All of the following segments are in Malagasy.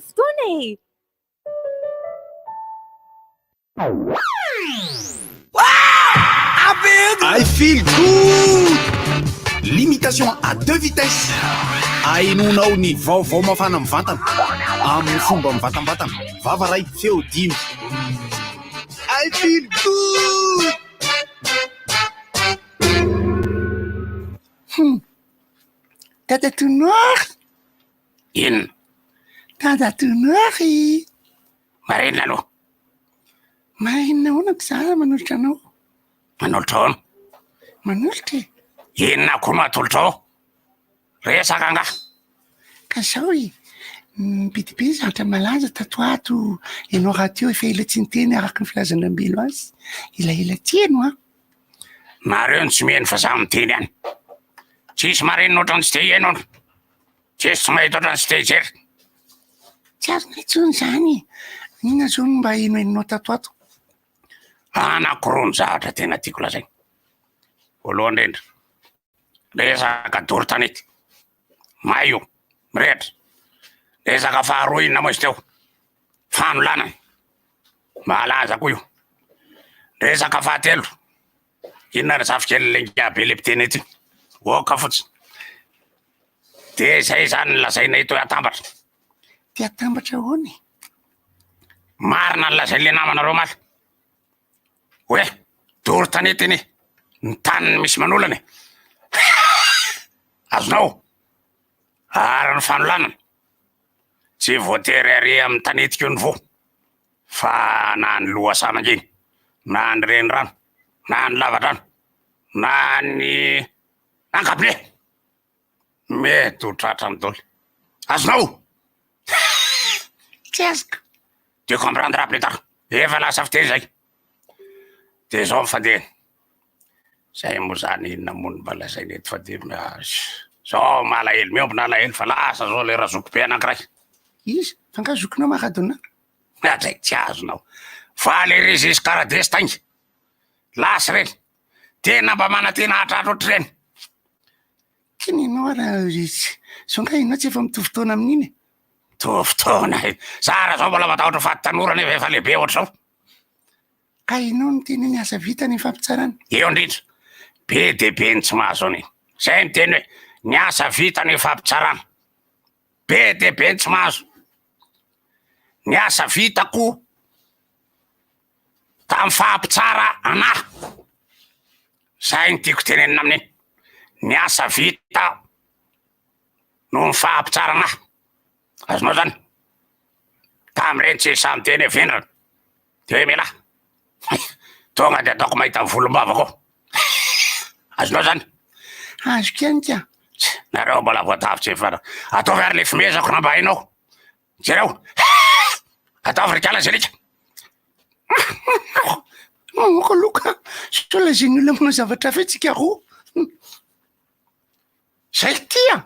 fotoana e. I feel good. Limitation à 2 vitesses. Ainonao ny vaovao mafana amin'ny vatana amin'ny fomba mivatambatana. Vava ray feo 10. I feel good. Dada Tonary. Inona? Dada Tonary. Marinona aloha. Marinona hono ko za manolotra anao. Manolotra ahoana? Manolotra e. Inona koa no atolotra ao? Resaka nga. Ka zao e. Bidibe zatra malaza tato ato ianao radio efa ela tsy niteny araka ny filazanam-belo azy. Ela tieno a. Nareo ny tsy miheno fa za miteny ihany. Tsisy marinona ohatrany tsy te hihaino. Tsisy tsy mahita ohatrany tsy te hijery. Tsy azona intsony zany. Inona zao no mba inoenonao tato ato? Anankiroa ny zavatra tena tiako lazaina. Voalohany indrindra, resaka doro tanety. Maio, mirehatra. Resaka faharoa inona moa izy teo? Fanolanana. Malaza koa io. Resaka fahatelo. Inona ry zafikely lenga be le mpiteny ety? Oka fotsiny. De zay zany lazaina ito atambatra. Ty atambatra ahoana e? Marina ny lazain'le namanareo maly. Hoe, doro tanety iny, ny taniny misy manolana. Azonao, ary ny fanolanana. Tsy voatery ary amin'ny tanetikio ny vo. Fa na ny loha manginy, na ny renirano, na ny lavadrano, na ny ankapile. Mety ho tratrany daholo. Azonao? Tsy azoko. Tu comprendras plus tard. Efa lasa fiteny zay. De zao mifandehana. Zay moa zany inona moa ny mba lazaina eto fa de zao malahelo miompona alahelo fa lasa zao le razoko be anankiray. Izy, fangazokonao Maradona. Zay tsy azonao. Fa le Régis Karadestain. Lasa reny. Tena mba manantena hatratra ohatr'ireny. Kininao raha izy. Songa inao tsy efa mitovy taona amin'iny. Fotoana Sara zao mbola matahotra faty-tanora nefa efa lehibe ohatr'izao. Ka inao no teny ny asa vita ny fampitsarana. Eo indrindra. Be de be ny tsy mahazo any. Zay ny teny hoe ny asa vita ny fampitsarana. Be de be ny tsy mahazo. Ny asa vitako tamin'ny fampitsara anahy. Zay ny tiako tenenina amin'iny. Ny asa vita no ny fampitsara anahy. Azonao zany. Tamin'ireny tsy samy teny vendrana. De hoe mela. Tonga de ataoko mahita volom-bavako. Azonao zany. Azoko ihany ka. Nareo mbola voatavitra efa. Ataovy ary le fimezako na mba hainao. Jereo. Ataovy rikala zelika. Moko loka. So lazainy olona manao zavatra fetsika roa. Zay tia.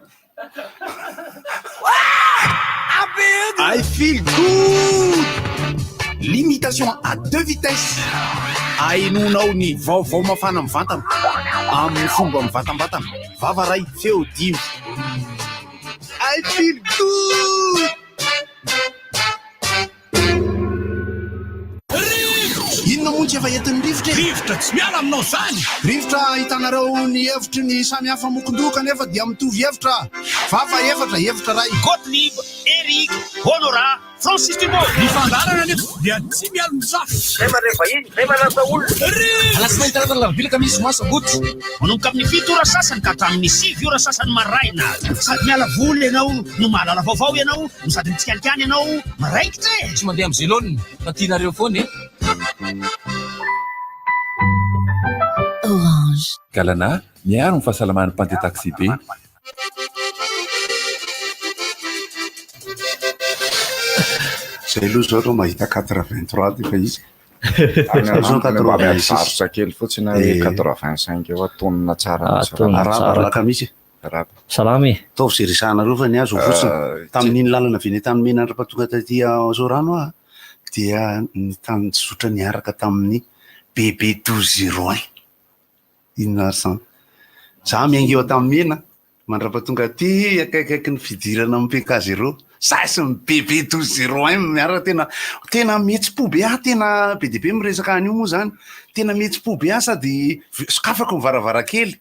I feel good. Limitation à 2 vitesses. Ainonao ny vaovao mafana amin'ny vatana amin'ny fomba mivatambatana. Vava ray feo 10. I feel good. Inona moa tsy efa entin'ny rivotra? Rivotra tsy miala aminao zany. Rivotra hitanareo ny hevitry ny samy hafa mokondoka nefa dia mitovy hevitra. Vava hevitra ray. Gottlieb, Eric, Honora, Francis Thibault. Ny fandarana nefa dia tsy miala mizafy. Rehefa vahiny, rehefa lasa olona. Alasinainy talata lavilaka misy moa sabotsy. Manomboka amin'ny 7 ora sasany ka hatramin'ny 6 ora sasany maraina. Sady miala voly ianao, no mahalala vaovao ianao, no sady mitsikalikany ianao, maraikitra e. Tsy mandeha amin'ny zélone, fa tianareo foana e. Orange. Galana, miaro ny fahasalaman'ny Pante Taxi be. Zay aloha zao mahita 83 ty fa izy. Sarotra kely fotsiny hoe 85 eo tonina tsara. Araba misy. Salamy. Taovy zay resanareo fa ny azo fotsiny. Tamin'iny lalana veny tamin'ny menandra-patonga taty Zorano a dia ny tany sotra niaraka tamin'ny BB 1201. Inona zany? Za miaingy eo tamin'ny mena mandrapatonga ty akaikaiky ny fidirana amin'ny PK0 sasy ny bebe 1201 miara tena metsi-po be tena be de be miresaka an'io moa zany tena metsi-po be sady sokafako ny varavarakely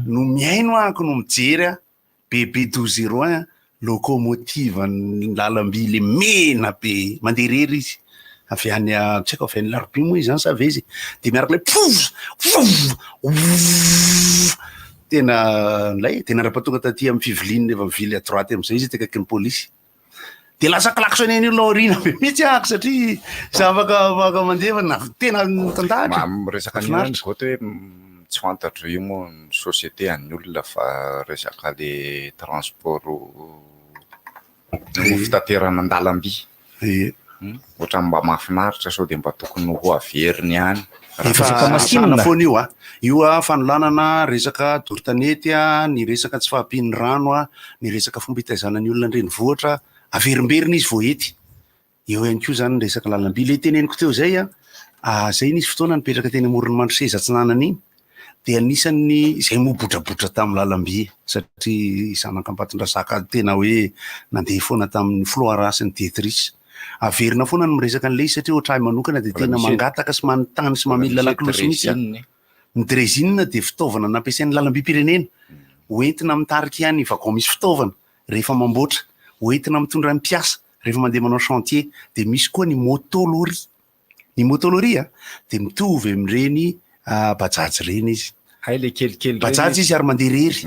no miaino ahako no mijery bebe 1201 locomotive ny lalamby le mena be manderery izy avy any tsy haiko avy any Larobia moa izy zany sa vezy de miaraka le tena rapatonga taty amin'ny fivilininy efa mivily à droite am'izay izy tekaiky ny polisy de lasa klaksoneny io laorina be mihitsy ahako satria sa afaka mandefa na tena tandahatra resaka ny goto hoe tsy fantatro io moa ny société any olona fa resaka le transport fitaterana an-dalamby ohatra mba mahafinaritra sao de mba tokony ho averiny any efa fona io io fanolanana resaka dortanety ny resaka tsy fahampiany rano ny resaka fomba hitaizanany olona andrenivohitra averimberina izy vo ety eo ihany koa zany resaka lalamby le teneniko teo zay zay nisy fotoana nipetraka teny amorony mandroseza tsy nanana iny de anisany zay mobotrabotra tamin'ny lalamby satria zanakampatondrasaka tena hoe nandeha foana tamin'ny Floara sy ny Tetris averina foana ny miresaka an'le izy satria ohatrahy manokana de tena mangataka sy manontany sy mamela lakolosy mihitsy ny drezine de fitaovana nampiasain'ny lalamby pirenena hoentina mitarika ihany vagon misy fitaovana rehefa mamboatra hoentina mitondra ny mpiasa rehefa mandeha manao chantier de misy koa ny motoloria de mitovy amin'ireny bajaji reny izy le kelikely bajaji izy ary mandeha rery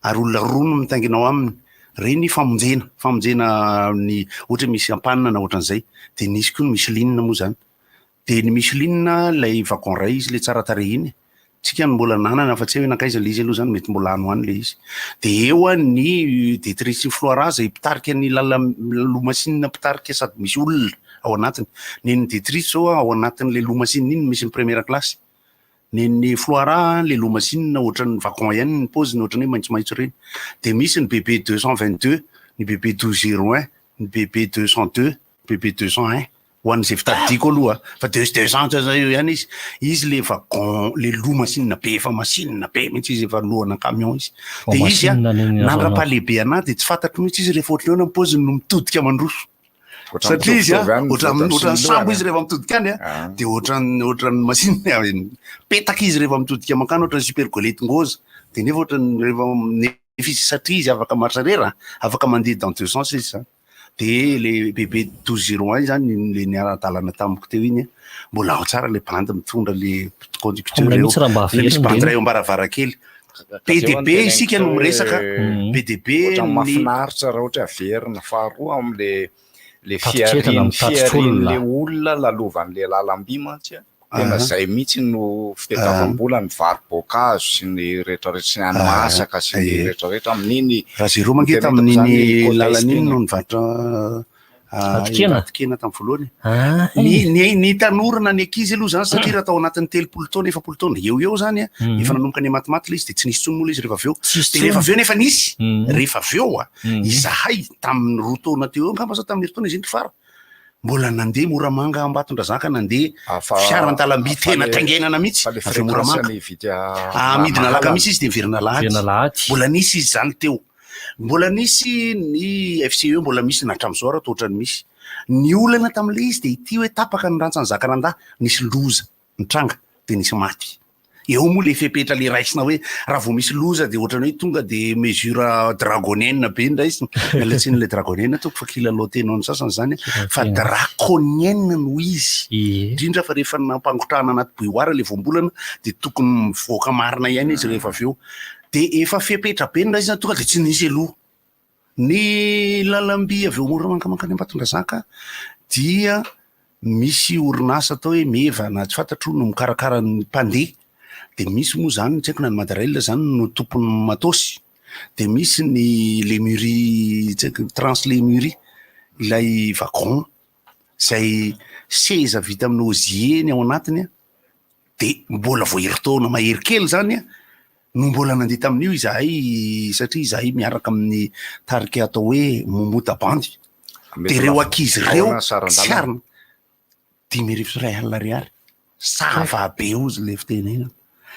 ary olona roa no mitanginao aminy reny famonjena ny ohatra misy ampanina na ohatran'izay de nisy koa ny Michelin moa zany de ny Michelin lay vagon ray izy le tsara tarehy iny tsika ny mbola nanana fa tsy hoe nankaiza le izy aloha zany mety mbola ano any le izy de eo ny Tetris Floara zay pitarika ny lomasinina pitarika sady misy olona ao anatiny neny Tetris zao ao anatin'le lomasinina iny misy ny première classe neny Floara le lomasinina ohatran'ny vagon ihany ny paoziny ohatran'ny hoe maitsomaitso reny de misy ny BB 222 ny BB 1201 ny BB 202 BB 201 ho an'izay fitadiko aloha fa 200 zay eo ihany izy le vagon le lomasinina be efa masinina be mihitsy izy efa lohana camion izy de izy nandrapalehibe anahy de tsy fantatro mihitsy izy rehefa ohatran'ny hoe paoziny no mitodika mandroso satria izy ohatran'ny sambo izy rehefa mitodika any de ohatran'ny masinina petaka izy rehefa mitodika makany ohatran'ny super golety ngoza de nefa ohatran'ny rehefa nefisy satria izy afaka marcharera afaka mandeha dans deux sens izy zany de le BB 1201 zany le niara-dalana tamiko teo iny mbola ao tsara le bande mitondra le conducteur eo misy bande ray eo ambaravarakely PDB isika no miresaka PDB mahafinaritra raha ohatra averina faharoa am'le fiarin'le olona lalovan'le lalamby mantsy tena zay mihitsy no fitadiavam-bola ny vary bokazo sy ny rehetrarehetra sy ny ano-asaka sy ny rehetrarehetra amin'iny raha zay roa mangety amin'iny lalan'iny no nivarotra atikena tamin'ny voalohany ny tanorana ny ankizy aloha zany satria raha tao anatin'ny 30 taona 40 taona eo zany efa nanomboka ny matimaty le izy de tsy nisy tsony mola izy rehefa aveo de rehefa aveo nefa nisy rehefa aveo izahay tamin'ny roa taona teo ngamba sa tamin'ny taona izy indry fara mbola nandeha Moramanga Ambatondrazaka nandeha fiaran-dalamby tena taingenana mihitsy avy Moramanga midina laka misy izy de miverina lahady mbola nisy izy zany teo mbola nisy ny FCE mbola misy natram'izao raha toa ohatrany misy ny olana tam'le izy de ity hoe tapaka ny rantsany Zakaranda nisy loza nitranga de nisy maty eo moa le fepetra le raisina hoe raha vao misy loza de ohatrany hoe tonga de mesure dragonienne be ndray izy mialatsiny le dragonienne toko fa kilalao tenao ny sasany zany fa draconienne no izy indrindra fa rehefa nampangotrahana anaty boihoara le voambolana de tokony mivoaka marina ihany izy rehefa aveo de efa fepetra be ndray izy tonga de tsy nisy aloha ny lalamby aveo Moramanga mankany Ambatondrazaka dia misy orinasa atao hoe meva na tsy fantatro no mikarakara ny mpandeha de misy moa zany tsy haiko na ny Madarel zany no tompony matosy de misy ny Lemurie tsy haiko Translemurie ilay vagon zay seza vita amin'ny osier ny ao anatiny de mbola voahery taona mahery kely zany no mbola nandeha tamin'io izahay satria izahay miaraka amin'ny tarika atao hoe momota bandy de reo ankizy reo tsy arina 10,000 ariary sava be ozy le fitenena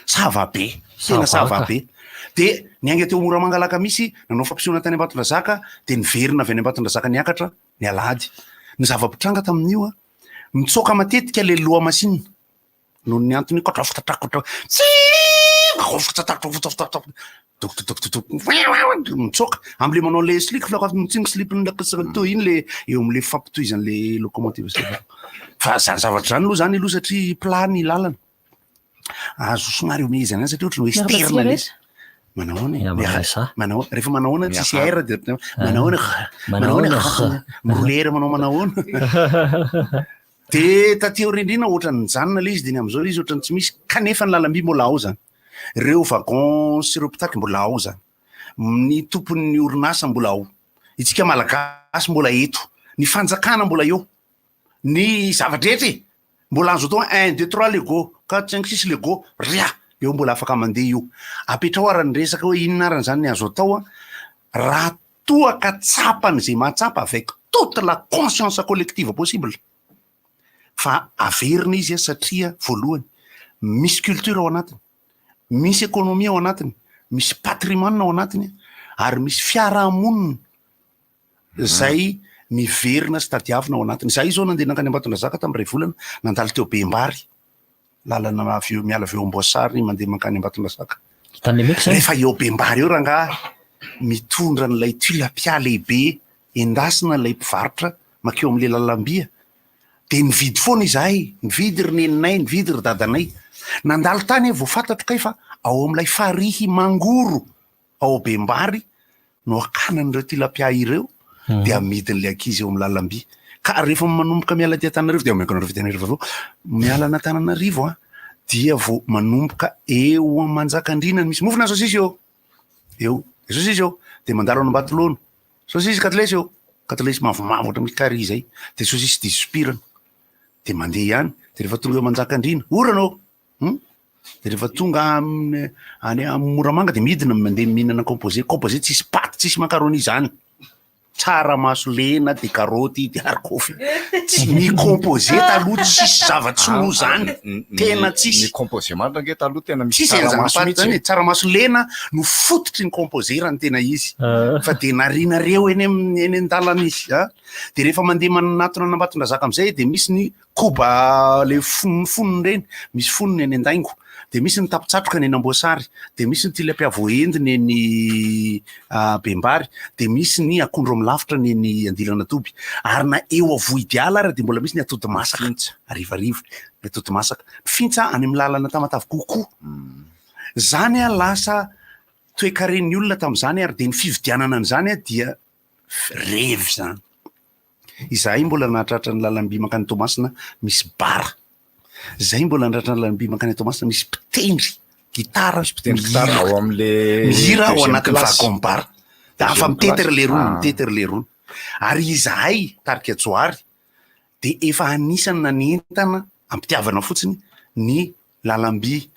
Savabe, tena savabe. De niainga teo Moramangalaka misy nanao fampisehoana tany Ambatondrazaka de niverina avy any Ambatondrazaka niakatra ny alahady. Ny zava-pitranga tamin'io mitsoka matetika le loha masinina noho ny antony mitsoka am'le manao le slip flakatsingy slip to iny le eo am'le fampitoizan'le locomotive fa zany zavatra zany aloha zany aloha satria plany lalana azo somary omezana satria ohatry ny hoe sterna le manao rehefa manahoana tsisy air de manahoana rouleur manao de taty rindrina ohatra ny janona le izy de ny am'izao izy ohatra ny tsy misy kanefa ny lalamby mbola ao zany reo wagon sy reo pitaky mbola ao zany ny tompon'ny orinasa mbola ao itsika malagasy mbola eto ny fanjakana mbola eo ny zavadrehetra mbola azo atao 1 2 3 lego 4 5 6 lego ria eo mbola afaka mandeha io apetrao arany resaka hoe inona arany zany ny azo atao raha toaka tsapany zay mahatsapa avec toute la conscience collective possible fa averina izy satria voalohany misy culture ao anatiny misy économie ao anatiny misy patrimoine ao anatiny ary misy fiarahamonina zay miverina sy tadiavina ao anatiny zay zao nandeha nankany Ambatondrazaka tamin'ray volana nandalo teo Bembary lalana miala aveo Amboasary mandeha mankany Ambatondrazaka rehefa eo Bembary eo rangahy mitondra n'ilay tilapia lehibe endasina ilay mpivarotra makeo am'le lalambia de nividy foana izahay nividy ry neninay nividy ry dadanay nandalo tany vao fantatro kay fa ao am'ilay farihy mangoro ao Bembary no akanan'ireo tilapia ireo de amidin'le ankizy eo am'lalamby ka rehefa manomboka miala ty Antananarivo de ameko nareo Antananarivo avao miala an'Antananarivo dia vao manomboka eo Manjakandrina misy mofona sosisy eo sosisy eo de mandalo any Ambatolono sosisy katlesy mavomavo ohatra misy carry zay de sosisy dispirana de mandeha ihany de rehefa tonga eo Manjakandrina oranao de rehefa tonga any Moramanga de midina mandeha mihinana composé tsisy paty tsisy macaroni zany tsaramaso lena de karoty de harikofy tsy ny composé taloha tsisy zavatsy no zany tena tsisy ny composé marina nge taloha tena misy tsaramaso lena no fototry ny composé raha ny tena izy fa de narinareo eny an-dalana izy de rehefa mandeha manatona Ambatondrazaka am'izay de misy ny koba le fonony reny misy fonony eny an-daingo de misy ny tapitsatroka ny Amboasary de misy ny tilapia voendiny eny Bembary de misy ny akondro am'lafitra ny Andilana Toby ary na eo Avoidiala ary de mbola misy ny atody masaka arivarivo ny atody masaka fintsa any am'lalana Tamatavy kokoa zany lasa toe-karen'ny olona tam'zany ary de ny fividianana an'zany dia revy zany izahay mbola nahatratra ny lalamby mankany Tomasina misy bara zay mbola nahatratra ny lalamby mankany Tomasina misy mpitendry gitara ao am'le mihira ao anatin'ny vakom-bara da afa mitetery le rony ary izahay tarika Tsoary de efa anisany nanentana ampitiavana fotsiny ny lalamby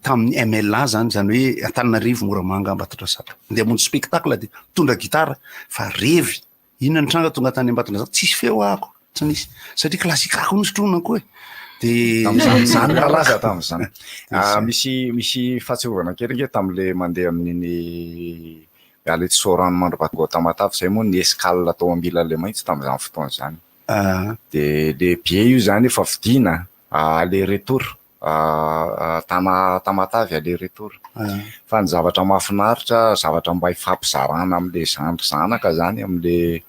tamin'ny MLA zany hoe Antananarivo Moramanga Ambatondrazaka de hamonjy spectacle de tondra gitara fa revy inona ny tranga tonga tany Ambatondrazaka tsisy feo ako tsy nisy satria klasika ako nosotrona koa de zany nalaza tam'zany misy fahatsirovana kely nge tam'le mandeha amin'iny alety sorano Mandrobatonga Tamatavy zay moa ny escale atao ambila le maitso tam'zany fotoana zany de le bie io zany efa vidina aller retour Tamatavy aller retour fa ny zavatra mahafinaritra zavatra mba hifampizarana am'le zanaka zany am'le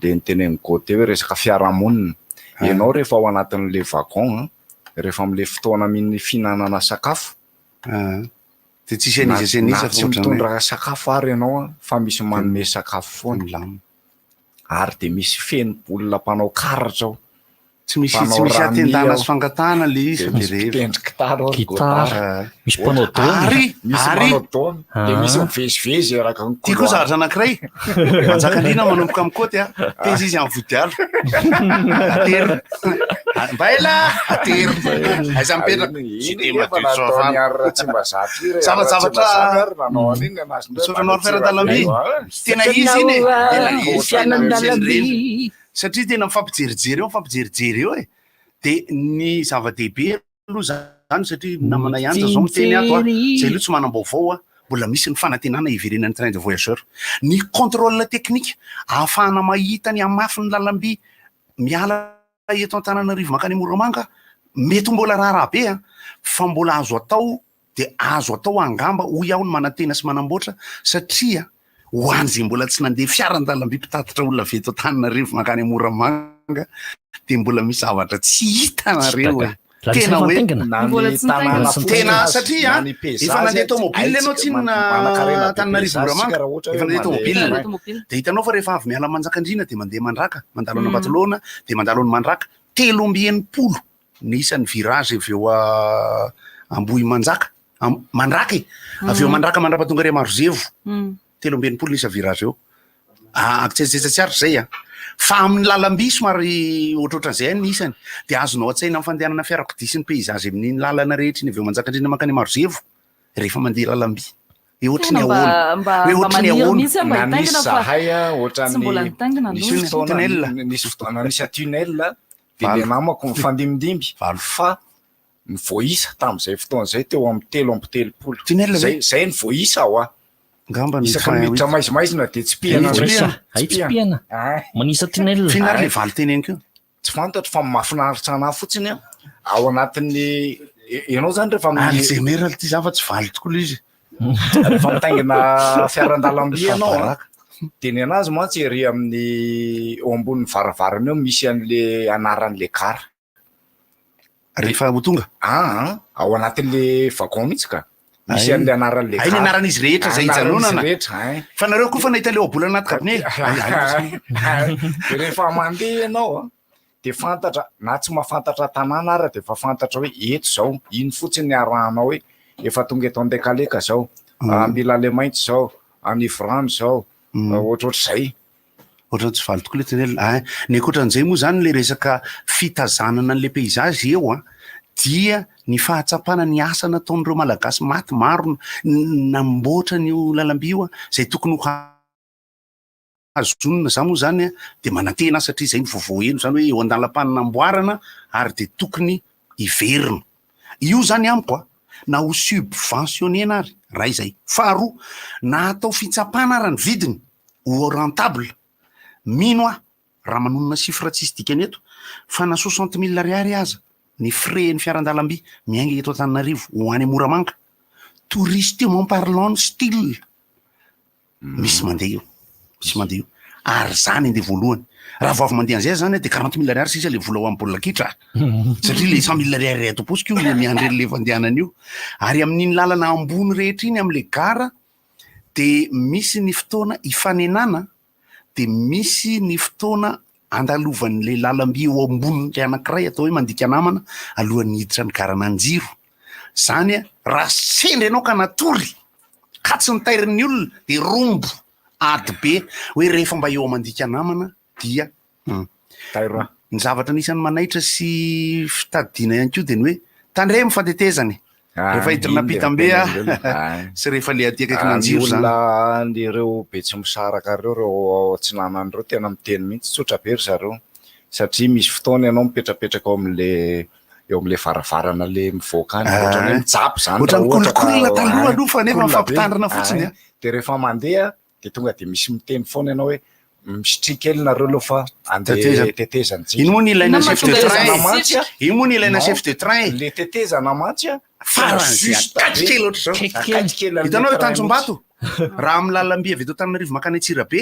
nitenen'ny côté hoe resaka fiarahamonina ianao rehefa ao anatin'le wagon rehefa am'le fotoana min'ny finanana sakafo de tsisy anizasenisa tsy mitondra sakafo ary ianao fa misy manome sakafo foana ary de misy feno-bolona mpanao karatra ao tsy misy atendana sy fangatana le izy mitendry gitara misy mpanao daony de misy mivezivezy araka ny ty koa zavatra anankiray Manjakandrina manomboka amin'ny côte teza izy amin'ny Vodiala atery mbaela atery aiza mipetraka tsy mba zavatsavatra feradalamby tena izy iny satria tena mifampijerijery eo de ny zava-dehibe aloha zany satria namana ianja zao miteny ato zay loha tsy manam-baovao mbola misy ny fanantenana iverenan'ny train de voyageur ny contrôle technique ahafahana mahita ny amafy ny lalamby miala eto Antananarivo makany Moramanga mety mbola raharaha be fa mbola azo atao de azo atao angamba hoy aho ny manantena sy manamboatra satria ho an'zay mbola tsy nandeha fiaran-dalamby mpitatitra olona avy eto Antananarivo makany Moramanga de mbola misy zavatra tsy hitanareo tena hoe tena satria efa nandeha tomobile ianao tsy na Antananarivo Moramanga efa nandeha tomobile de hitanao fa rehefa avy miala Manjakandriana de mandeha Mandraka mandalo any Ambatolaona de mandalo any Mandraka 380 ny isan'ny virage avy eo Ambohy Manjaka Mandraka avy eo Mandraka Mandrapatonga Ria Marozevo 380 isa virage eo akitsetsetsy zay fa amin'ny lalamby somary ohatrohatran'izay ny isany de azonao an-tsaina amin'ny fandehanana fiarakodia sy ny paysage amin'iny lalana rehetra iny avy eo Manjakandriana makany Marozevo rehefa mandeha lalamby ohatrany nisy fotoana nisy tunnel de le namako mifandimindimby fa ny voisa tam'izay fotoan'izay teo amin'ny 3 zay ny voisa ngamba isaka miditra maizimaizina de tsy pihana manisa tunnel finary le valy teny eny keo tsy fantatra fa mahafinaritra anahy fotsiny ao anatin'ny ianao zany rehefa zay mera ty zava tsy valy tokoa le izy rehefa mitaingina fiaran-dalamby ianao de ny anazy mantsy ery amin'ny eo ambonin'ny varavarana eo misy an'le anaran'le gara rehefa ho tonga ao anatin'le wagon mihitsy ka misy an'le anaran'le ny anaran'izy rehetra zay hijanonana fa nareo koa fa nahita le obola anaty kabine de rehefa mandeha ianao de fantatra na tsy mahafantatra tanàna ary de fa fantatra hoe eto zao iny fotsiny ny arahanao hoe efa tonga eto Andekaleka zao Ambilalemaintso zao Anivrano zao ohatrohatr'izay ohatra tsy valy tokoa le tunnel ny ankoatran'izay moa zany le resaka fitazanana an'le paysage eo dia ny fahatsapana ny asa nataon'ireo malagasy maty maro namboatra n'io lalamby io zay tokony ho azonina za moa zany de manantena satria zay ny vaovao eno zany hoe eo andalam-panamboarana ary de tokony iverina io zany amiko na ho subventionné na ary raha izay faharoa na atao fitsapana ara ny vidiny ho rentable mino raha manonona chiffre tsisy dikany eto fa na 60 000 ariary aza ny frais ny fiaran-dalamby miainga eto Antananarivo ho any Moramanga touristement parlant style misy mandeha io ary zany ande voalohany raha vao avy mandeha an'izay zany de 40 000 ariary sisa le vola ho amin'ny baolina kitra satria le 100 000 ariary ato posika io miandry le fandehanana io ary amin'iny lalana ambony rehetra iny am'le gara de misy ny fotoana ifanenana de misy ny fotoana andalovan'le lalamby eo ambon'le anankiray atao hoe mandika namana alohan'ny hiditra ny garananjiro zany raha sendra ianao ka natory ka tsy nitairin'ny olona de rombo ady be hoe rehefa mba eo mandika namana dia ny zavatra nisan'ny manaitra sy fitadidiana ihany koa de ny hoe tandre mifantetezany rehefa hiditra napitambe sy rehefa le aty akaiky nanjiro zany ireo be tsy misaraka reo tsinanan'ireo tena miteny mihitsy tsotra be ry zareo satria misy fotoana ianao mipetrapetraka eo am'le varavarana le mivoaka any ohatrany hoe mijapy zany ohatrany kolokolona taloha aloha fa nefa mifampitandrina fotsiny de rehefa mandeha de tonga de misy miteny foana ianao hoe mistrikely nareo aloha fa andeha tetezana iny moa ny ilaina chef de train iny moa ny ilaina chef de train le tetezana mantsy farakatikely ohatr' zao hitanao hoe Tanjombato raha amin'ny lalamby avy eto Antananarivo makany Antsirabe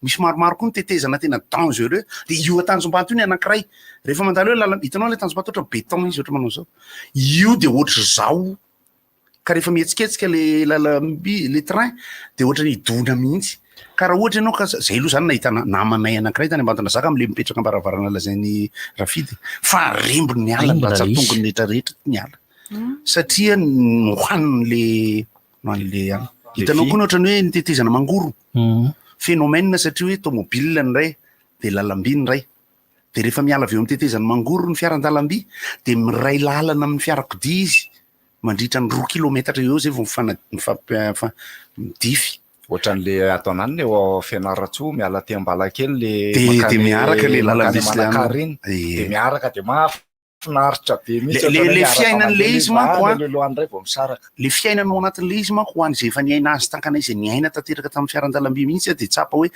misy maromaro koa ny tetezana tena dangereux de io Tanjombato io ny anankiray rehefa mandalo hoe lalamby hitanao le Tanjombato ohatra béton izy ohatra manao zao io de ohatra zao ka rehefa mihetsiketsika le lalamby le train de ohatra ny idona mihitsy ka raha ohatra ianao ka zay aloha zany nahita namanay anankiray tany Ambatondrazaka am'le mipetraka ambaravarana lazainy Rafidy fa rembony ny ala mba tsy atongony rehetrarehetra ny ala satria nohan'le hitanao koa ohatrany hoe nitetezana mangoro phénomène satria hoe tomobile ny ray de lalamby ny ray de rehefa miala avy eo mitetezana mangoro ny fiaran-dalamby de miray lalana amin'ny fiarakodia izy mandritra ny 2 kilometatra eo zay vao midify ohatran'le atao anany eo Fianaratsoa miala ty Ambalakely le de miaraka le lalamby Manakary iny de miaraka de mahafinaritra be mihitsy le fiainan'le izy manko lohandray vao misaraka le fiainanao anatin'le izy manko ho an'izay efa niaina azy tankana izy niaina tanteraka tamin'ny fiaran-dalamby mihitsy de tsapa hoe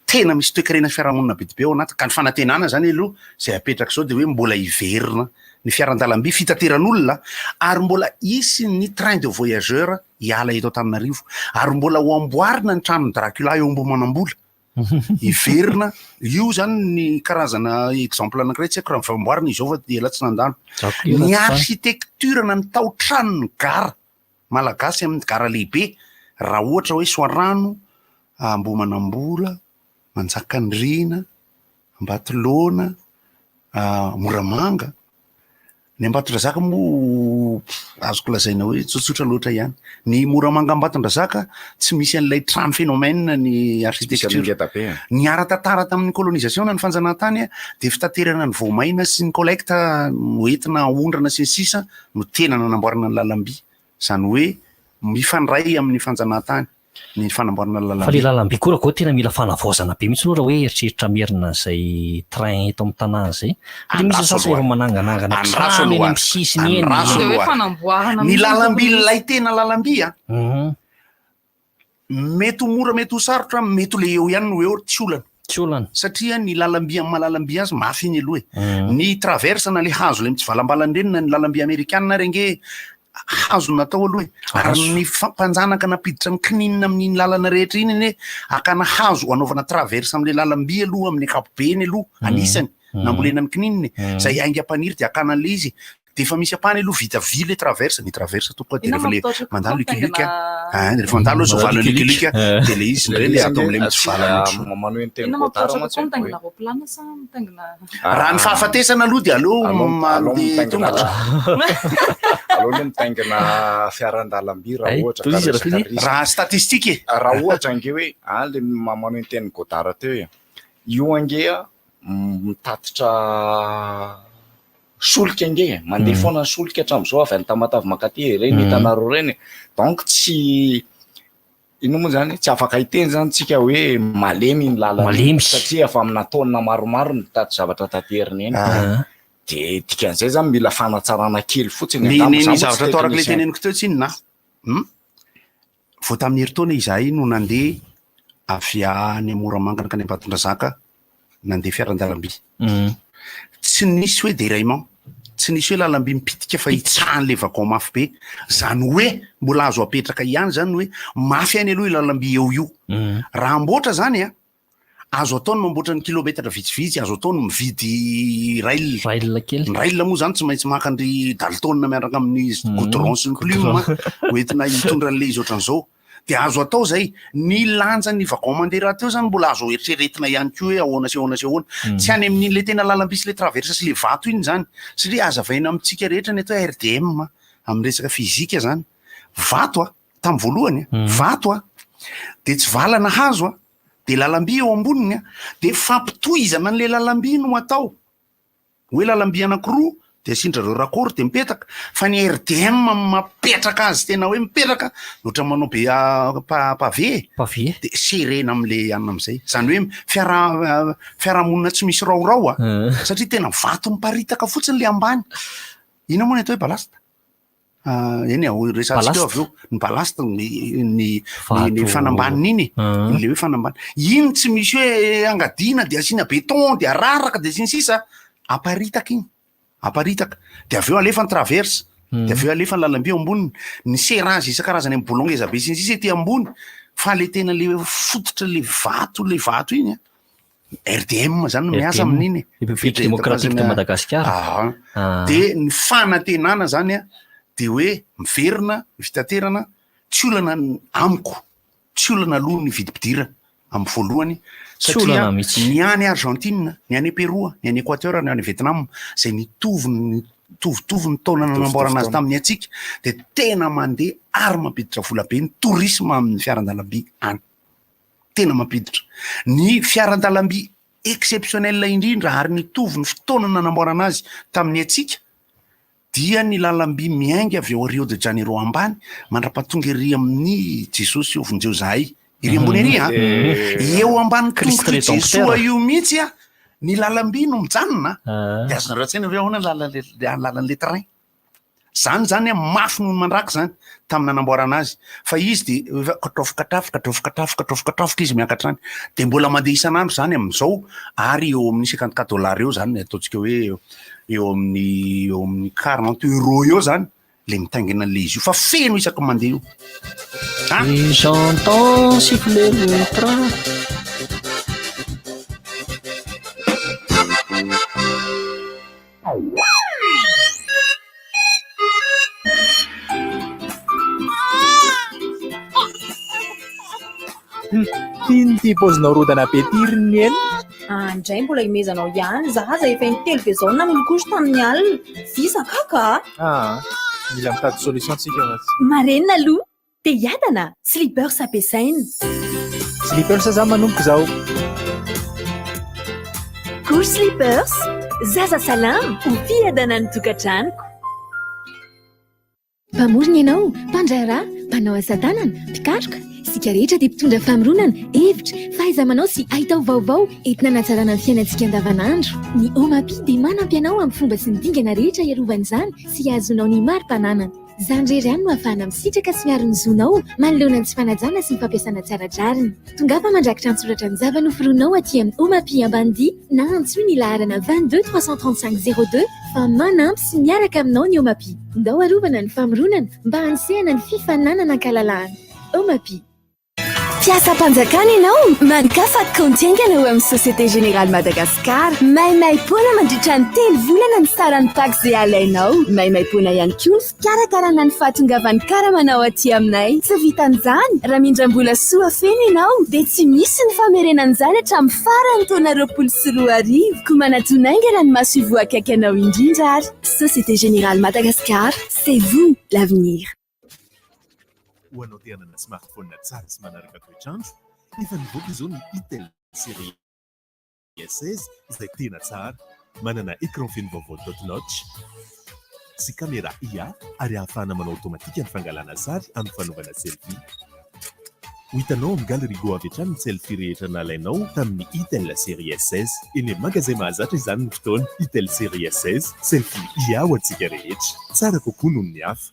tena misy toe-karena fiarahamonina be ao anaty ka ny fanantenana zany aloha zay apetraka zao de hoe mbola hiverina ny fiaran-dalamby fitateran'olona ary mbola isy ny train de voyageur hiala eto Antananarivo ary mbola ho amboarina ny tranon'ny Dracula eo Ambohimanambola hiverina io zany ny karazana exemple anankiray tsy haiko raha famboarina izao fa de ela tsy nandalo ny architecture na ny tao-tranony gara malagasy amin'ny gara lehibe raha ohatra hoe Soarano, Ambohimanambola, Manjakandriana, Ambatolaona, Moramanga. Ny Ambatondrazaka moa azoko lazaina hoe tsotsotra loatra ihany. Ny Moramanga Ambatondrazaka tsy misy an'ilay trano phénomène ny architecture. Ny ara-tantara tamin'ny colonisation ny fanjanahantany de fitaterana ny voamaina sy ny collecte hoentina ondrana sy ny sisa no tena nanamboarana ny lalamby. Zany hoe mifandray amin'ny fanjanahantany ny fanamboarana lalamby. Fa le lalamby koa raha tena mila fanavaozana be mihitsy raha hoe eritreritra merina zay train eto amin'ny tanàna zay. De misy sasany efa mananganangana trano eny amin'ny sisiny eny. Ny lalamby lay tena lalamby mety ho mora mety ho sarotra mety ho le eo ihany no hoe tsy olana satria ny lalamby amin'ny malalamby azy mafy iny aloha ny traverse na le hazo le mitsivalambalany reny na ny lalamby amerikanina renge hazo natao aloha ary ny mpanjanaka napiditra ny kininina amin'ny lalana rehetra iny ne akana hazo anaovana traverse amin'le lalamby aloha amin'ny akapobeny aloha anisany nambolena amin'ny kinininy zay aingam-paniry de akana an'le izy de efa misy apany aloha vita vy le traverse ny traverse tokoa de rehefa le mandalo likilika rehefa mandalo zo valany likilika de le izy ndray le atao amin'le raha ny fahafatesana aloha de aloha mandeha tongatra aloha mitaingana fiaran-dalamby raha ohatra raha statistique raha ohatra ange hoe le mamano ny teny Godard teo io angea mitatitra solika ange mandeha foana ny solika hatramin'izao avy any Tamatavy Makaty reny hitanareo reny donc tsy ino moa zany tsy afaka hiteny zany tsika hoe malemy ny lalana satria efa amina taonina maromaro mitady zavatra tateriny eny de dikan'izay zany mila fanatsarana kely fotsiny ny zavatra atao arak'le teneniko teo tsy inona vao tamin'ny herintaona izahay no nandeha avy any Moramanga ka ny Ambatondrazaka nandeha fiaran-dalamby tsy nisy hoe déraillement tsy nisy hoe lalamby mipitika fa hitsahan' le wagon mafy be zany hoe mbola azo apetraka ihany zany hoe mafy any aloha lalamby eo io raha amboatra zany azo ataony mamboatra ny kilometatra vitsivitsy azo ataony mividy rail moa zany tsy maintsy makandry daltona miaraka amin'ny goudron sy ny plume hoentina hitondra an'le izy ohatran'izao de azo atao zay ny lanja ny wagon mandeha raha teo zany mbola azo eritreretina ihany koa hoe ahoana sy ahoana sy ahoana tsy any amin'iny le tena lalamby sy le traverse sy le vato iny zany satria azavaina amintsika rehetra ny atao RDM amin'ny resaka fizika zany vato tamin'ny voalohany vato de tsy valana hazo de lalamby eo amboniny de fampitohizana an'le lalamby no atao hoe lalamby anankiroa de asindrareo raccord de mipetaka fa ny RDM mapetraka azy tena hoe mipetraka ohatra manao be pavé de serena amin'le anina am'izay zany hoe fiarahamonina tsy misy raorao satria tena vato miparitaka fotsiny le ambany ina moa ny atao hoe balasta eny resantsika avy eo ny balasta ny fanambanina iny le hoe fanambany iny tsy misy hoe angadiana de asina béton de araraka de siny sisa aparitaka iny aparitaka de avy eo alefa ny traverse de avy eo alefa ny lalamby eo amboniny ny serage isan-karazany amin'ny bolongeza be siny sisa ety ambony fa le tena le fototra le vato iny RDM zany no miasa amin'iny République démocratique de Madagascar de ny fanantenana zany de hoe miverina fitaterana tsy olana amiko tsy olana aloha ny vidim-pidira amin'ny voalohany satria ny any Argentine ny any Peroa ny any Équateur ny any Vietnam zay mitovitovy ny taona nanamboarana azy tamin'ny atsika de tena mandeha ary mampiditra vola be ny tourisme amin'ny fiaran-dalamby any tena mampiditra ny fiaran-dalamby exceptionnel indrindra ary nitovy ny fotoana nanamboarana azy tamin'ny atsika dia ny lalamby miainga avy eo Rio de Janeiro ambany mandra-pahatonga ery amin'ny Jesosy ovonjeo zahay ery ambony ery eo ambany tongotra Jesoa io mihitsy ny lalam-by no mijanona de azonareo tsena avy ahoana lalan'le train zany mafy no mandraky zany tamin'ny nanamboarana azy fa izy de katrofokatrofoka izy miankatrany de mbola mandeha isan'andro zany amin'izao ary eo amin'ny $50 eo zany ataontsika hoe eo amin'ny 40 € eo zany le mitaingina le izy io fa feno isaky mandeha io j'entends siffler le train. Ino ty paozinao rodana be tiriny eny? Andray mbola imezanao ihany zaza efa intelo be zao namilokosy tamin'ny alina visakaka mila mitady solution tsika ratsy marenina aloha te hiadana slipers ampiasaina slipers za manomboka zao cour slipers zaza salama ho fiadana ny tokantranoko mpamorona ianao mpandraraha mpanao asa-tanana mpikaroka sika rehetra dia mpitondra famoronana hevitra fahaiza-manao sy ahitao vaovao entina natsarana ny fiainantsika andavanandro ny omapi dia manampy anao amin'ny fomba sy midingana rehetra iarovanyizany sy azonao ny mari-pananana zany reriany no ahafahana misitraka sy miaro ny zonao manoloana ny tsy fanajana sy ny fampiasana tsaradrariny tongafa mandrakitra ansoratra ny zava-noforoanao aty amin'ny omapi ambandi na antsoy ny laharana 22 335 02 fa manampy sy miaraka aminao ny omapi ndao arovana ny famoronana mba hanisehana ny fifananana ankalalahana omapi Fiasam-panjakana ianao mankafa compte aingana eo amin'ny Société Générale Madagascar. Maimai-poana mandritra ny 3 volana ny saran'ny taxe izay alainao. Maimai-poana ihany koa ny fikarakarana ny fahatongavan'ny karamanao aty aminay. Tsy vitan'izany, raha mindram-bola soa feno ianao dia tsy misy ny famerenan'izany hatramin'ny farany taona 2024. Koa manatonaingana ny mahasoa akaiky anao indrindra ary. Société Générale Madagascar, c'est vous l'avenir. Ho anao te hanana smartphone tsara sy manaraka toetrandro efa nivoaka izao ny Itel série 16 izay tena tsara manana écran feno vaovao dot notch sy caméra IA ary ahafahana manao automatika ny fangalana sary amin'ny fanaovana selfie ho hitanao amin'ny galerie go avy hatrany ny selfie rehetra nalainao tamin'ny Itel série 16 eny amin'ny magasin mahazatra izany ny fotoana Itel série 16 selfie IA ho antsika rehetra tsara kokoa noho ny hafa.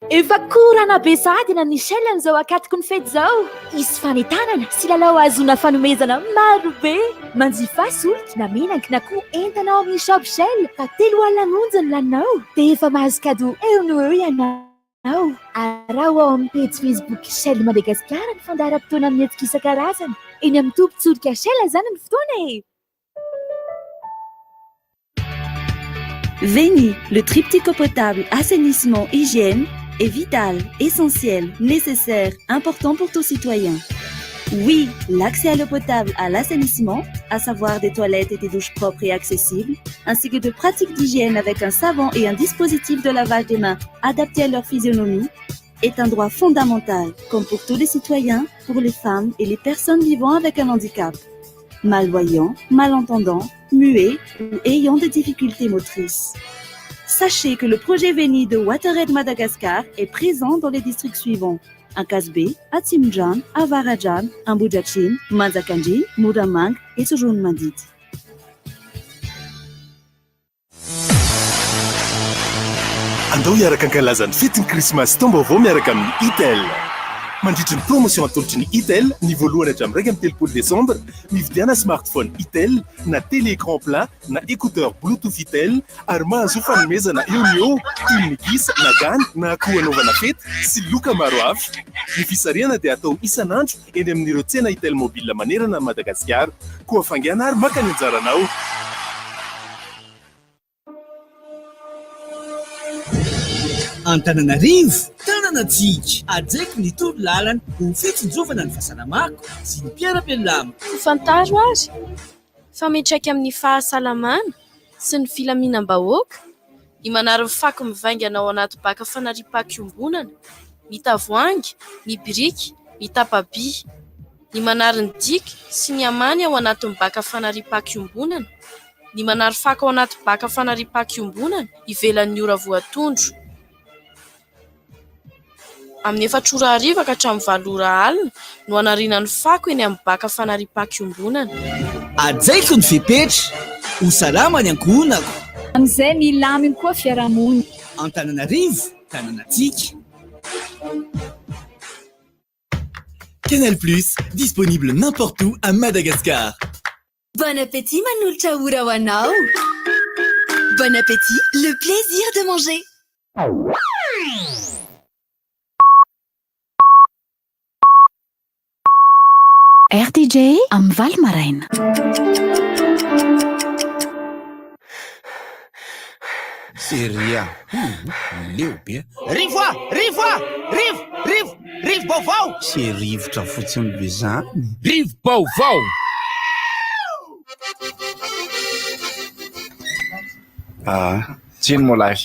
Efa korana be sady na Michel zao akatoko ny fety zao. Isy fanetanana sy lalao azona fanomezana maro be. Manjifa solika na menaky na koa entanao amin'ny shop Shell fa 3 alina monja ny laninao. Dia efa mahazo cadeau eo no eo ianao. Araho ao amin'ny page Facebook Shell Madagascar ny fandaharam-potoana amin'ny hetsika isan-karazany. Eny amin'ny tobin-tsolika Shell zany ny fotoana e. Veni, le triptyque eau potable, assainissement, hygiène est vital, essentiel, nécessaire, important pour tout citoyen. Oui, l'accès à l'eau potable, à l'assainissement, à savoir des toilettes et des douches propres et accessibles, ainsi que de pratiques d'hygiène avec un savon et un dispositif de lavage des mains adapté à leur physionomie, est un droit fondamental, comme pour tous les citoyens, pour les femmes et les personnes vivant avec un handicap. Malvoyants, malentendants, muets ou ayant des difficultés motrices. Sachez que le projet Veni de WaterAid Madagascar est présent dans les districts suivants: à Kasbe, à Tsimdjan, à Varadjan, à Mbujachin, Manzakanji, Muramang et Sojourn Mandit. Andao hiaraka ankalazany fetiny Christmas taom-baovao miaraka amin'ny Itel. Mandritra ny promotion atolotry ny Itel ny voalohany hatramin'ny 3 Décembre mividiana smartphone Itel na télé écran plat na écouteur Bluetooth Itel ary mahazo fanomezana eo ny eo toy ny gisa na gany na akoho anaovana fety sy loka maro hafa. Ny fisariana dia atao isan'andro eny amin'ireo tsena Itel mobile manerana ny Madagasikara. Koa fangana ary maka ny anjaranao. Antananarivo, tananatsika, ajeky ny tolo lalana ho fitsinjovana ny fahasalamako sy ny mpiara-pialamiko. Fantaro azy fa mitraiky amin'ny fahasalamana sy ny filaminam-bahoaka ny manary fako mivaingana ao anaty baka fanariam-pahakombonana, ny tavoahangy, ny biriky, ny tapaby, ny manary ny diky sy ny amany ao anatin'ny baka fanariam-pahakombonana, ny manary fako ao anaty baka fanariam-pahakombonana ivelan'ny ora voatondro. Amin'ny 4 ora hariva ka hatramin'ny 7 ora alina no anarinan'ny fako eny amin'ny baka fanariam-pahakombonana. ajaiko ny fepetra ho salama ny ankohonako amin'izay milaminy koa fiarahamonina Antananarivo tananatsika. Canal Plus, disponible n'importe où à Madagascar. Bon appétit Manolotra ora ho anao. Bon appétit, le plaisir de manger. RTJ amin'ny Val Maraina. Seria. Leo be. Rivo baovao. Sy rivotra fotsiny be zany. Rivo baovao. Tsino molay.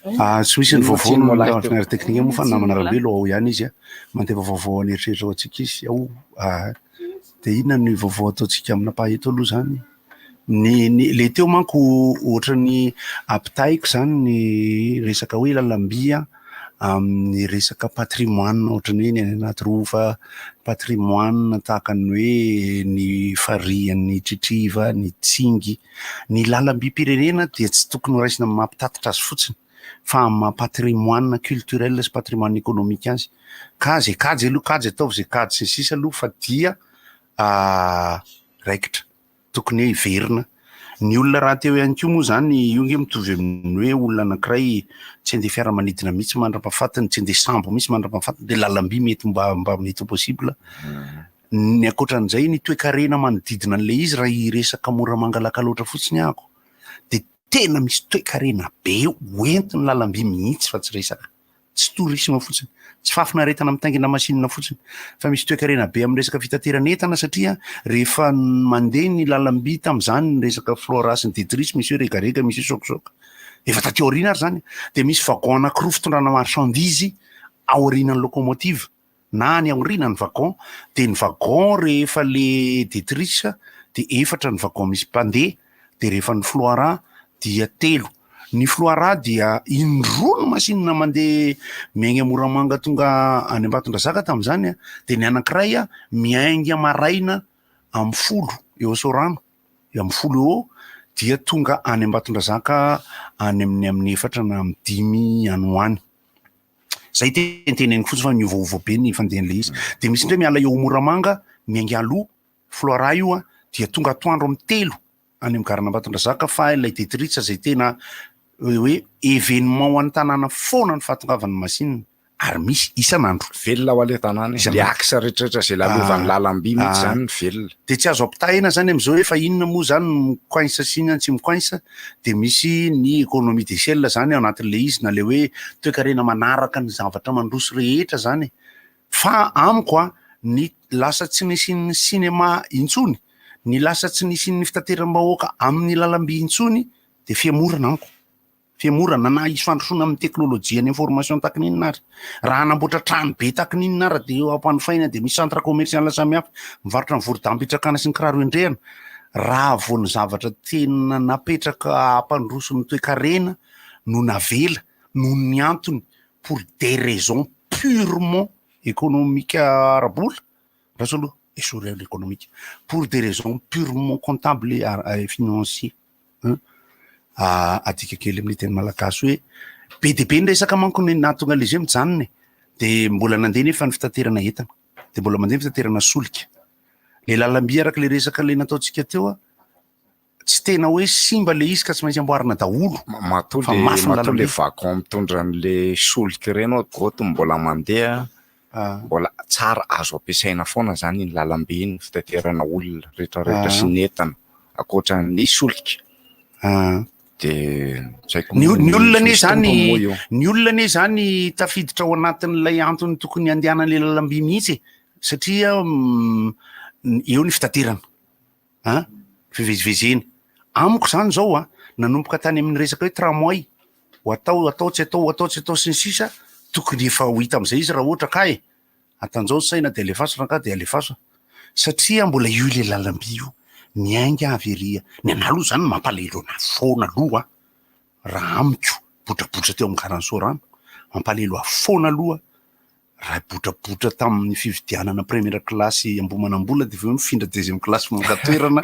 Tsy misy ny vaovao no finaritra teknika moa fa namana rabe lo ao ihany izy manteva vaovao aneritreretra atsika izy ao dia inona ny vaovao ataontsika amina paheto aloha zany le teo manko ohatra ny ampitaiko zany ny resaka hoe lalambia amin'ny resaka patrimoine ohatra ny hoe ny anaty rova patrimoine tahaka ny hoe ny farian'ny tritriva ny tsingy ny lalambi-pirenena dia tsy tokony ho raisina mampitatitra azy fotsiny fa patrimoine culturel sy patrimoine économique azy kajy aloha kajy ataovy zay kajy sy sisa aloha fa dia raikitra tokony hoe iverina ny olona raha teo ihany koa moa zany io nge mitovy amin'ny hoe olona anankiray tsy andeha fiaramanidina mihitsy mandra-pahafatiny tsy andeha sambo mihitsy mandra-pahafatiny dia lalamby mety mba mety possible ny ankoatran'izay ny toe-karena manodidina an'le izy raha iresaka mora mangalaka loatra fotsiny ahako dia tena misy toe-karena be hoentiny lalamby mihitsy fa tsy resaka tsy tourisme fotsiny tsy fafinaretana mitaingina masinina fotsiny fa misy toe-karena be amin'ny resaka fitateran'entana satria rehefa mandeha ny lalamby tamin'izany ny resaka flora sy ny détruisme misy hoe regarega misy hoe sokosoka efa taty aoriana ary zany dia misy vagon anankiroa fitondrana marchandise aorianany locomotive na ny aorianany vagon dia ny vagon rehefa le détruise dia efatra ny vagon misy mpandeha dia rehefa ny flora dia 3 ny flora dia indroa ny masinina mandeha miainga moramanga tonga any Ambatondrazaka tamin'izany dia ny anankiray miainga maraina amin'ny 10 eo Sorano amin'ny 10 eo dia tonga any Ambatondrazaka any amin'ny 4 na amin'ny 5 any hoany zay tenteneny fotsiny fa miovaova be ny fandehan'le izy dia misy ndray miala eo Moramanga miainga aloha flora io dia tonga atoandro amin'ny 3 any amin'ny garana Ambatondrazaka fa ilay détruite zay tena hoe événement ho an'ny tanàna foana ny fahatongavan'ny masinina ary misy isan'andro velona ho ale tanàna le aksa rehetrarehetra zay lalovan'ny lalamby mihitsy zany velona dia tsy azo ampitahina zany amin'izao hoe fa inona moa zany mikoinsa sina tsy mikoinsa dia misy ny économie d'échelle zany ao anatin'le izy na le hoe toe-karena manaraka ny zavatra mandroso rehetra zany fa amiko ny lasa tsy nisin'ny cinéma intsony ny lasa tsy nisin'ny fitateram-bahoaka amin'ny lalamby intsony dia fiamorana amiko fiamorana na izy fandrosoana amin'ny teknôlôjia ny information tahaka n'inona ary raha anamboatra trano be tahaka n'inona ary dia eo ampanofaina dia misy centre commercial samihafa mivarotra ny vorodam-pitrakana sy ny kiraro endrehana raha vo ny zavatra tena napetraka ampandroso ny toe-karena no navela no ny antony pour des raisons purement économiques arabola raha aloha essoriel économique pour des raisons purement comptables et financiers adika kely amin'ny teny malagasy hoe be dia be ny resaka manko ny nahatonga le izy mijanona dia mbola nandeha nefa ny fitaterana entana dia mbola mandeha ny fitaterana solika le lalamby araka le resaka le nataontsika teo tsy tena hoe simba le izy ka tsy maintsy amboarina daholo matoa le vagon mitondra an'le solika ireny goto mbola mandeha mbola tsara azo ampiasaina foana zany ny lalamby iny fitaterana olona rehetrarehetra sy ny entana akoatra ny solika ny olona ne zany tafiditra ao anatin'ilay antony tokony andehanan'le lalamby mihitsy satria eo ny fitaterana fivezivezeny amiko zany zao nanomboka tany amin'ny resaka hoe tramway atao tsy atao sy ny sisa tokony efa ho hita am'izay izy raha ohatra ka atanjao saina dia alefaso ranka dia alefaso satria mbola io le lalamby io miainga averia ny analoha zany mampalelo na foana aloha raha amiko botrabotra teo amin'ny garansorano mampalelo afoana aloha raha botrabotra tamin'ny fividianana première classe Ambohimanambola dia avy eo mifindra deuxième classe Mankatoerana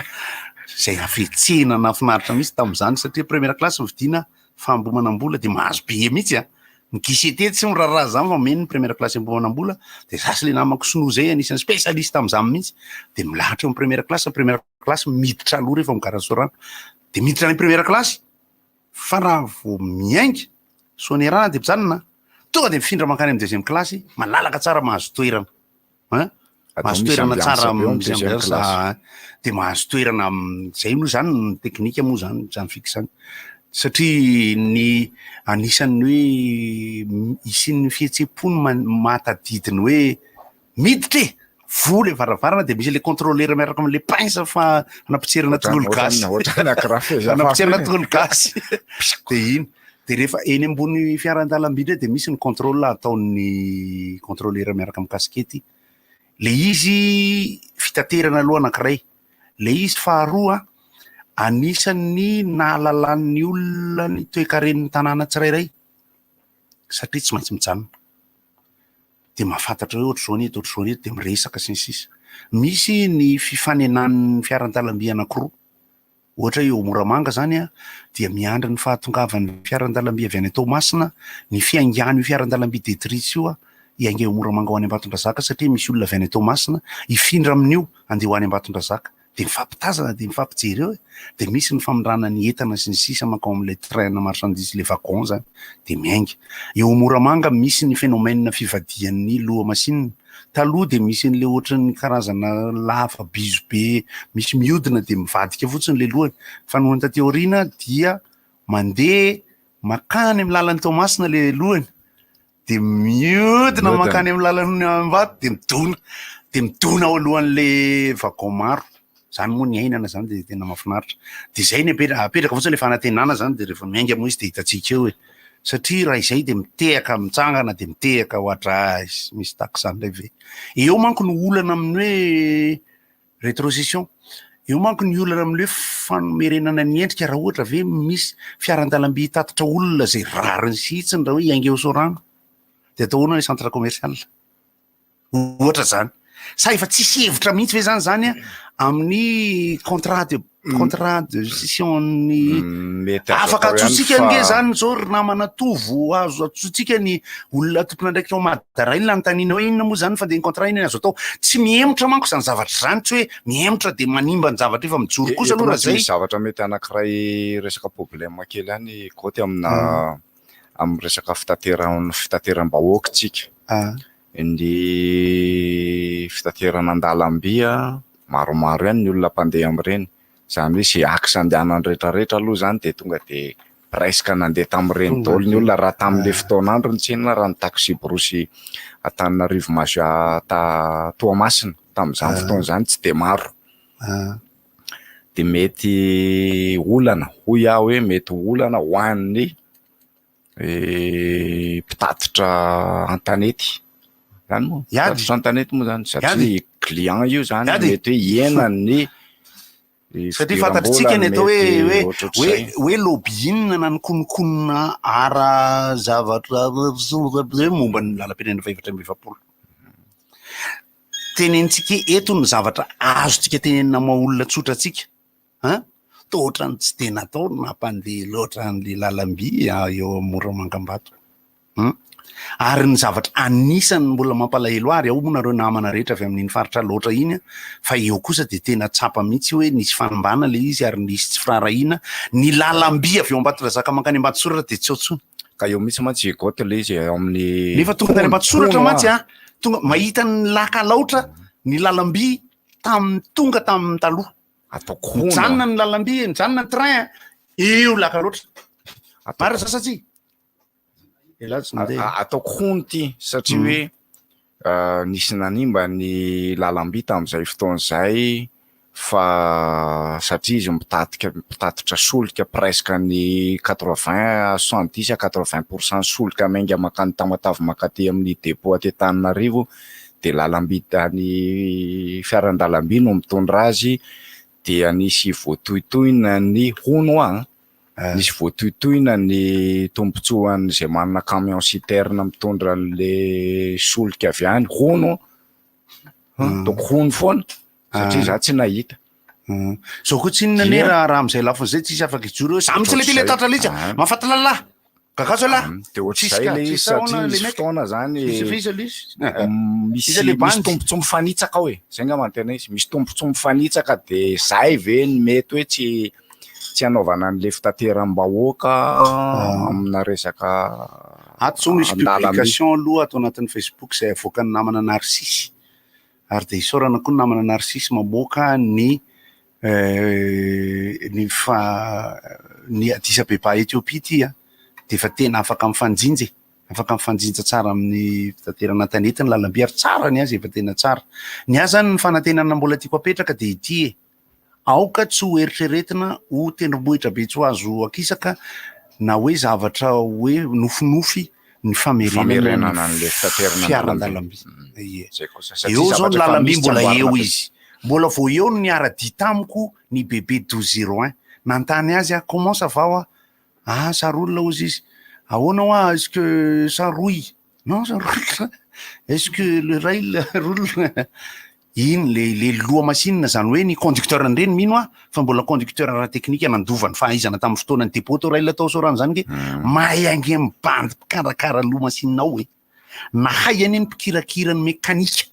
zay hafetsena nafinaritra mihitsy tamin'izany satria première classe vidiana fa Ambohimanambola dia mahazo be mihitsy a ny gisete tsy miraharaha zany fa meny ny première classe Ambohimanambola dia zasy le namako sinoa zay anisan'ny spécialiste tamin'izany mihitsy dia milahatra eo première classe miditra aloha rehefa mikarasarana dia miditra ny première classe fa raha vao miainga sonerana dia mpijanona tonga dia mifindra mankany amin'ny deuxième classe malalaka tsara mahazo toerana mahazo toerana tsara dia mahazo toerana zay moa zany ny teknika moa zany fika zany satria ny anisan'ny hoe isin'ny fihetseham-pony mahatadidiny hoe miditra vola varavarana dia misy le contrôleur miaraka amin'le pince fa anapotserana tongolo-gasy anapotserana tongolo-gasy dia iny dia rehefa eny ambony fiaran-dalamby indray dia misy ny contrôle ataon'ny contrôleur miaraka amin'ny kaskety le izy fitaterana aloha anankiray le izy faharoa anisan'ny nahalalan'ny olona ny toe-karen'ny tanàna tsirairay satria tsy maintsy mijanona dia mahafantatra hoe ohatr'izao ny dia miresaka sy ny sisa misy ny fifanenan'ny fiaran-dalamby anankiroa ohatra eo Moramanga zany a dia miandry ny fahatongavan'ny fiaran-dalamby avy any Toamasina ny fiaingan'io fiaran-dalamby Detritz io a hiainga eo Moramanga ho any Ambatondrazaka satria misy olona avy any Toamasina hifindra amin'io andeha ho any Ambatondrazaka dia mifampitazana dia mifampijery eo dia misy ny famindrana ny entana sy ny sisa mankao amin'ilay train marchandise le wagon zany dia miainga eo Moramanga misy ny phénomène fivadian'ny loha masinina taloha dia misy n'le ohatran'ny karazana lava biso be misy mihodina dia mivadika fotsiny le lohany fa nohony taty aoriana dia mandeha makany amin'ny lalan'ny Toamasina le lohany dia mihodina makany amin'ny lalan'ny Ambato dia midona ao alohan'le wagon maro zany moa ny ainana zany dia tena mahafinaritra dia zay ny apetraka fotsiny le fanantenana zany dia rehefa miainga moa izy dia hitantsika eo satria raha izay dia mitehaka mitsangana dia mitehaka ohatra misy takizany ilay ve eo manko ny olana amin'ny hoe rétrocession eo manko ny olana amin'ny hoe fanomerenana ny endrika raha ohatra ve misy fiaran-dalamby tatitra olona zay rariny sitsiny raha hoe hiainga eo Sorano dia atao hoana ny centre commercial ohatra zany sa efa tsisy hevitra mihitsy ve zany amin'ny contrat de session ny afaka atsotsika nge zany zao ry namana tovo azo atsotsika ny olona tompona ndraiky ao Madaraina la nytanina hoe inona moa zany fa dia ny contrat iny azo atao tsy miemotra manko zany zavatra zany tsy hoe miemotra dia manimba ny zavatra efa mijoro kosa aloha raha zay zavatra mety anankiray resaka problème kely any koty amina amin'ny resaka fitateram-bahoaka tsika ny fitaterana an-dalam-bia maromaro ihany ny olona mpandeha amin'ireny zany hoe zay axe andehanany rehetrarehetra aloha zany dia tonga dia presque nandeha tamin'ireny daholo ny olona raha tamin'le fotoan'andro ny tsenina raha ny taxi borosy Antananarivo Toamasina tamin'izany fotoana zany tsy dia maro dia mety olana hoy aho hoe mety olana ho an'ny mpitatitra antanety zany moa mpitatitra antanety moa zany satria client io zany mety hoe hienany satria fantatritsika ny atao hoe lobbying na ny konokonona ara zavatra momba ny lalam-pirenena faefatra amby efapolo tenenitsika eto ny zavatra azotsika tenenina maha-olona tsotra tsika tohatra ny tsy tena atao nampandeha loatra n'le lalam-by eo Moramanga-Ambato ary ny zavatra anisany mbola mampalahelo ary ao moa nareo namana rehetra avy amin'iny faritra loatra iny fa eo kosa dia tena tsapa mihitsy hoe nisy fanambana le izy ary nisy tsy firarahina ny lalam-by avy eo Ambatondrazaka mankany Ambatotsoratra dia tsy otsony ka eo mihitsy mantsy gote le izy amin'ny nefa tonga tany Ambatotsoratra mantsy tonga mahita ny laka laotra ny lalam-by tonga tamin'ny taloha mijanona ny lalam-by mijanona ny train eo laka loatra mara sasatsy ataoko hony ty satria hoe nisy nanimba ny lalam-by tamin'izay fotoan'izay fa satria izy mitatitra solika presque ny 70 à 80% solika mainga makany Tamatavy makaty amin'ny dépôt aty Antananarivo dia lalam-by tany fiaran-dalam-by no mitondra azy dia nisy voatohitohina ny hono misy voatoitoina ny tombontsoan' zay manana camion citerne mitondra an'le solika avy any hono donc hono foana satria za tsy nahita zao koa tsinona ne raha am'izay lafon'izay tsisy afaka ijoro za mitsy le tele tatra litsy mahafaty lalà kakazo ala de ohatr'izay le satria misy fotoana zany misy tombontsoa mifanitsaka hoe zay nga mantena izy misy tombontsoa mifanitsaka de zay ve ny mety hoe tsy anaovana an'le fitateram-bahoaka amina resaka ato misy publication aloha atao anatin'ny Facebook zay avoaka ny namana narsisy ary de isaorana koa ny namana narsisy mamoaka ny Addis Abeba Ethiopia ty de efa tena afaka mifanjinja tsara amin'ny fitaterana tanety ny lalam-by ary tsara ny azy efa tena tsara ny azy zany ny fanantenana mbola tiako apetraka de ity aoka tsy ho eritreretina ho tendrombohitra be tsy ho azo akisaka na hoe zavatra hoe nofinofy ny famerenana an'le fiaran-dalamby eo zao ny lalamby mbola eo izy mbola vao eo ny ara-dita amiko ny bebe 1201 nantany azy comment ça va sarolona ozy izy ahoana oa est-ce que ça rouille non ça roule est-ce que le rail roule iny le loha machine zany hoe ny conducteur nireny mino fa mbola conducteur raha teknika nandovany fahaizana tamin'ny fotoanany tepoto rail atao sorany zany ke mahay ange mibandy mpikarakara loha machine ao nahay any mpikirakira ny mekanika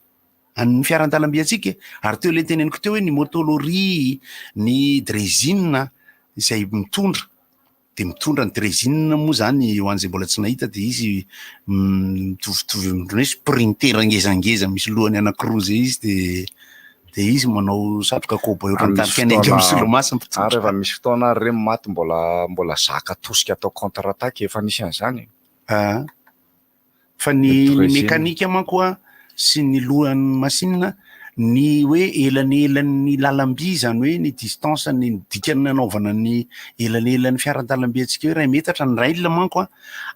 an'ny fiaran-dalamby atsika ary teo le teneniko teo hoe ny motolorie ny drésine izay mitondra ny drésine moa zany ho an'izay mbola tsy nahita de izy mitovitovy hoe sprinter ngezangeza misy lohany anakiroa zay izy de izy manao satroka cowboy ohatran'ny anengy amin'ny solomaso ary efa misy fotoana ary reny maty mbola zaka tosika atao contre attaque efa nisy an'izany fa ny mekanika manko sy ny lohan'ny machine ny hoe elanelan'ny lalamby zany hoe ny distance ny dikany anaovana ny elanelan'ny fiaran-dalamby atsika hoe 2 metatra ny rail manko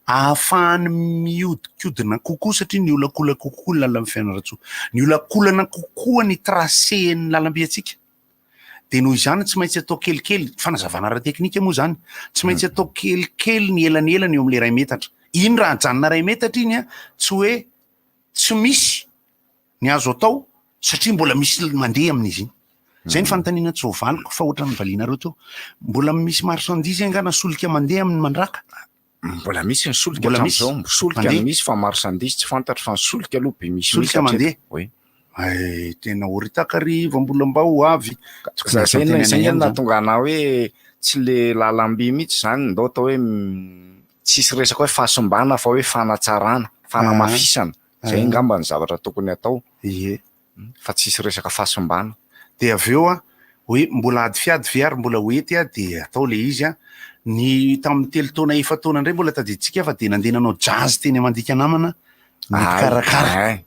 ahafahany miodikodina kokoa satria ny olakola kokoa ny lalamby fianaratsoa ny olakolana kokoa ny tracé ny lalamby atsika de noho izany tsy maintsy atao kelikely fanazavana ara teknika moa zany tsy maintsy atao kelikely ny elanelany eo am'le 2 metatra iny raha janona 2 metatra iny tsy hoe tsy misy ny azo atao satria mbola misy mandeha amin'izy iny zay ny fanontaniana tsy vovaliko fa ohatran'ny valianareo teo mbola misy marchandise angana solika mandeha amin'ny mandraka mbola misy ny solika am'izao solika misy fa marchandise tsy fantatra fa ny solika aloha be misy solika mandeha tena oritakary mbola mba ho avy zay nahatonga ana hoe tsy le lalamby mihitsy zany ndao atao hoe tsisy resaka hoe fahasombana fa hoe fanatsarana fanamafisana zay ngamba ny zavatra tokony atao fa tsisy resaka fahasombana de aveo hoe mbola ady fiady viary mbola hoety de atao le izy ny tamin'ny 3 taona 4 taona ndray mbola tadiditsika fa de nandeha nanao jazz teny amandika namana karakara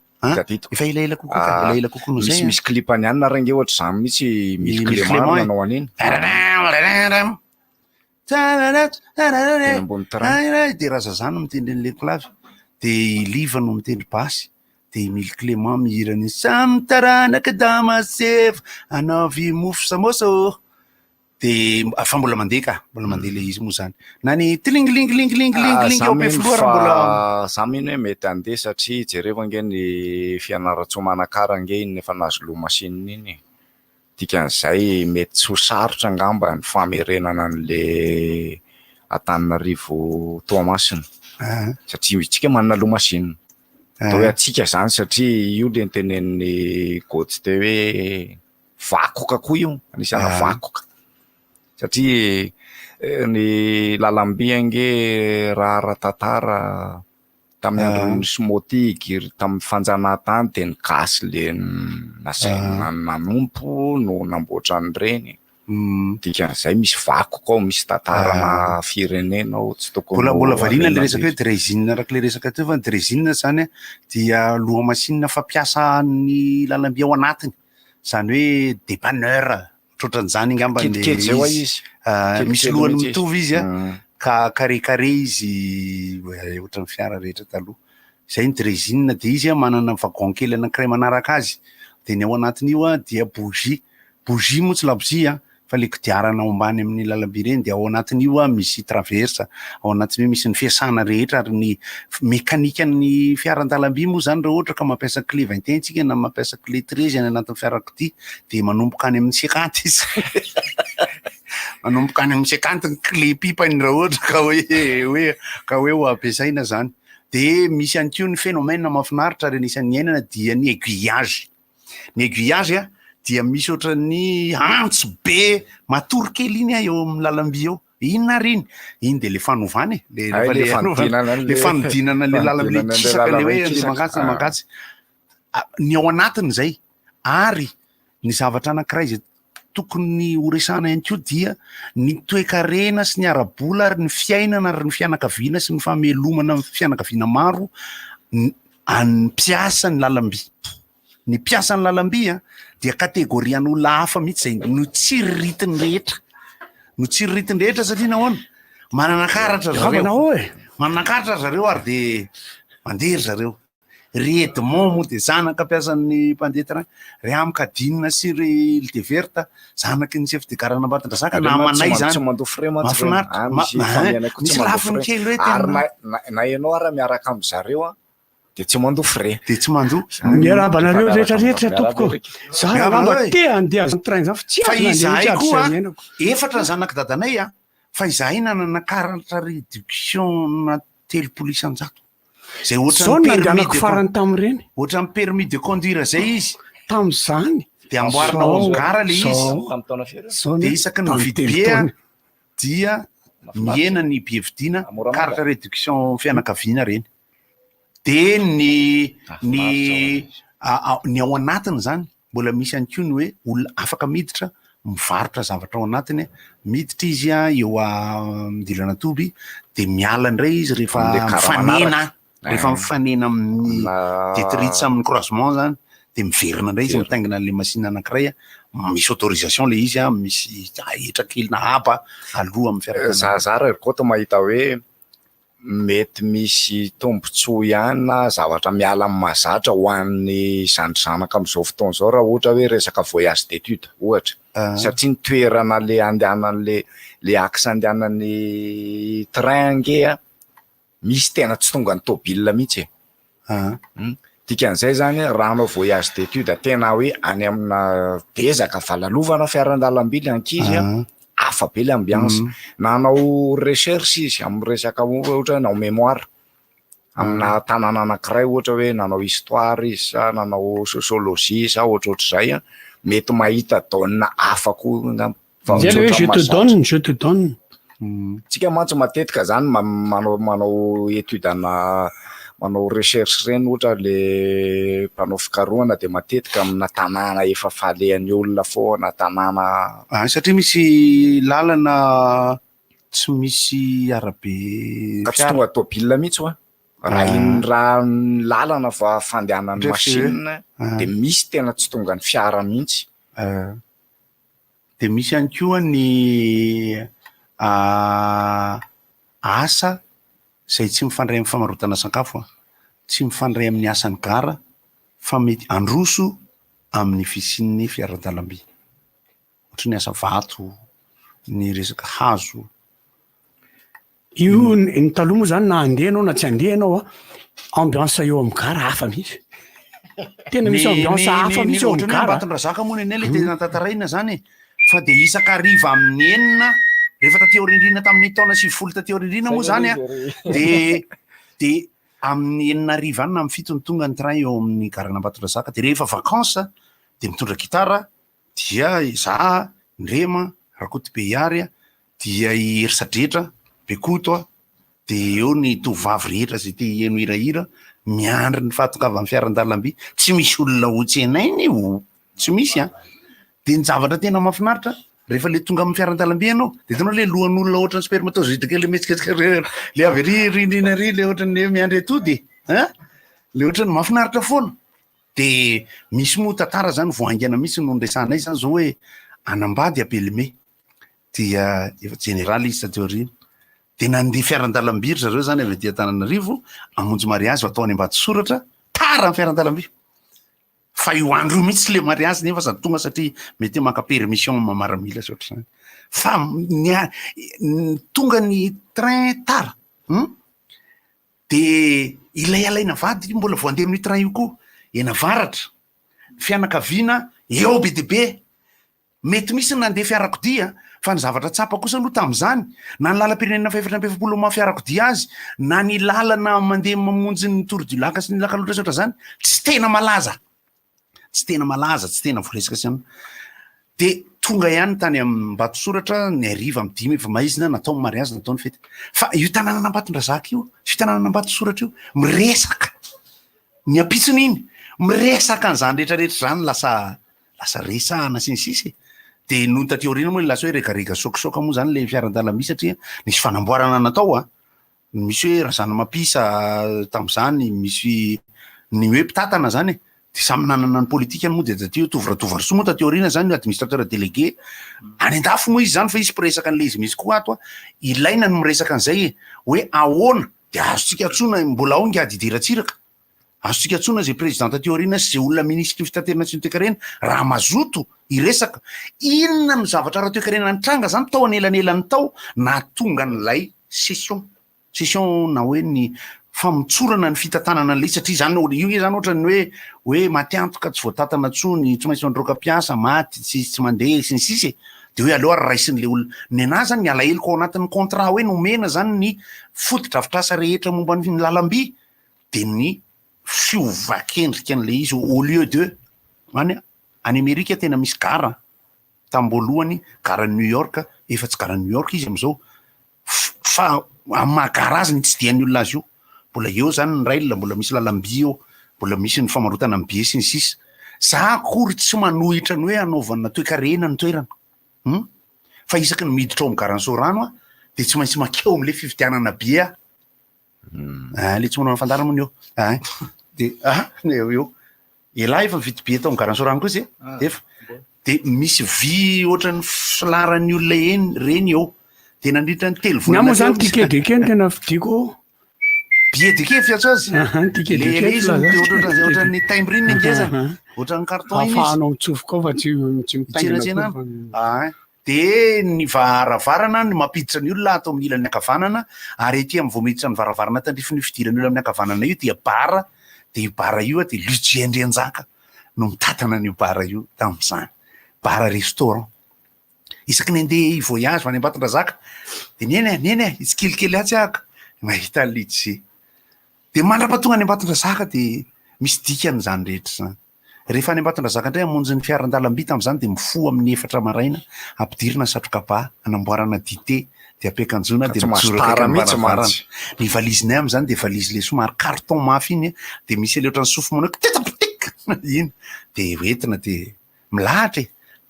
efa elaela kokoa zay misy clipany any na range ohatra zany mihitsy mille clément nanao an'iny de raza zany mitendry an'le clavy de Liva no mitendry basy de Mille Clément mihirany samtaranaka damasef anaovy mofo samoso de afa mbola mandeha le izy moa zany na ny tlinglingling ao be filoara mbola samy hoe mety andeha satria jereva nge ny fianaratsomanakara nge iny efa nazo lo machine iny dikan'izay mety tsy ho sarotra angamba ny famerenana an'le Antananarivo Toamasina satria itsika manana lo machine hoe atsika zany satria io le ntenen'ny goty te hoe vakoka koa io anisana vakoka satria ny lalamby ange raha ara-tantara tamin'ny andron'ny Smotig tamin'ny fanjanahantany de ny gasy le nasaina nanompo no namboatra an'ireny dikan'izay misy vakoka ao misy tantarana firenena ao tsy tokony mbola variana le resaka hoe drésine araka le resaka teo fa ny drésine zany dia loha machine fampiasa ny lalamby ao anatiny zany hoe dépanneur ohatran'izany ngamba misy lohany mitovy izy ka carré izy ohatran'ny fiara rehetra taloha zay ny drésine de izy manana vagon kely anankiray manaraka azy de ny ao anatiny io dia bougie moa tsy labozia fa le kodiarana ao ambany amin'ny lalamby reny de ao anatin'io misy traversa, ao anatin'io misy ny fiasana rehetra ary ny mekanika ny fiaran-dalamby moa zany raha ohatra ka mampiasa clé 21 tsika na mampiasa clé 13 any anatin'ny fiarakodia de manomboka any amin'ny 50 izy manomboka any amin'ny 50 ny clé pipany raha ohatra ka hoe ho ampiasaina zany. De misy ihany koa ny phénomène mahafinaritra ary anisan'ny iainana dia ny aiguillage. Ny aiguillage dia misy ohatra ny antso be matory kely iny eo amin'ny lalamby eo. Inona ary iny de le fanovany le fanodinana le lalamby kisaka le hoe mangatsy. Ny ao anatiny zay ary ny zavatra anankiray zay tokony ho resana ihany koa dia ny toe-karena sy ny ara-bola ary ny fiainana ary ny fianakaviana sy ny famelomana fianakaviana maro any mpiasa ny lalamby. Ny mpiasa ny lalamby dia kategorian'olona hafa mihitsy zay no tsiriritiny rehetra. No tsiriritiny rehetra satria nahoana manana karatra zareo ary de mandery zareo. Redemont moa de zanaka mpiasan'ny mpandeha train, ry Amkadinina sy ry Île de Verta zanaky ny chef de gare Ambatondrazaka namanay zany mahafinaritra misy lafiny kely hoe tena na ianao ara miaraka amin'ny zareo de tsy mandoa frais de tsy mandoa miarabanareo rehetrarehetra tompoko za ramba te andeha azony train zany fa izahay koa efatra ny zanaky dadanay fa izahay nanana karatra réduction na 300 zay ohatra ny permis de conduire zay izy tam'izany de amboarina ao gara le izy de isaky ny mividy bia dia miena ny bievidina karatra réduction fianakaviana reny de ny ao anatiny zany mbola misy any koa ny hoe olona afaka miditra mivarotra zavatra ao anatiny miditra izy eo midilana toby de miala indray izy rehefa mifanena amin'ny detritra amin'ny croisement zany de miverina indray izy mitaingina an'le machine anankiray misy autorisation le izy misy etra kely na hapa aloha amin'ny fiarakana zara kota mahita hoe mety misy tombotsoa ihany na zavatra miala amin'ny mahazatra ho an'ny zandrizanaka amin'izao fotoana zao raha ohatra hoe resaka voyage d'étude ohatra satria ny toerana le andehanan'le axe andehanan'ny train nge misy tena tsy tonga ny tôbila mihitsy dikan'izay zany raha anao voyage d'étude tena hoe any amina bezaka valalovana fiaran-dalamby le ankizy hafa be le ambiance nanao recherche izy amin'ny resaka ohatra nanao mémoire amina tanàna anankiray ohatra hoe nanao histoire izy sa nanao sociologie sa ohatrohatr'izay mety mahita daona hafa koa je te donne tsika mantsy matetika zany manao étude manao recherche reny ohatra le mpanao fikarohana de matetika amina tanàna efa falehan'ny olona foana tanàna satria misy lalana tsy misy arabe ka tsy tonga tôbila mihitsy raha lalana fa fandehanan'ny machine de misy tena tsy tonga ny fiara mihitsy de misy ihany koa ny asa zay tsy mifandray amin'ny famarotana sakafo tsy mifandray amin'ny asan'ny gara fa mety androso amin'ny fisin'ny fiaran-dalamby ohatra ny asa vato ny resaka hazo io ny taloha moa zany na andeha anao na tsy andeha anao ambiance eo amin'ny gara hafa mihitsy tena misy ambiance hafa mihitsy eo amin'ny gara Ambatondrazaka moa nenay le tena tantaraina zany fa de isakariva amin'ny enina rehefa tateo rindrina tamin'ny taona 20 tateo rindrina moa zany de amin'ny enina ariva any na amin'ny fito ny tonga ny train eo amin'ny garana Ambatondrazaka de rehefa vacances de mitondra gitara dia za Ndrema Rakotobeary dia i Erisadretra Bekoto de eo ny tovavy rehetra zay te eno hirahira miandry ny fahatongava amin'ny fiaran-dalamby tsy misy olona ohatsy anay io tsy misy de ny zavatra tena mahafinaritra rehefa le tonga amin'ny fiaran-dalamby ianao de hitanao le lohan'olona ohatra ny spermatozoïde kely metsiketsika le avy ry rindrina ry le ohatra ny miandry atody le ohatra ny mahafinaritra foana de misy moa tantara zany voaingana mihitsy no nresanay zany zao hoe Anambady Apelime dia efa général izy tadeo rino de nandeha fiaran-dalamby zareo zany avy dia Antananarivo amonjy mariazy atao any Ambatosoratra tara amin'ny fiaran-dalamby fa io andro io mihitsy le mariazy nefa sady tonga satria mety maka permission mamaramila sotr'izany fa tonga ny train tara de ilay alaina vady mbola voandeha amin'ny train io koa ena varatra fianakaviana eo be de be mety misy nandeha fiarakodia fa ny zavatra tsapa kosa aloha tam'izany na ny lalam-pirenena faefatra am-pefapolo ma fiarakodia azy na ny lalana mandeha mamonjy ny tour du lac sy ny laka loatra sotra zany tsy tena malaza tsy tena voresaka sy de tonga ihany tany amin'ny Mbatosoratra ny ariva amin'ny 5 efa maizina natao mariazy natao ny fety fa io tanàna Ambatondrazaka io io tanàna Mbatosoratra io miresaka ny apitsiny iny miresaka an'izany rehetrarehetra zany lasa resahana sy ny sisy de noho taty aoriana moa lasa hoe regarega sokisoka moa zany le fiaran-dalamby satria nisy fanamboarana natao misy hoe razana mapisa tam'izany misy ny hoe mpitatana zany de samy nanana ny politika moa de taty tovratovariso moa taty aoriana zany administrateur délégué any an-dafo moa izy zany fa izy mpiresaka an'le izy misy koa ato ilaina ny miresaka an'izay hoe ahoana de azotsika atsona mbola ao ngady idiratsiraka azotsika atsona zay président taty aoriana sy zay olona ministre fitaterana sy ny toe-karena raha mazoto iresaka inona ny zavatra raha toe-karena nitranga zany tao anelanelan'ny tao na tonga n'lay session na hoe ny famitsorana ny fitantanana an'le satria zany io zany ohatra ny hoe matiantoka tsy voatatana tsony tsy maintsy mandroka mpiasa maty tsy mandeha sy ny sisy de hoe aloha raraisin'le olona ny anazy zany ny alaheloko ao anatin'ny contrat hoe nomena zany ny fotodrafitrasa rehetra momba ny lalamby de ny fiovakendrika an'le izy au lieu de any Amerika tena misy gara tamboalohany gara New York efa tsy gara New York izy am'izao fa amagara azy ny tsy dian'ny olona azy io mbola eo zany ny raila mbola misy lalamby eo mbola misy ny famarotana ny be sy ny sisa za akory tsy manohitra ny hoe anaovana toe-karena ny toerana fa isaky ny miditra ao amin'ny garansorano de tsy maintsy makeo am'le fividianana be le tsy manao fandarana moa ny eo de eo elahy efa mividy be tao amin'ny garansorano koa zay efa de misy vy ohatran'ny filaran'ny olona reny eo de nandritra ny telo volana moa zany tikedeke ny tena vidiko biedike fiatso azy le izy ohatran'ny timbre iny ngezany ohatran'ny carton iny afahanao mitsofoka ao fa tsy mitaingina de ny varavarana ny mampiditra ny olona atao amin'ny ilan'ny akavanana ary ety amin'ny voamiditra ny varavarana tandrify ny fidirany olona amin'ny akavanana io dia bara de io bara io de Lucie Andrianjaka no mitatana an'io bara io tam'izany bara restaurant isaky ny andeha voyage any Ambatondrazaka de neny izy kelikely atsy ahaka mahita Lucie de mandra-patonga any Ambatondrazaka de misy dikany zany rehetra zany rehefa any Ambatondrazaka indray amonjy ny fiaran-dalamby tam'izany de mifoha amin'ny 4 maraina ampidirina satroka-ba anamboarana dité de ampiakanjona de mitsoraka ny valizinay am'izany de valizy le somary carton mafy iny de misy le ohatran'ny sofo manao tetapitik iny de hoentina de milahatra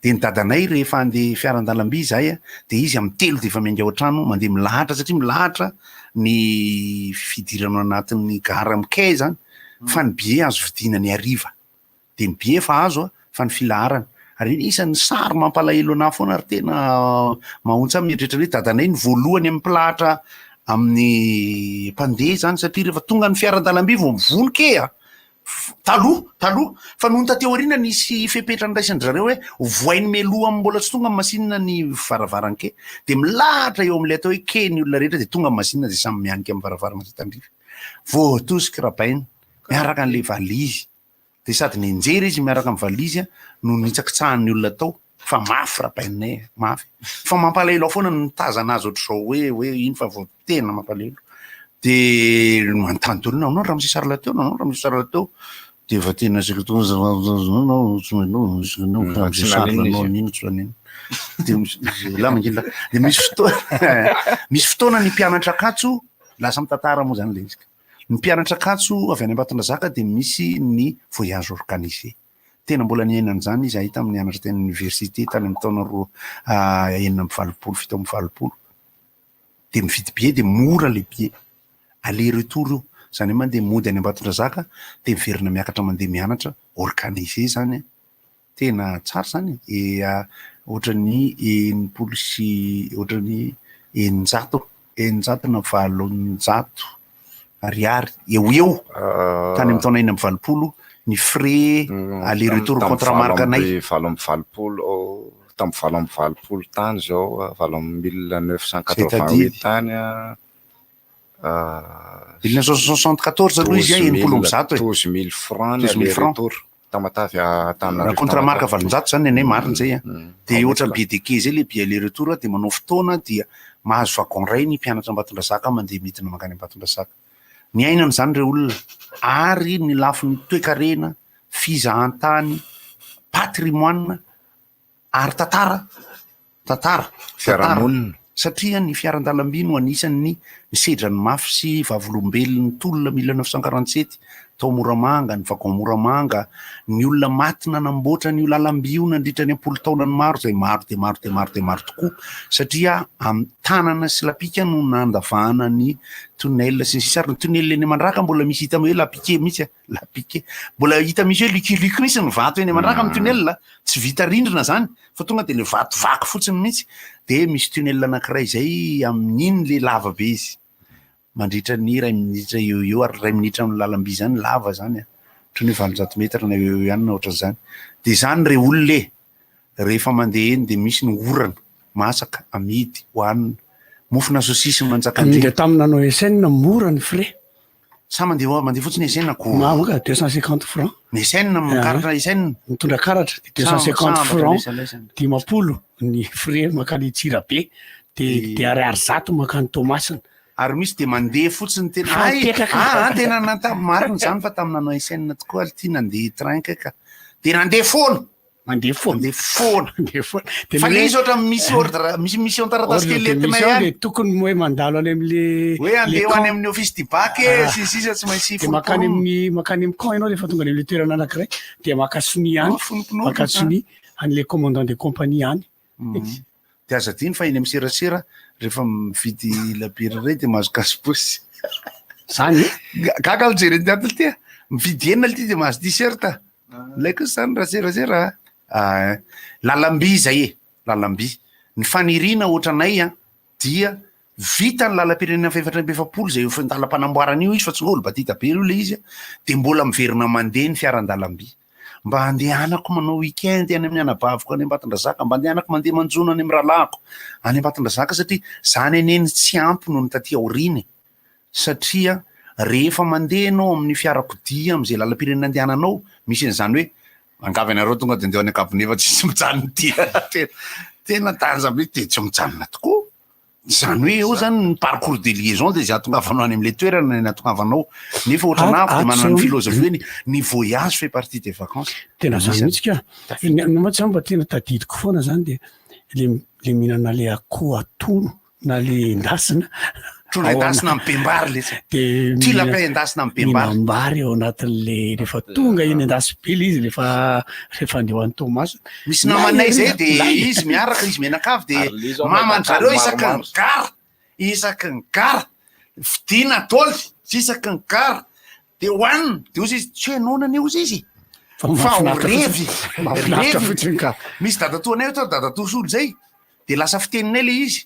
de ny dadanay rehefa andeha fiaran-dalamby zay de izy amin'ny 3 de efa miainga ao an-trano mandeha milahatra satria milahatra ny fidirana anatin'ny gara mikay zany fa ny bie azo vidina ny ariva de ny bie fa azo fa ny filaharana ary isan'ny sary mampalahelo ana foana ary tena mahontsy mieritreritra hoe dadanay ny voalohany amin'ny pilahatra amin'ny mpandeha zany satria rehefa tonga ny fiaran-dalamby vao mivonika taloha fa nohony taty aoriana nisy fepetra ny raisany zareo hoe voainy meloha mbola tsy tonga amin'ny masinina ny varavaran-ke de milahatra eo amin'le atao hoe ke ny olona rehetra de tonga amin'ny masinina de samy mianika amin'ny varavarana sy tandrify voatosiky rabaina miaraka an'le valizy de sady nenjery izy miaraka amin'ny valizy no nitsakitsahan'ny olona tao fa mafy rabainay mafy fa mampalahelo foana ny tazana azy ohatr'izao hoe iny fa vao tena mampalahelo de manontany tolona anao raha misy sary lateo de efa tena de misy fotoana ny mpianatra akatso lasa mitantara moa zany le izy ny mpianatra akatso avy any Ambatondrazaka de misy ny voyage organisé tena mbola niainana zany izy ahita amin'ny anatra teny université tany amin'ny taona 7 de mividy bie de mora le bie aller retour io zany hoe mandeha mody any Ambatondrazaka de miverina miakatra mandeha mianatra organisé zany tena tsara zany ohatran'ny 80 sy ohatran'ny 900 na 700 ariary eo tany amin'ny taona 420 ny frais aller retour contrat marque anay valo amby valopolo tamby valo amby valopolo tany zao valo amby 1988 tany 1974 aloha izy enimpolo amby zato 12000 francs aller retour tamatavy raha contrat marque valonjato zany anay mariny zay de ohatra BDK zay le billet aller retour de manao fotoana dia mahazo wagon ray ny mpianatra Ambatondrazaka mandeha midina mankany Ambatondrazaka ny ainana zany reo olona ary ny lafin'ny toe-karena fizahantany patrimoine ary tantara fiarahamonina satria ny fiaran-dalamby no anisan'ny nisedrany mafy sy vavolombelon'ny tolona 1947 tao Moramanga ny vagon Moramanga ny olona matina namboatra ny lalamby io nandritra ny 10 taona ny maro zay maro tokoa satria amin'ny tanana sy lapika no nandavahana ny tunnel sy ny sisary ny tunnel eny Mandraka mbola misy hita hoe lapike mitsy lapike mbola hita misy hoe lukiluky misy ny vato eny Mandraka amin'ny tunnel tsy vita rindrina zany fa tonga de le vato vaky fotsiny mitsy de misy tunnel anankiray zay amin'iny le lava be izy mandritra ny 2 minitra eo ary 2 minitra amin'ny lalamby zany lava zany toy ny 700 metra na eo ihany na ohatran'izany de zany re olona rehefa mandeha eny de misy ny orana masaka amidy hoanina mofona saosisy manjakandre de taminanao SN mora ny frais sa mandeha fotsiny SN ko maka 250 francs ny SN mikaratra SN mitondra karatra de 250 francs 50 ny frais makany Tsirabe de ariary zato makany Tomasina ary misy de mandeha fotsiny tena mariny zany fa taminanao SN tokoa ty nandeha train ka de nandeha foana fa le izy ohatra misy ordre misy mission taratasy kely entinay ihany tokony hoe mandalo any am'le hoe andeha ho any amin'ny office du bac sisisa tsy maintsy makany amin'ny camp ianao rehefa tonga le toerana anankiray de makasony any makasony an'le commandant de compagnie any de azadiny fa iny amin'ny serasera rehefa mividy labira ray de mahazo kasposy zany gaga mijery diatily ty mividy enina le ty de mahazo t-shirt laiko zany raha serasera lalamby zay lalamby ny fanirina ohatranay dia vita ny lalam-pirenena fefatra ambefapolo zay ndalam-panamboarana io izy fa tsy olo batita be io le izy de mbola miverina mandeha ny fiaran-dalamby mba andehanako manao weekend any amin'ny anabaviko any Ambatondrazaka mba andehanako mandeha manjono any amin'ny ralahako any Ambatondrazaka satria zany aneny tsy ampy noho ny taty aoriny satria rehefa mandeha anao amin'ny fiarakodia am'izay lalam-pirenena andehananao misy an'izany hoe angavy anareo tonga de andeha any Akabonefa tsy mijanona ty tena tanjabe de tsy mijanona tokoa zany hoe eo zany ny parcours de liaison de zay atongavanao any am'le toerana ny atongavanao nefa ohatranako de manana ny philosophie hoe ny voyage fait partie des vacances tena zany mihitsy ka matsy mba tena tadidiko foana zany de le mihinana le akoho atono na le endasina endasina amin'ny pembary le ty lapin endasina amin'ny pembary mbary ao anatin'le rehefa tonga iny endasy be le izy rehefa andeha ho an'ny Tomasina misy namanay zay de izy miaraka izy menakavy de mamanjareo isaky ny gara vidina toly isaky ny gara de hoanina de ozy izy tsy henonana eo izy fa orevy misy dadatoanay o dadatosolo zay de lasa fiteninay le izy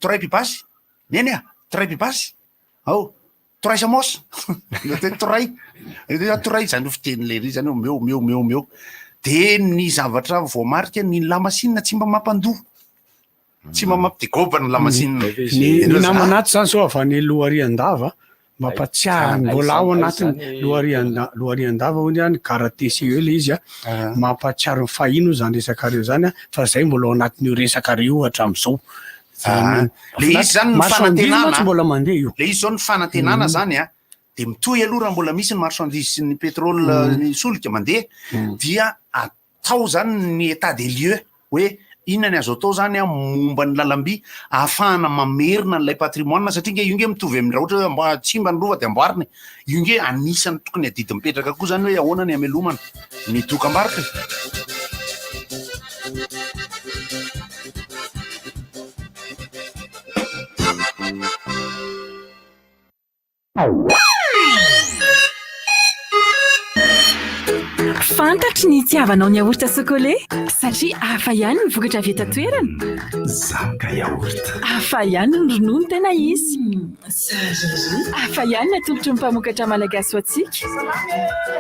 toray pibasy neny toray pibasy toray samos toray zany fitenile ry zany meo de ny zavatra voamarika ny lamasinina tsy mba mampandoha tsy mba mampidegôba ny lamasinina ny namanaty zany so avy any Lohariandava mampatsiahy mbola ao anatiny Lohariandava hoy any karaté CE le izy mampatsiaro ny fahino zany resakareo zany fa zay mbola ao anatin'io resakareo hatramin'izao le izy zany ny fanantenana mbola mandeha io le izy zao ny fanantenana zany de mitohy aloha raha mbola misy ny marchandise sy ny pétrole ny solika mandeha dia atao zany ny état des lieux hoe inona ny azo atao zany momba ny lalamby ahafahana mamerina n'ilay patrimoine satria nge io nge mitovy amin'ny raha ohatra hoe tsy mba ny rova de amboariny io nge anisany tokony adidy mipetraka koa zany hoe ahoana ny amelomana ny dokam-barotra fantatry ny itiavanao ny yaourt sokole satria hafa ihany ny vokatra avy eto toerana. Zaka yaourt. Hafa ihany ny ronono tena izy. Hafa ihany ny atolotry ny mpamokatra malagasy ho antsika.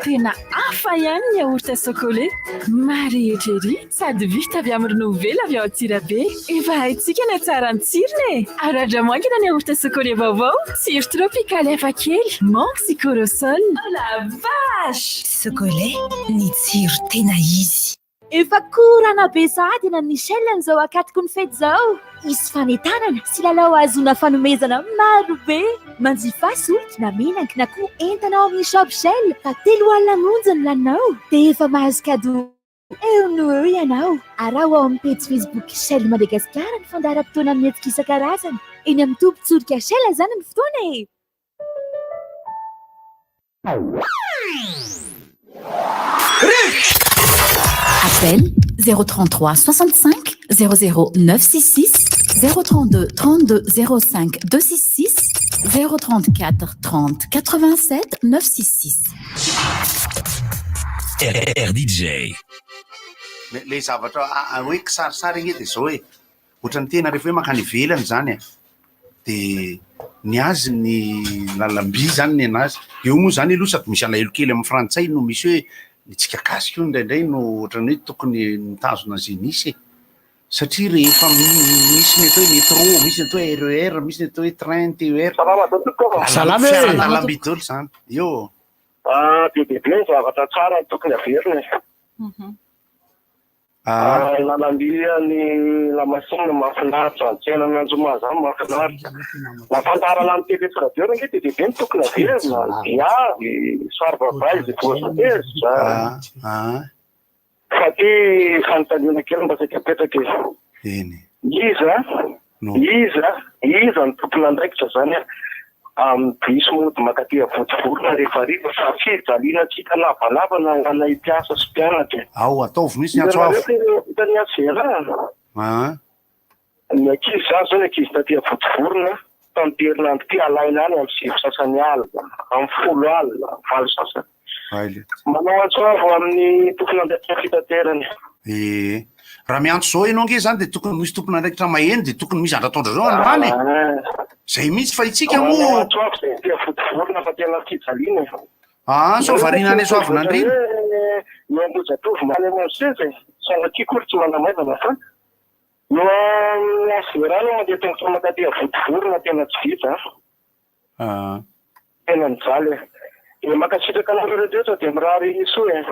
Tena hafa ihany ny yaourt sokole. Marehetreri sady vita avy amin'ny ronono vela avy ao Antsirabe. Efa haintsika ny tsara ny tsirony. Aratra moangina ny yaourt sokole vaovao. Tsiro tropikaly hafa kely. Manque sy corosol. Oh la vache! Sokole, ny tsiro tena izy. Efa korana be sahady na Michel n'izao akatoko ny fety zao. Isy fanentanana sy lalao azona fanomezana maro be. Manjifa solika na menaky na koa entanao amin'ny shop Shell. Fa 3 alina monja ny lanao. Dia efa mahazo cadeau. Eo no eo ianao. Araho ao amin'ny page Facebook Shell Madagasikara ny fandaharam-potoana amin'ny hetsika isan-karazany. Eny amin'ny tobin-tsorika Shell zany ny fotoana e. Appel 033 65 00 966 032 32 05 266 034 30 87 966. RDJ. Le zavatra hoe kisarisary igny dia zao e. Ohatran'ny tena rehefa hoe makany ivelany zany dia ny azy ny lalam-by zany ny anazy. Eo moa zany aloha sady misy alahelo kely amin'ny frantsay no misy hoe nitsika kasika io indraindray no ohatran'ny hoe tokony mitazona azy nisy e. Satria rehefa misy ny atao hoe métro, misy ny atao hoe RER, misy ny atao hoe train TER. Salama e. Lalam-by daholo zany. Io. Bebe zavatra tsara tokony averina. Lalam-by ny lamasinina mahafinaritra, tsena nanjoma zany mahafinaritra. Mafantara la mitebetsy radio nge dia bebe ny tokony averina. Viavy, sarivavay, zay voafatezitra. Fa ty fanontaniana kely mba saika apetraka izy. Iza ny tompona andraikitra zany amin'ny bisy mody makaty avotivorona rehefa riva fa fijaliana tsika lavalava na ngana mpiasa sy mpianatra. Ao ataovy misy ny atsoavo. Hitany atsera. Ny ankizy zany zao ny ankizy taty avotivorona tamin'ny herinandro ty alaina any amin'ny 6 sasany alina, amin'ny 10 alina, 8 sasany. Manao atsoavo amin'ny tompona andraikitra fitaterany. Raha miantso zao ianao nge zany dia tokony misy tompona andraikitra maheno dia tokony misy andratondra zao androany. Zay mihitsy fa itsika moa. Atsoavo zay ty avotivorona fa tena fijaliana. So variana any soavina andrina. Ny ambojatovo many amin'ny seza sanatria kory tsy manamaivana fa no aserana mandeha tongotra makaty avotivorona tena tsy vita. Tena mijaly. Makasitraka anareo rehetra dia mirary soa e.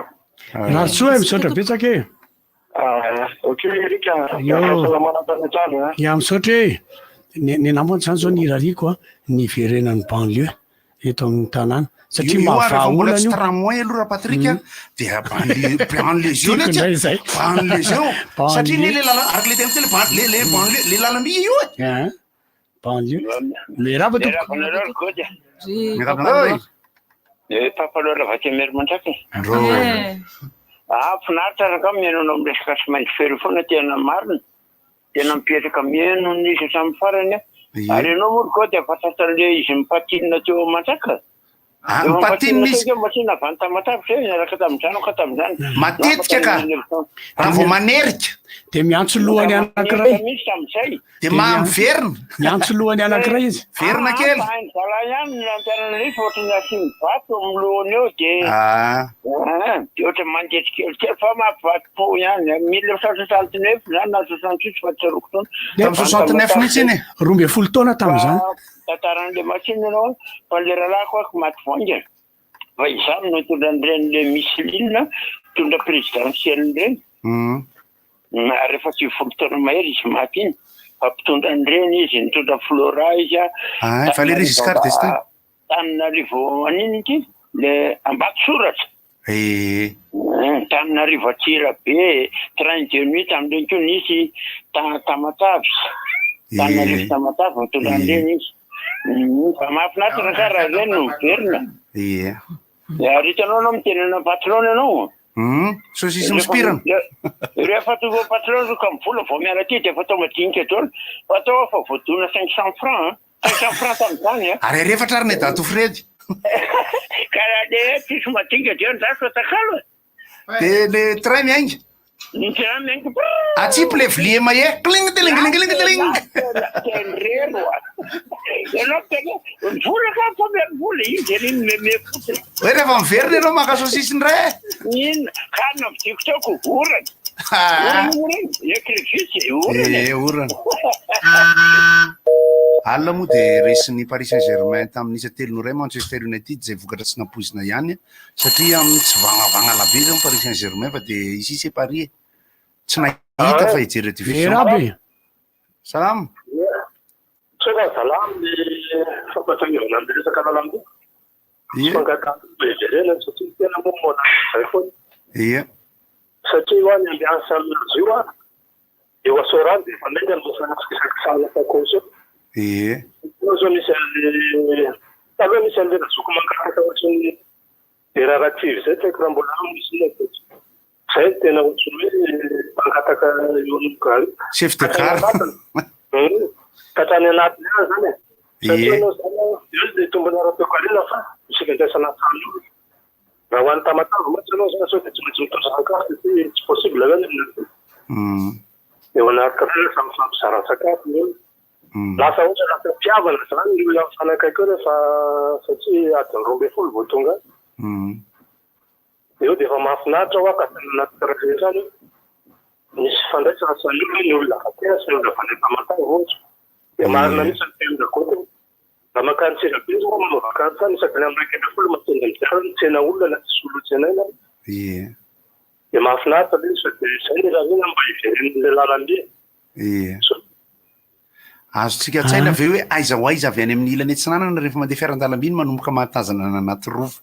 Rary soa e misaotra betsaka e. Ok Erika, salamana an-tany. Ya misaotra e. Ny namany zany zao ny irariko ny verenan'ny banlieue eto amin'ny tanàna. Satria mbola tsy tramway aloha raha Patrika dia banlieue banlieue satria ny araka le tena tele le lalam-by io e. Banlieue. Mirava Papalora vaty mery mandraky. Finaritra raha mihainao amin'ny resaka sy maintsy fery foana tena marina. Tena mipetraka mihaino ny isa amin'ny farany. Ary ianao moa koa dia fantatran'le izy mipatinina teo mantsaka. Mipatinina izy. Masinina vanta matavitra niaraka tamin'izany ka tamin'izany. Matetika ka. Raha vao manerika. Dia miantso lohany anankiray. Misy tamin'izay. Dia miverina. Miantso lohany anankiray izy. Verina kely. Zala ihany ny ampianana rehefa ohatra ny asiny vato amin'ny lohany eo dia dia ohatra mandetrikely kely fa mampivato-po ihany 1969 zany na 68 fa tsy roko taona. Tamin'ny 69 mihitsy iny. 12 taona tamin'izany. Tantaran'le masina ianao fa le rahalahy koa maty voanga. Fa izany no tondra an'ireny Micheline tondra présidentielle ireny. Rehefa 20 taona mahery izy maty iny. Fa mpitondra an'ireny izy nitondra Flora izy Valéry Giscard d'Estaing. Tananarivo an'iny ity le Ambatsoratra. Tananarivo Atsirabe, train de nuit amin'ireny koa nisy Tamatavy. Tananarivo Tamatavy nitondra an'ireny izy. Fa mahafinaritra raha raha ireny no miverina. Ary hitanao anao mitenena patron ianao. Sosisy mispirana. Rehefa tonga patron ka mivola vao miaraky dia efa tao madinika daholo. Fa tao fa voadona 500 francs. 500 francs tamin'izany. Ary rehefa ariny dato Fredy. Karaha le tsisy madinika dia ny zasy fa takalo. de le train miainga atsipy le vilia mahe kling tiling tiling tiling tendrero ianao tena vola ka fa vola izy reny fotsiny hoe rehefa miverina ianao maka sosisiny ray ina ka navidiko taoko orana orana alina moa de resiny Paris Saint-Germain tamin'ny isa telo noray Manchester United zay vokatra tsy nampozina ihany satria amin'ny tsy vangavanga labe zany Paris Saint-Germain fa de izy c'est Paris tsy nahita fa hijery division salama tsaka salama le fampatangivana amin'ny resaka lalambe fangatana beverena satria tena momona zay foana ia satria ho any ambiansa aminazy io a eo asorany de efa menga nosanatsikisakisana takoso ie zao misy taloha misy an'le nazoko mankataka ohatrany erarative zay taiky raha mbola misy zay tena ohatrany hoe mankataka eo amgary chef de car katrany anatiny any zany satria anao zany eo de tombony ara-peokalina fa misy andraisana tany io raha ho any tamatava matsy anao zany sao de tsy maintsy mitondra-sakafo satria tsy possible zany aminazy eo anaty samy fampizaran-sakafo eo lasa ohatra lasa mpiavana zany io fanakaiky eo rehefa satria adiny 12 vao tonga eo de efa mahafinaritra ho aka anaty karaha zany misy fandraisana sany io ny olona fatera sy olona fandefa matany ohatra de marina misy ny tenda koty raha makany tsena be zao mamavakany sany isaky ny am'raiky amby folo matenda mizara ny tsena olona na tsisy olo tsenaina de mahafinaritra le sa de zay le raha ina mba hiveren'le lalambe azotsika tsaina ve hoe aiza ho aiza avy any amin'ny ilany etsinanana rehefa mandeha fiaran-dalamby iny manomboka mahatazana anaty rova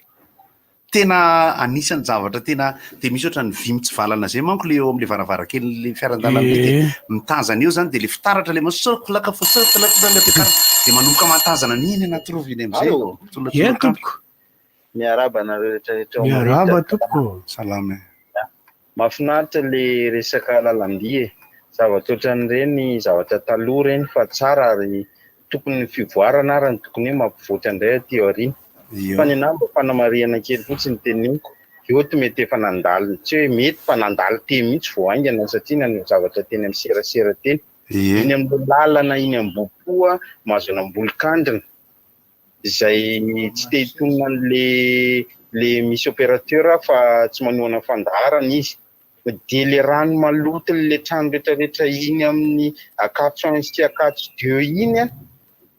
tena anisan'ny zavatra tena de misy ohatra ny vy mitsivalana zay manko le eo am'le varavarankely le fiaran-dalamby de mitazana eo zany de le fitaratra le masokolaka fosokolaka zany le ampiakara de manomboka mahatazana an'iny anaty rova iny am'izay tompoko miaraba nareo rehetrarehetra miaraba tompoko salama mahafinaritra le resaka lalamby zavatra ohatran'ireny zavatra taloha reny fa tsara ary tokony fivoarana ary ny tokony hoe mampivoatra indray aty aoriana fa ny anambo fanamariana kely fotsiny teniniko eoty mety efa nandalo tsy hoe mety fa nandalo te mihitsy vao aingana satria nany zavatra teny amin'ny serasera teny iny amin'ny lalana iny ambopoa mahazona ambolokandrina izay tsy te hitonona le misy opérateur fa tsy manohana fandaharana izy de le rano maloto le trano rehetrarehetra iny amin'ny akatso sy akatso dio iny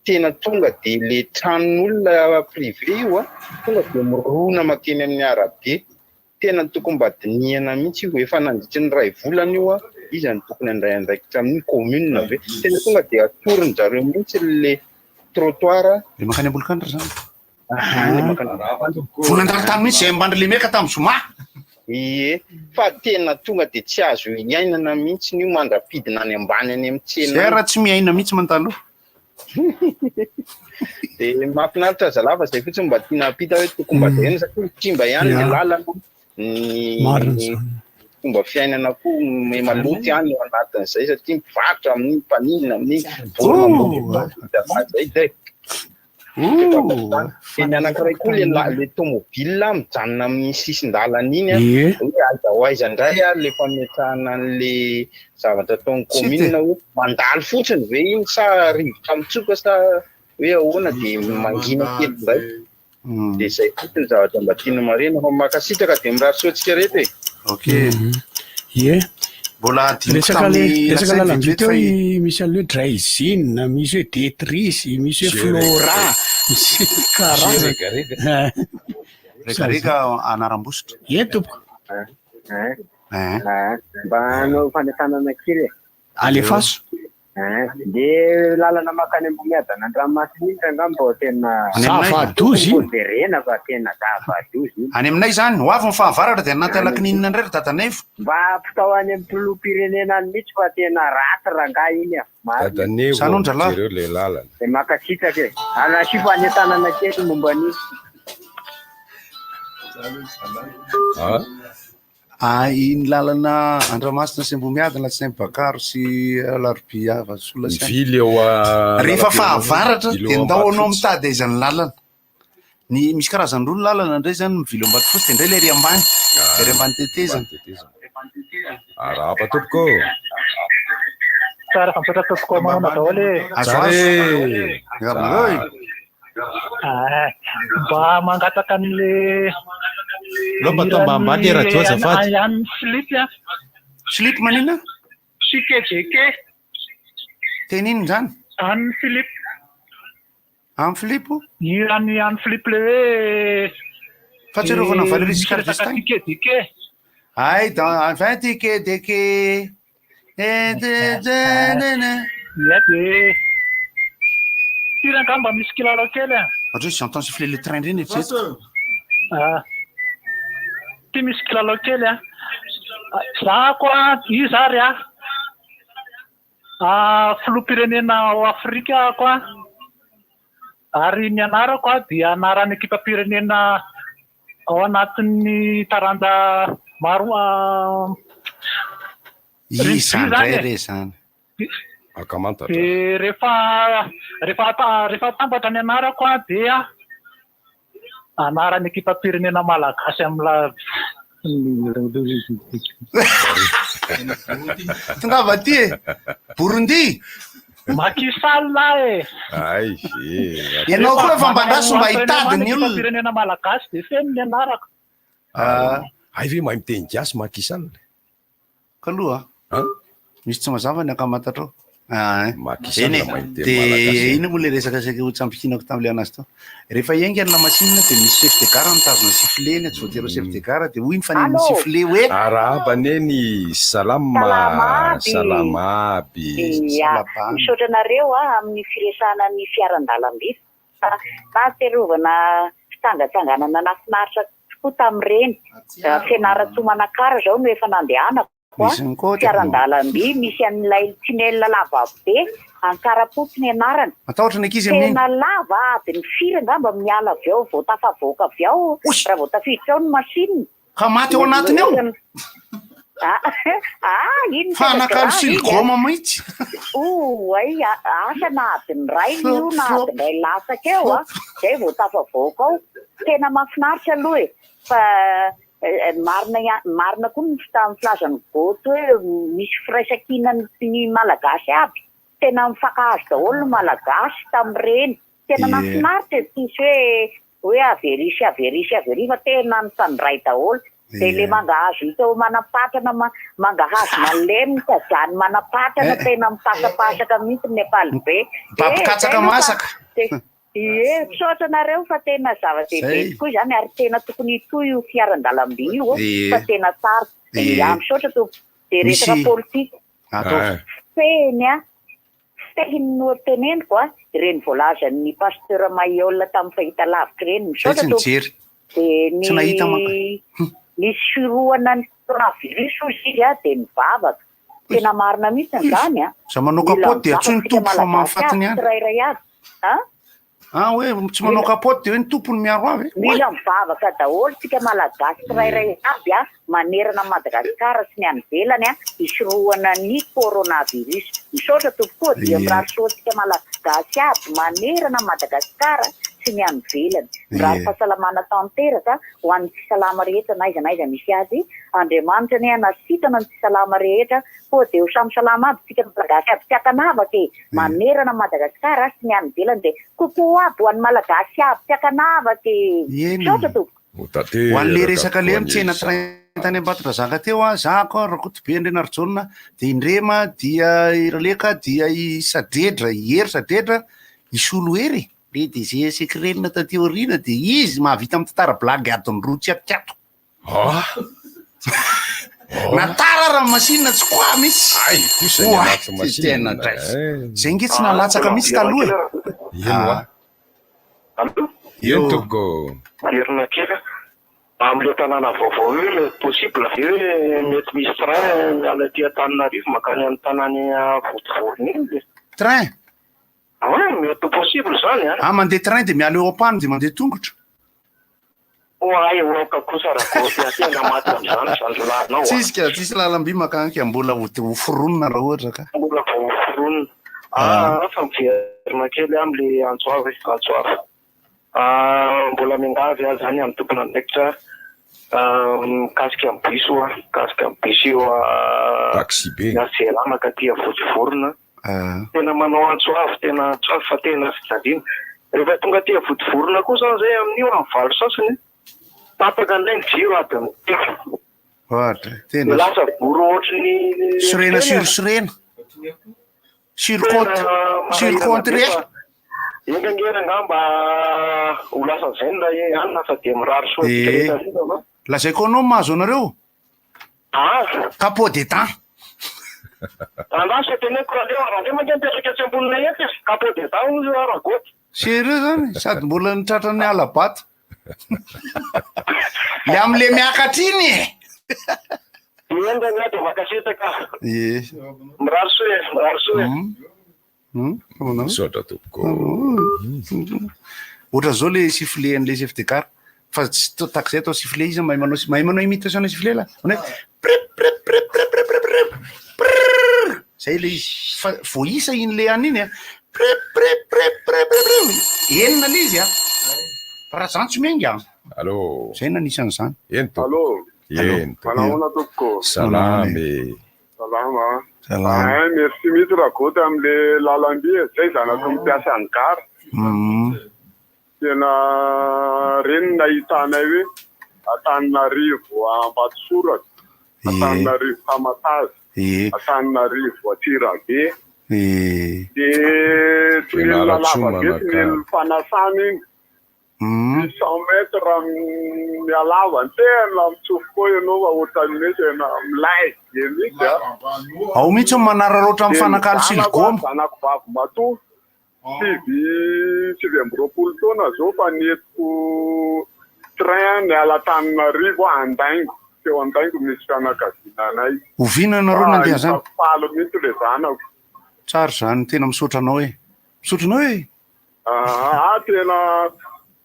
tena tonga de le tranon'olona privé io tonga de mirona makeny amin'ny arabe tena tokony mba dinihana mihitsy io efa nandritry ny ray volana io izy ny tokony andray andraikitra amin'ny commune ve tena tonga de atorony zareo mihitsy le trottoir le makany ambolokandra zany vonandalo tany mihitsy zay ambandry le meka tamin'ny zoma fa tena tonga de tsy azo iainana mihitsy io mandrapidina any ambany any amin'ny tsena zay raha tsy miaina mihitsy mantaloha de mahafinaritra zalava zay fotsiny mba tiana apita hoe tokony mba deny satria timba ihany ny lalana ny fomba fiainana koa maloty any eo anatin'izay satria mivarotra amin'ny mpanina amin'ny voronazay day teny anankiray koa le tomobile mijanona amin'ny sisin-dalana iny hoe aiza ho aiza indray le fametrahana an'le zavatra taon'ny commune hoe mandalo fotsiny ve iny sa rivotra mitsoka sa hoe ahoana de mangina kely indray de zay fotsiny zavatra mba tiana marena fa makasitraka de mirasotsika reto e ie mbola resaka lalamby teo misy an'le draisine misy hoe tetrisy misy hoe flora misy karazregarega anaram-bositra e tompoko mba anao fanetanana kely alefaso de lalana makany ambomiadana andranomasina iny angamba tena zavadozy verena fa tena zavadozy any aminay zany ho avy mifahavaratra de anaty alakininina indray ry dadanayfo mba ampitao any amin'ny filoham-pirenena any mihitsy fa tena raty ranga iny sanondra la de makasitraka e anasy fanetanana kely momban'iny iny lalana Andramasina sy Ambomiadana Saint Bakaro sy Larbi ava sola rehefa fahavaratra de ndao anao mitady aizany lalana ny misy karazan'olo lalana indray zany mivilo ambany fosy de indray le ry ambany de ry ambany tetezana arapa tompoko tsara fampiatra tompoko manao daholo mba mangataka an'le lomba mba ambany radio azafady ihany slip slip manina sikejeke teniny zany any Philip am Philipo irany any Philip le hoe fahatsiarovana Valérie Giscard d'Estaing dike ay dans 20 ticket deke ia de tirangamba misy kilalao kely ohatra hoe j'entends siffler le train reny eritreto ty misy kilalao kely za koa io zary filoham-pirenena ao Afrika koa ary ny anarako dia anaran'ny ekipa-pirenena ao anatin'ny taranja maro izany zany akamanta de rehefa tambatra ny anarako dia anaran'ny ekipa-pirenena malagasy amla tongava ty Burundi Macky Sall ay ianao koa fa mba ndaso mba hitadiny io pirenena malagasy de feno ny anarako ay ve mahay miteny gasy Macky Sall kaloha misy tsy mazava ny akamantatra Macky Sall mahay miteny de ino moa le resaka saika tsampikinako tamile anazy to rehefa iengy na machine de misy chef de gare mitazona sifflet tsy voatery chef de gare de hoy ny faneny sifflet hoe arahaba neny salama aby misaotra anareo amin'ny firesana ny fiaran-dalamby nahaterovana fitsangatsanganana nafinaritra tokoa tamin'ireny fianaratsomana-kara zao no efa nandehanako fiaran-dalamby misy an'ilay tunnel lava be Ankarapoto ny anarany matahotra ny ankizy amin'iny tena lava de ny firy angamba miala avy ao vao tafavoaka avy ao raha vao tafiditra ao ny machine ka maty ao anatiny ao iny fanakalo siligoma mihitsy ay asa naadiny ray io naadinay lasaka eo zay vao tafavoaka ao tena mahafinaritra aloha fa marina koa ny filazany goto hoe misy firaisakinany ny malagasy aby tena mifakahazo daholo malagasy tamin'ireny tena nafinaritra tsisy hoe averisy fa tena nifandray daholo de le mangahazo itao manapatrana mangahazo malemy tazany manapatrana tena mipasapasaka mihitsy Nepal be papikatsaka masaka misaotra anareo fa tena zava-dehibe tokoa zany ary tena tokony itoy io fiaran-dalamby io fa tena tsara misaotra tompo de resaka politika feny fehiny noteneniko ireny voalazan'ny pasteur Maiola tamin'ny fahita lavitra ireny misaotra tompo de ny siroana ny coronavirus izy de mivavaka tena marina mihitsy zany za manao kapoty de tsy ny tompo fa mahafatiny tsirairay aby hoe tsy manao kapoty de hoe ny tompony miaro avy mila mivavaka daholo tsika malagasy tsirairay aby manerana Madagasikara sy ny any ivelany isoroana ny coronavirus misaotra tompokoa dia mirarosoatsika malagasy aby manerana Madagasikara sy ny any ivelany raha fahasalamana tanteraka ho an'ny fisalama rehetra naiza misy azy Andriamanitra ny anasitana ny fisalama rehetra koa de ho samy salama aby tsika malagasy aby tsy akanavaka manerana Madagasikara sy ny any ivelany de kokoa aby ho an'ny malagasy aby tsy akanavaka misaotra tompo ho an'le resaka le mitsena tany ambatitra zaka teo zako rakotobe Andrianarjona de indrema dia iraleka dia isadredra iery sadredra isolo ery le de zay sekrenina taty aoriana de izy mahavita amin'ny tantara blagy atony roa tsiatotsiato natara raha machine tsy koa mihitsy tena zay nge tsy nalatsaka mihitsy taloha ino toko erina kely am'le tanàna vaovao io le possible ave hoe mety misy train miala aty Antananarivo makany amin'ny tanàny votovorony iny train mety possible zany mandeha train de miala eo ampano de mandeha tongotra ay oka kosa raha tena maty am'zany sanjolanao tsisy lalamby makanky mbola hoforonona raha ohatra ka mbola voforonona fa miverina kely am'le antsoavy Mbola miangavy aho zany amin'ny tompona andraikitra mikasika amin'ny biso kasika amin'ny biso io naselamaka tia vodivorona tena manao antsoavy tena antsoavy fa tena fijaliana rehefa tonga tia vodivorona kosa zay amin'io amin'ny valo sasany tapaka an'ilay ny jiro adiny ohatra tena lasa voro ohatrany sorena surcontre engangera ngamba ho lasa zay lay anina fa dia mirary soa lazaiko anao mahazo anareo capot d'état andaso teneko raha ndray mandeha mipetraka tsy ambonina eky capot d'état ozy aragoty sérieux zany sady mbola nitratrany alabato le am'le miakatra iny endany ady vakasetaka mirary soe misaotra tompoko ohatra zao le sifflet an'le chef de car fa tsy takzay atao sifflet izy mahay manao imitation na sifflet la zay le izy fa voisa iny le any iny enina le izy raha zany tsy miainga allo zay nanisan'izany ento Manahona tompoko. salamy Salama. Merci mihitsy raha goty amin'le lalamby zay zanako mipiasa ny gara. Tena reny nahitanay hoe Antananarivo Ambatsoratro, Antananarivo Tamatavy, Antananarivo Atsirabe. De tsy neny lalava be tsy neny fanasana iny. 100 metre mialava tena mitsofoka ianao ohatrany hoe tena milay mihitsy ao mihitsy manararoatra amin'ny fanakalo siligoma zanako vavy mato 7 taona zao fa netiko train niala Antananarivo Andaingo teo Andaingo misy fianakavinanay ovina nareo nandeha zany falo mihitsy le zanako tsara zany tena misaotra anao e misaotranao e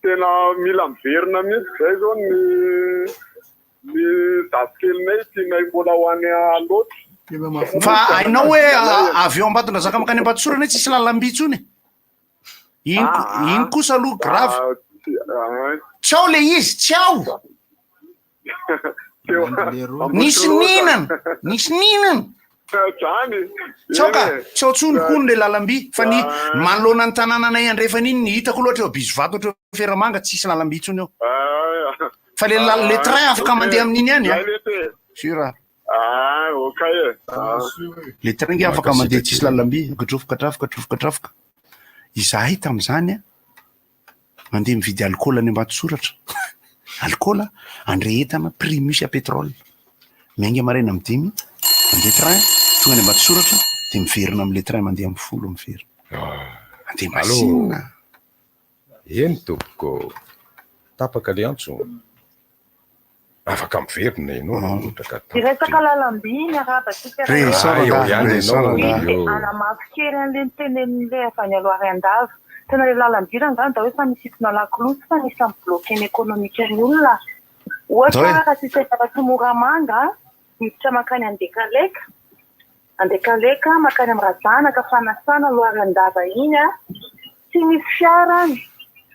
tena mila miverina mihitsy zay zao ny davikelinay tianay mbola ho any aloatra fa hainao hoe avy eo ambatona zaka makany Ambatsorana tsisy lalamby tsony iny kosa aloha grave tsy ao le izy tsy ao nisy ninana tsaoka tsy ao tsony kono le lalamby fa ny manoloana ny tanànanay andrefana iny ny hitako loatra eo bisovato oatra feramanga tsisy lalamby tsony eo fa le train afaka mandeha amin'iny any sura le train nge afaka mandeha tsisy lalamby katrofoka izahay tam'izany mandeha mividy alcool any Ambatsoratra alcool andrehetana primus à pétrole miainga maraina amin'ny 10 mandeha train tonga any Ambatsoratra de miverina am'le train mandeha amin'ny 10 miverina mandeha masina eny tompoko tapaka le antso afaka miverina ianao resaka lalamby miarabatsika anamafy kely an'le nitenen'le avy any Aloarandava tena le lalamby-rany zany da hoe fa misitona lakolosy fa nisy amin'ny bloqueny économique ry olona ohatra raha tsisy tsy moramanga miditra makany andekaleka makany amin'ny razanaka fanasana Aloarandava iny tsy misy fiara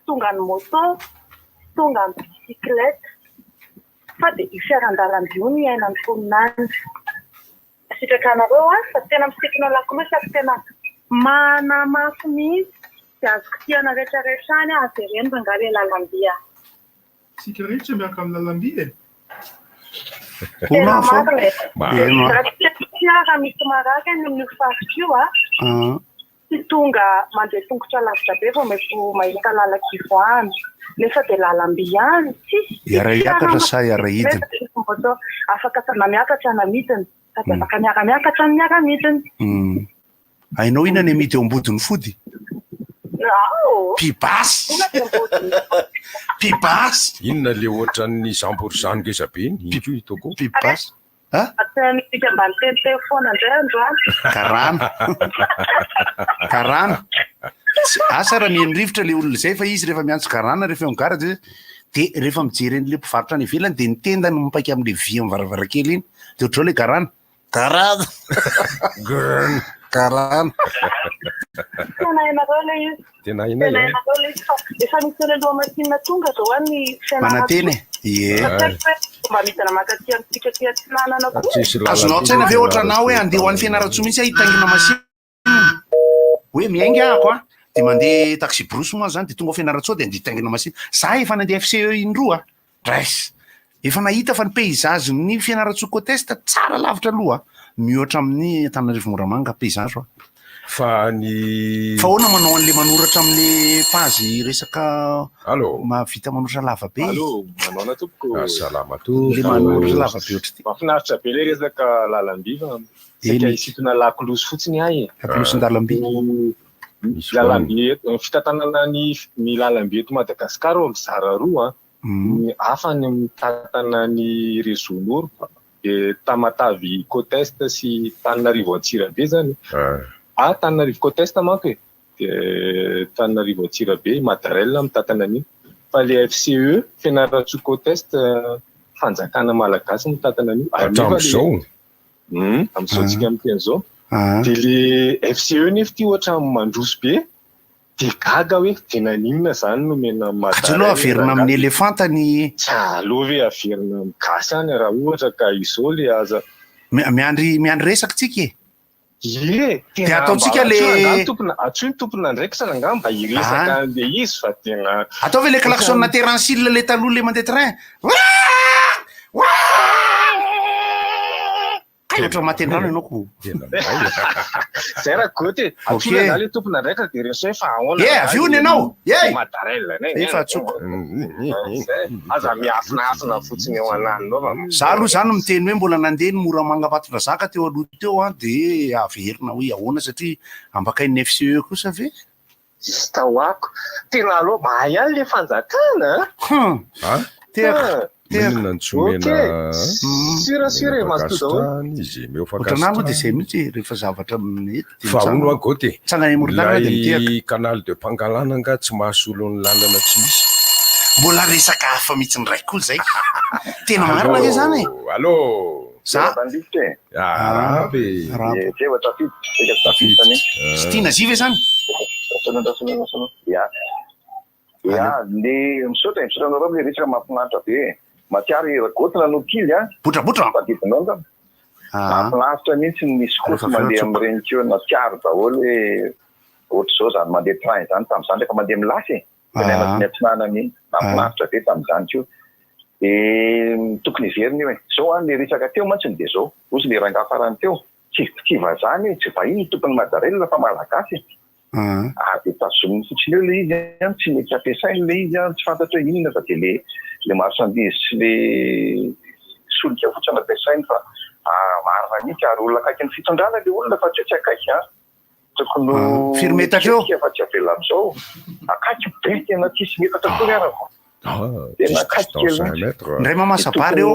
tonga ny moto tonga ny bicyclette fa de fiaran-dalamby io ny ainany foninany sitrakanareo fa tena misitona lakolosy ary tena manamafy mihitsy de azoko tiana rehetrarehetra any avereny rangale lalamby sika rehetra miaraka amin'ny lalamby tena marina fiara misy maraka ny amin'ny faritra io tsy tonga mandeha tongotra lavitra be vao mahita lalakivoany nefa de lalamby ihany iara-iakatra sa iara-hidina afaka sana miakatra na midina sady afaka miara-miakatra ny miara-midina ainao ina ny amidy eo ambodiny fody pibasy inona le ohatran'ny 100% ngesabe iny iko hitako pibasy misika ambany telefona indray androany karana asa raha miendrivotra le olona zay fa izy rehefa miantso karana rehefa eo gara de rehefa mijery an'le mpivarotra any ivelany de nitendany mipaika am'le vy amin'ny varavarakely iny de ohatrao le karana tena hainareo le izy tena tena hainareo le izy fa efa misy aloha masinina tonga zao any mananteny mba mitana makaty amintsika ty atsinanana koa azonao tsaina ve ohatranao hoe andeha ho an'ny fianaratsoa mihitsy hitangina masina hoe miainga ako a de mandeha taxi brosy moa zany de tonga fianaratsoa de andeha hitangina masina za efa nandeha FCE indroa rais efa nahita fa ny paysage ny fianaratsoa côteste tsara lavitra aloha mihoatra amin'ny Antananarivo Moramanga paysage fa ahoana manao an'le manoratra amin'le pazy resaka mahavita manoratra lava be manao tompoko salama le manoratra lava be ohatry ty mahafinaritra be le resaka lalamby fa sika isitona lakolosy fotsiny ahy lakolosyn-dalamby lalamby eto fitantanana ny lalamby eto Madagasikara mizara roa ny hafa ny mitantana ny réseau-nord de Tamatavy Côte-Est sy Tananarivo Atsirabe zany Tananarivo Côte-Est manko de Tananarivo Atsirabe Madarel mitantana an'iny fa le FCE fianaratsoa Côte-Est fanjakana malagasy mitantana an'iny am'izao am'izao tsika miteny zao de le FCE nefa ty ohatra mandroso be de gaga hoe tena ninona zany no mena aloha averina amin'ny elefanta ny aloha ve averina gasy any raha ohatra ka izao le aza miandry resaka tsika de ataotsika le atsony tompona ndraiky sana nga mba iresaka le izy fa tena atao ve le klaxon terrancile le taloha le mandeha train ohatra matendrano ianao ko zay raha goty atsona za le tompona ndraika de reso hoe fa ahoana aviony ianao Madarel efa atsoko aza miafinafina fotsiny eo ananynao za aloha zany miteny hoe mbola nandeha ny Moramanga Batondrazaka teo aloha teo a de averina hoe ahoana satria ambakain'ny FCE kosa ve izy tahoako tena aloha mahay any le fanjakana sirasira Kazakhstan izy ohatran'ango de zay mihitsy rehefa zavatra mety fa ono agoty lay canal de Pangalana nga tsy mahasolo ny lalana tsy misy mbola resaka hafa mihitsy ny raiky koa zay tena marina ke zany allo za sy tia nazy ve zany le misaotra anareo le resaka mahafinaritra be matiary ragotina no kily botrabotra vadidinao mahafinaritra mihitsy misy koty mandeha amin'ireny keo matiary daholo hoe ohatra zao zany mandeha train zany tam'izany rehefa mandeha milasy ny atsinana ny mahafinaritra be tam'izany keo de tokony iveriny hoe zao any le resaka teo mantsiny de zao ozy le rangafarany teo tsy vazany tsy vahiny tokony Madarel fa malagasy de tazominy fotsiny eo le izy tsy mety ampiasainy le izy tsy fantatra hoe inona fa de le marchandise sy le solika fotsiny ampiasainy fa marina mihitsy ary olona akaiky ny fitondrana le olona fa tsy akaiky tokony firmetakeo fa tsy avela am'izao akaiky be tena tsisy metatra koa arako tena akaiky kely ndray mamasabary eo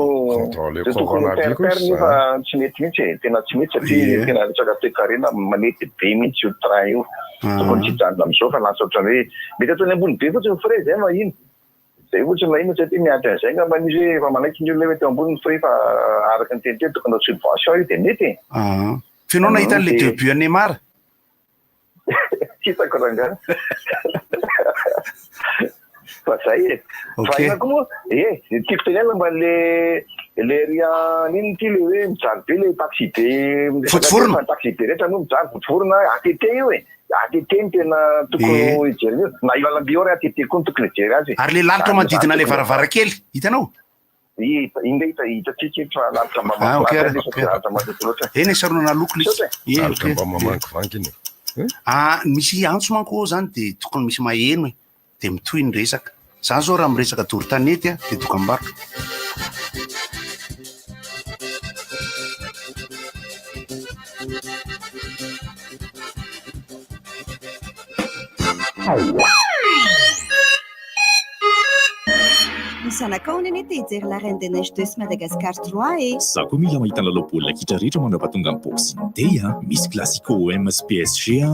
fa tsy mety mihitsy tena tsy mety satria tena resaka toe-karena manety be mihitsy io train io tokony tsy hijanona am'izao fa lasa ohatrany hoe mety ataony ambony be fotsiny frais zay mahino zay fotsiny mahino satria miatra an'izay nga manisy hoe efa manaiky ny olona hoe teo ambony frais fa araka ny teniteny tokony ao subvention io de mety finao nahita n'le debut Neymar hitako ranga fa zay fa ina koa moa tiako tenena mba le rian'iny ty le hoe mijaly be le taxi be fotiforona taxi be rehetra no mijaly fotiforona atete io atete ny tena tokony ijery io na ilalamby eo re atete koa ny tokony ijery azy ary le lalitra manodidina le varavarakely hitanao iny hitatsika fa lalitra eny sarona loko lalitra mba mamankivanky iny misy antso manko zany de tokony misy maheno de mitoy ny resaka zany zao raha miresaka dorotanety de dokam-barotra Ny zanakao neny te hijery la Reine des Neiges 2 sy Madagascar 3 e. Za koa mila mahita lalao baolina kitra rehetra mandrapa tonga amin'ny boxing day a. Misy Classico OM sy PSG a,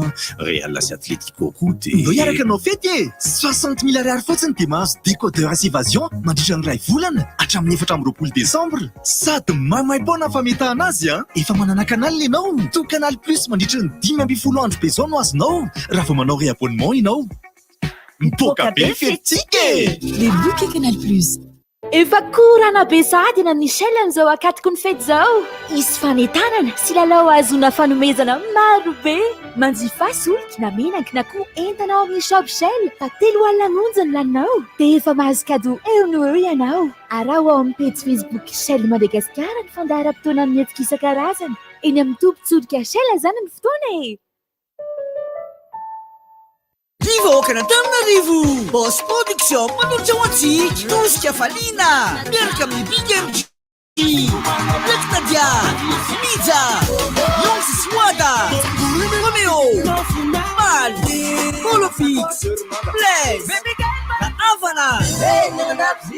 Real sy Atletico koa de Mbô hiaraka anao fety e 60 000 ariary fotsiny de mahazo décodeur sy évasion mandritra ny ray volana hatramin'ny 4 décembre. Sady maimaim-poana fametahana azy a. Efa manana canal ianao. To Canal Plus mandritra ny 10 andro bezao no azonao raha vao manao réabonnement ianao. Mpoka be fetika e! Les bouquets Canal Plus. Efa korana be sady na Michel an'izao akatoko ny fety zao. Isy fanentanana sy lalao azona fanomezana maro be. Manjifa solika na menaky na koa entana ao amin'ny shop Shell. Fa 3 alina monja ny laninao. Dia efa mahazo cadeau eo no eo ianao. Arao ao amin'ny page Facebook Shell Madagascar ny fandaharam-potoana amin'ny hetsika isan-karazany. Eny amin'ny tompon-tsodika Shell zany ny fotoana e. Rivoaka Antananarivo, Boss Production manolotra ho antsika Tosika Falina miaraka amin'ny Big MG Black Nadia, Miza, Yonsi Swada, Romeo, Mal, Polofix, Blaise, Havana.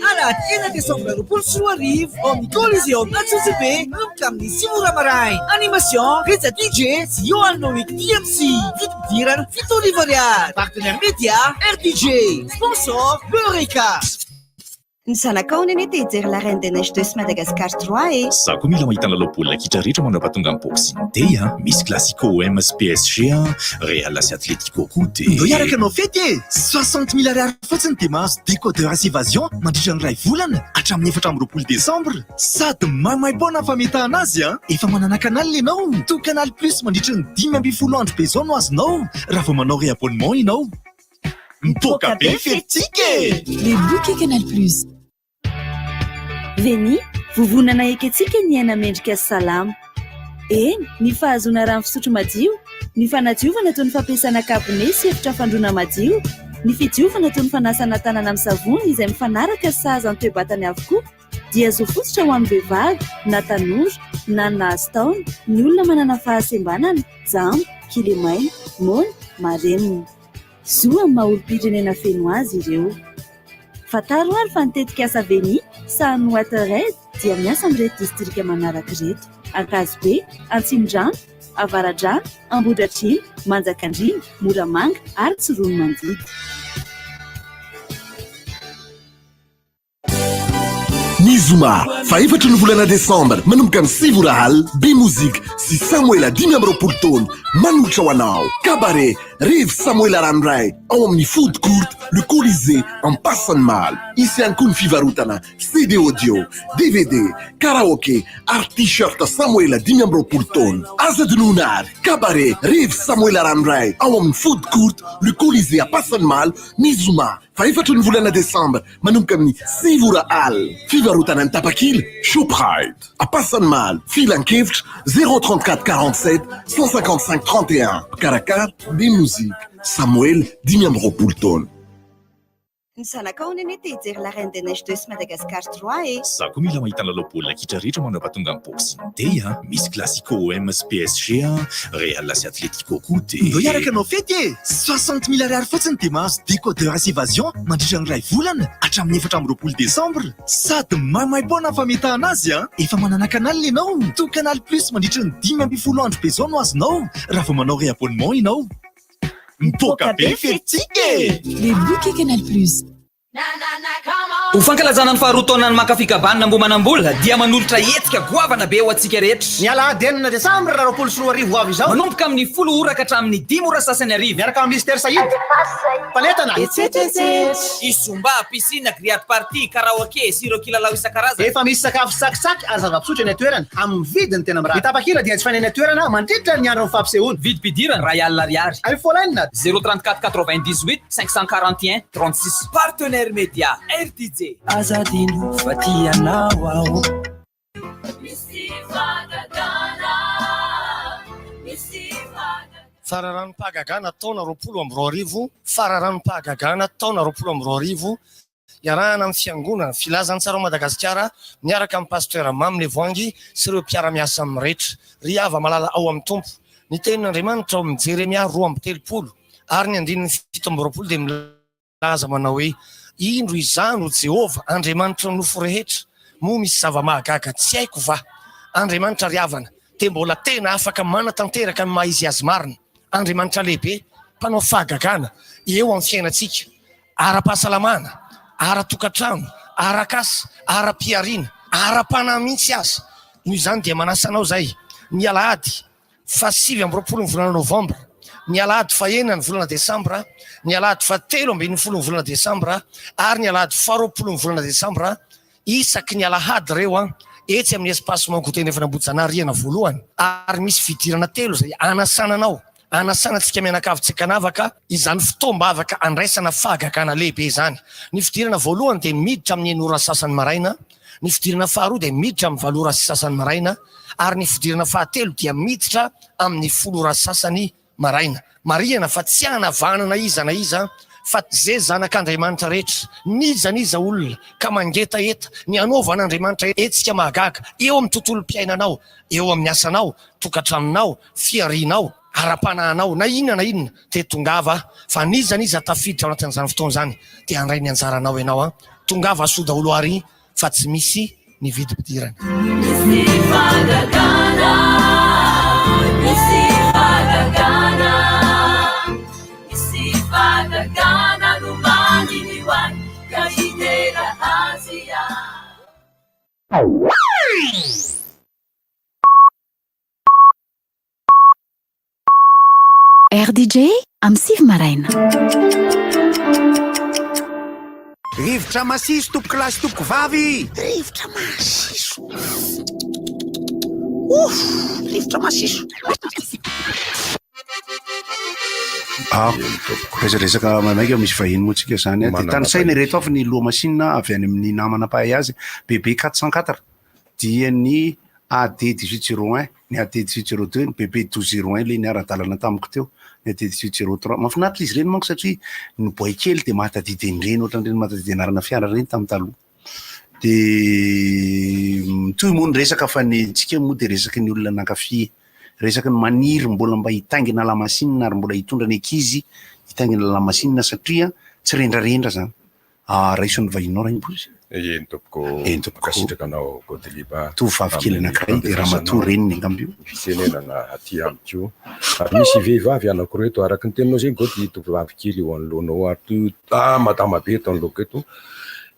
Anaty 1 Desambra 2024 ao amin'ny Coliseum Natsatsy manomboka amin'ny 5 Ramaray. Animation Reza DJ sy Johan Noik DMC. Vididirana 7 ariary. Partenaire média RDJ. Sponsor Eureka. Ny zanakao neny te hijery la Reine des Neiges 2 sy Madagascar 3 e. Za koa mila mahita lalao baolina kitra rehetra mandrapa tonga amin'ny boxing day a. Misy Classico OM sy PSG a, Real sy Atletico koa de Mbô hiaraka anao fety e 60 000 ariary fotsiny de mahazo décodeur sy évasion mandritra ny ray volana hatramin'ny 4 décembre. Sady maimaim-poana fametahana azy a. Efa manana canal ianao. To Canal Plus mandritra ny 10 andro bezao no azonao raha vao manao réabonnement ianao. Mpoka be fetika e! Les bouquets Canal Plus. Veni, vovonana eketsika ny aina mendrika salama. Eny, ny fahazona rano fisotro madio, ny fanadiovana toy ny fampiasana kabone sy efitra fandroana madio, ny fidiovana toy ny fanasana tanana amin'ny savony izay mifanaraka sy sahaza ny toe-batany avokoa, dia azo fototra ho amin'ny vehivavy, na tanora, na nahazo taona, ny olona manana fahasembanana, jambo, kilemaina, mona, marenina. Zo amin'ny maha-olom-pirenena feno azy ireo. Fataro ary fa nitetika asa Veni, Sahamy Waterred dia miasa amin'irety distrika manaraka ireto: Ankazobe, Antsindrano, Avaradrano, Ambohidratrimo, Manjakandriana, Moramanga ary Tsironomandidy. Nizuma, fa efatra ny volana Desambra manomboka ny 7 orahaly, Be Musique sy Samuel 20 taona manolotra ho anao. Cabaret, Rêve Samuel Ranoray ao amin'ny Food Court, le Colisée en Passany Mal. Isy ihany koa ny fivarotana CD audio, DVD, karaoke ary t-shirt Samuel 20 taona. Asa Dinonary, Cabaret, Rêve Samuel Ranoray ao amin'ny Food Court, le Colisée à Passany Mal. Nizuma, fa efatra ny volana Desambra manomboka amin'ny 7 orahaly. Fivarotana ny Tapakila, Shoprite. À Passany Mal, filan-kevitra 034 47 155 31. Karakara, Be Musique, Samuel 20 taona. Ny zanakao neny te hijery la Reine des Neiges 2 sy Madagascar 3 e. Za koa mila mahita lalao baolina kitra rehetra mandrapa tonga amin'ny boxing day a. Misy Classico OM sy PSG a, Real sy Atletico koa de Mbô hiaraka anao fety e 60 000 ariary fotsiny de mahazo décodeur sy évasion mandritra ny ray volana hatramin'ny 4 décembre. Sady maimaim-poana fametahana azy a. Efa manana canal ianao. To Canal Plus mandritra ny 10 andro bezao no azonao raha vao manao réabonnement ianao. Mpoka be fetika e! Les bouquets Canal Plus. Ho fankalazana ny faharoa-taonany makafikabana mbo manam-bola dia manolotra hetsika goavana be ho antsika rehetra. Ny alahady 9 Desambra 2024 avy izao. Manomboka amin'ny 10 ora ka hatramin'ny 10 ora sasany arivo. Miaraka amin'ny Mister Saïd. Paletana. Isomba, piscine, grillade party, karaoke, sirop kilalao isan-karazany. Efa misy sakafo sakisaky ary zava-pisotro eny toerana amin'ny vidiny tena mirary. Ny Tapakila dia tsy faneny toerana mandritra ny andro ny fampisehoana. Vidim-pidirana ray alina ariary. iPhone 034 98 541 36. Partenaire média RDJ. Azadino fatianao ao. Fararanom-pahagagana taona 2022, fararanom-pahagagana taona 2022, iarahana amin'ny fiangonana filazantsara Madagasikara miaraka amin'ny pasteur Mamle Voangy sy ireo mpiara-miasa amin'ny rehetra. Ry ava malala ao amin'ny tompo. Ny tenin'Andriamanitra ao amin'ny Jeremia 2:30 ary ny 17 dia milaza manao hoe indro izano Jehova Andriamanitra nofo rehetra moa misy zava-mahagaga tsy haiko va Andriamanitra riavana de mbola tena afaka manatanteraka ny maha izy azy marina Andriamanitra lehibe mpanao fahagagana eo amin'ny fiainantsika ara-pahasalamana ara-tokantrano ara-kasa ara-piariana ara-panahy mihitsy azy noho izany dia manasanao zay ny alahady fa 7 ny volana novambra ny alahady fa 9 ny volana desambra ny alahady fa 7 ny volana desambra ary ny alahady fa 20 ny volana desambra isaky ny alahady reo a etsy amin'ny espace mangoteny efa nambojanariana voalohany ary misy fidirana 3 zay anasananao anasanantsika mianakavitsika navaka izany fotoam-bavaka andraisana fahagagana lehibe zany ny fidirana voalohany dia miditra amin'ny 9 sasany maraina ny fidirana faharoa dia miditra amin'ny 7 sasany maraina ary ny fidirana fahatelo dia miditra amin'ny 10 sasany maraina mariana fa tsy anavanana iza na iza fa zay zanak'Andriamanitra rehetra niza olona ka mangetaeta ny anaovan'Andriamanitra etsika mahagaga eo amin'ny tontolo mpiainanao eo amin'ny asanao tokantranonao fiarinao ara-panahanao na inona dia tongava fa niza tafiditra ao anatin'izany fotoana zany dia andray ny anjaranao ianao a tongava soa daholo ary fa tsy misy ny vidim-pidirana RDJ amin'ny 6 maraina. Rivotra masiso tompoko lasy tompoko vavy. Rivotra masiso. Rivotra masiso. Resaka mamaika misy vahiny moa tsika zany dia tanisaina reto avy ny loha masinina avy any amin'ny namana pahay azy BB 404 dia ny AD 1801 ny AD 1802 ny BB 1201 le ny ara-dalana tamiko teo ny AD 1803 mahafinaritra izy ireny manko satria ny boay kely dia mahatadidiny ireny ohatran'ireny mahatadidiny anarana fiara ireny tamin'ny taloha dia toy moa ny resaka fa ny tsika moa dia resaka ny olona nankafy resaka ny maniry mbola mba hitaingina lamasinina ary mbola hitondra ny ankizy hitaingina lamasinina satria tsy rendrarendra zany raison'ny vahinao raha impozy kasitrakanao Godeliba tovavy kely anankiray dia ramatoa reniny angambio fisenenana aty amiko ary misy vehivavy anankireto araky ny teninao zay Gody tovavy kely eo anoloanao ary madama be eto anoloako eto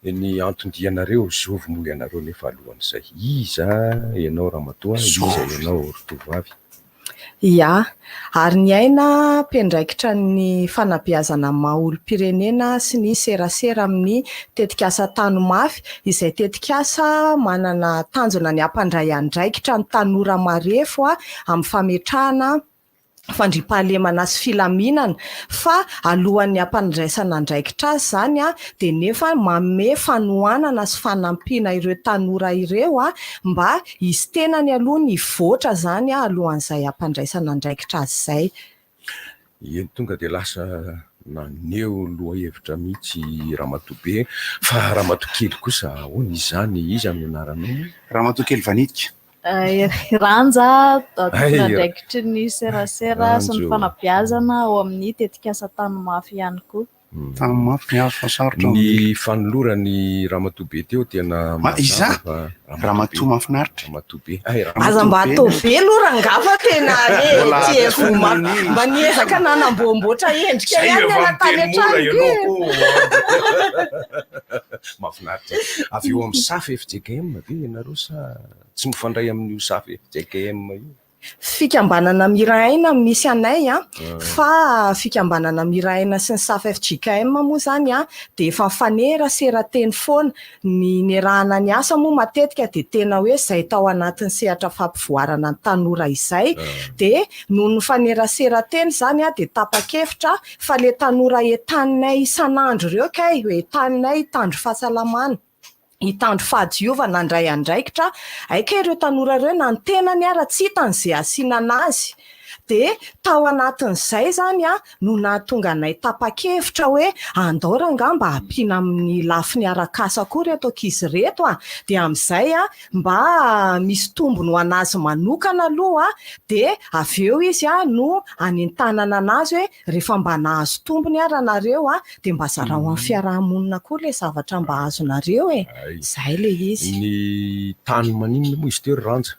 ny antondianareo zovy moa ianareo nefa alohan'izay iza ianao ramatoa iza ianao tovavy ia ary ny aina mpendraikitra ny fanabeazana maha-olom-pirenena sy ny serasera amin'ny tetikasa tany mafy izay tetikasa manana tanjona ny ampandray andraikitra ny tanora marefo amin'ny fametrahana fandripahalemana sy filaminana fa alohan'ny ampandraisana andraikitra azy zany dia nefa manome fanohanana sy fanampiana ireo tanora ireo mba izy tena ny aloha ny voatra zany alohan'izay ampandraisana andraikitra azy zay. Eny tonga dia lasa naneo loha hevitra mihitsy ramatoabe fa ramatokely kosa hoana izany izy amin'ny anaranao ramatokely vanidika ranja andraikitry ny serasera sy ny fanabeazana ao amin'ny tetikasa tany mafy ihany koa tany mafy ny azo fasarotra ny fanolorany ramatoabe teo tena iza ramatoa mahafinaritra ramatoabe aza mba atao be aloha rangafa tena mba niezaka nanamboamboatra endrika ihany anatany an-trano mahafinaritra avy eo amin'ny safy FJKM be ianareo sa tsy mifandray amin'io safy FJKM io fikambanana miraina misy anay fa fikambanana miraina sy ny safy FJKM moa zany dia efa mifanera serateny foana ny nerahana ny asa moa matetika dia tena hoe izay tao anatin'ny sehatra fampivoarana ny tanora izay dia noho ny fanera serateny zany dia tapa-kevitra fa le tanora entaninay isan'andro ireo kay hoe entaninay hitandro fahasalamana hitandro fahadiovana andray andraikitra aika ireo tanora ireo na ny tenany ara tsy hitan'izay asiana anazy de tao anatin'izay zany a no nahatonga anay tapa-kevitra hoe andao ranga mba hampiana amin'ny lafiny arakasa koa reto ankizy reto a, de amin'izay a mba misy tombony ho anazy manokana aloha a, de avy eo izy a no anentanana anazy hoe rehefa mba nahazo tombony ara nareo a de mba zara ho amin'ny fiarahamonina koa le zavatra mba azonareo e. Zay le izy. Ny tany maninona moa izy teo ranja?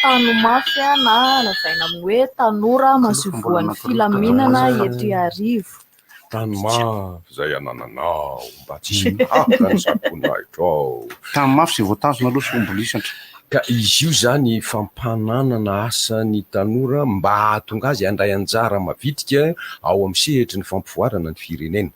Tanomafy na lavaina amin'ny hoe tanora mazovoan'ny filaminana eto Iarivo. Tanomafy zay anananao mba tsy haka ny sakonahitrao. Tanomafy zay voatazona aloha sy ombolisatra. Ka izy io zany fampananana asan'ny tanora mba hahatonga azy handray anjara mavitrika ao amin'ny sehetry ny fampivoarana ny firenena.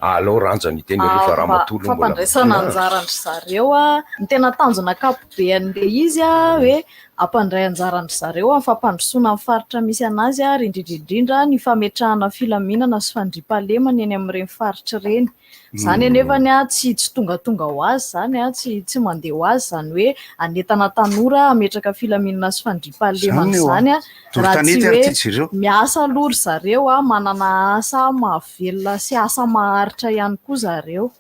Alao ranja ny teny rehefa ramatolo fampandraisana anjarandry zareo a, ny tena tanjona akapobean'le izy a hoe ampandray anjarandry zareo amin'ny fampandrosoana amin'ny faritra misy anazy a, indrindra ny fametrahana filaminana sy fandriampahalemana eny amin'ireny faritra ireny. Zany anefany a tsy tongatonga ho azy zany a, tsy mandeha ho azy zany hoe anentana tanora ametraka filaminana sy fandriampahalemana zany a, raha tsy hoe miasa aloha zareo a, manana asa mahavelona sy asa maharitra ihany koa zareo.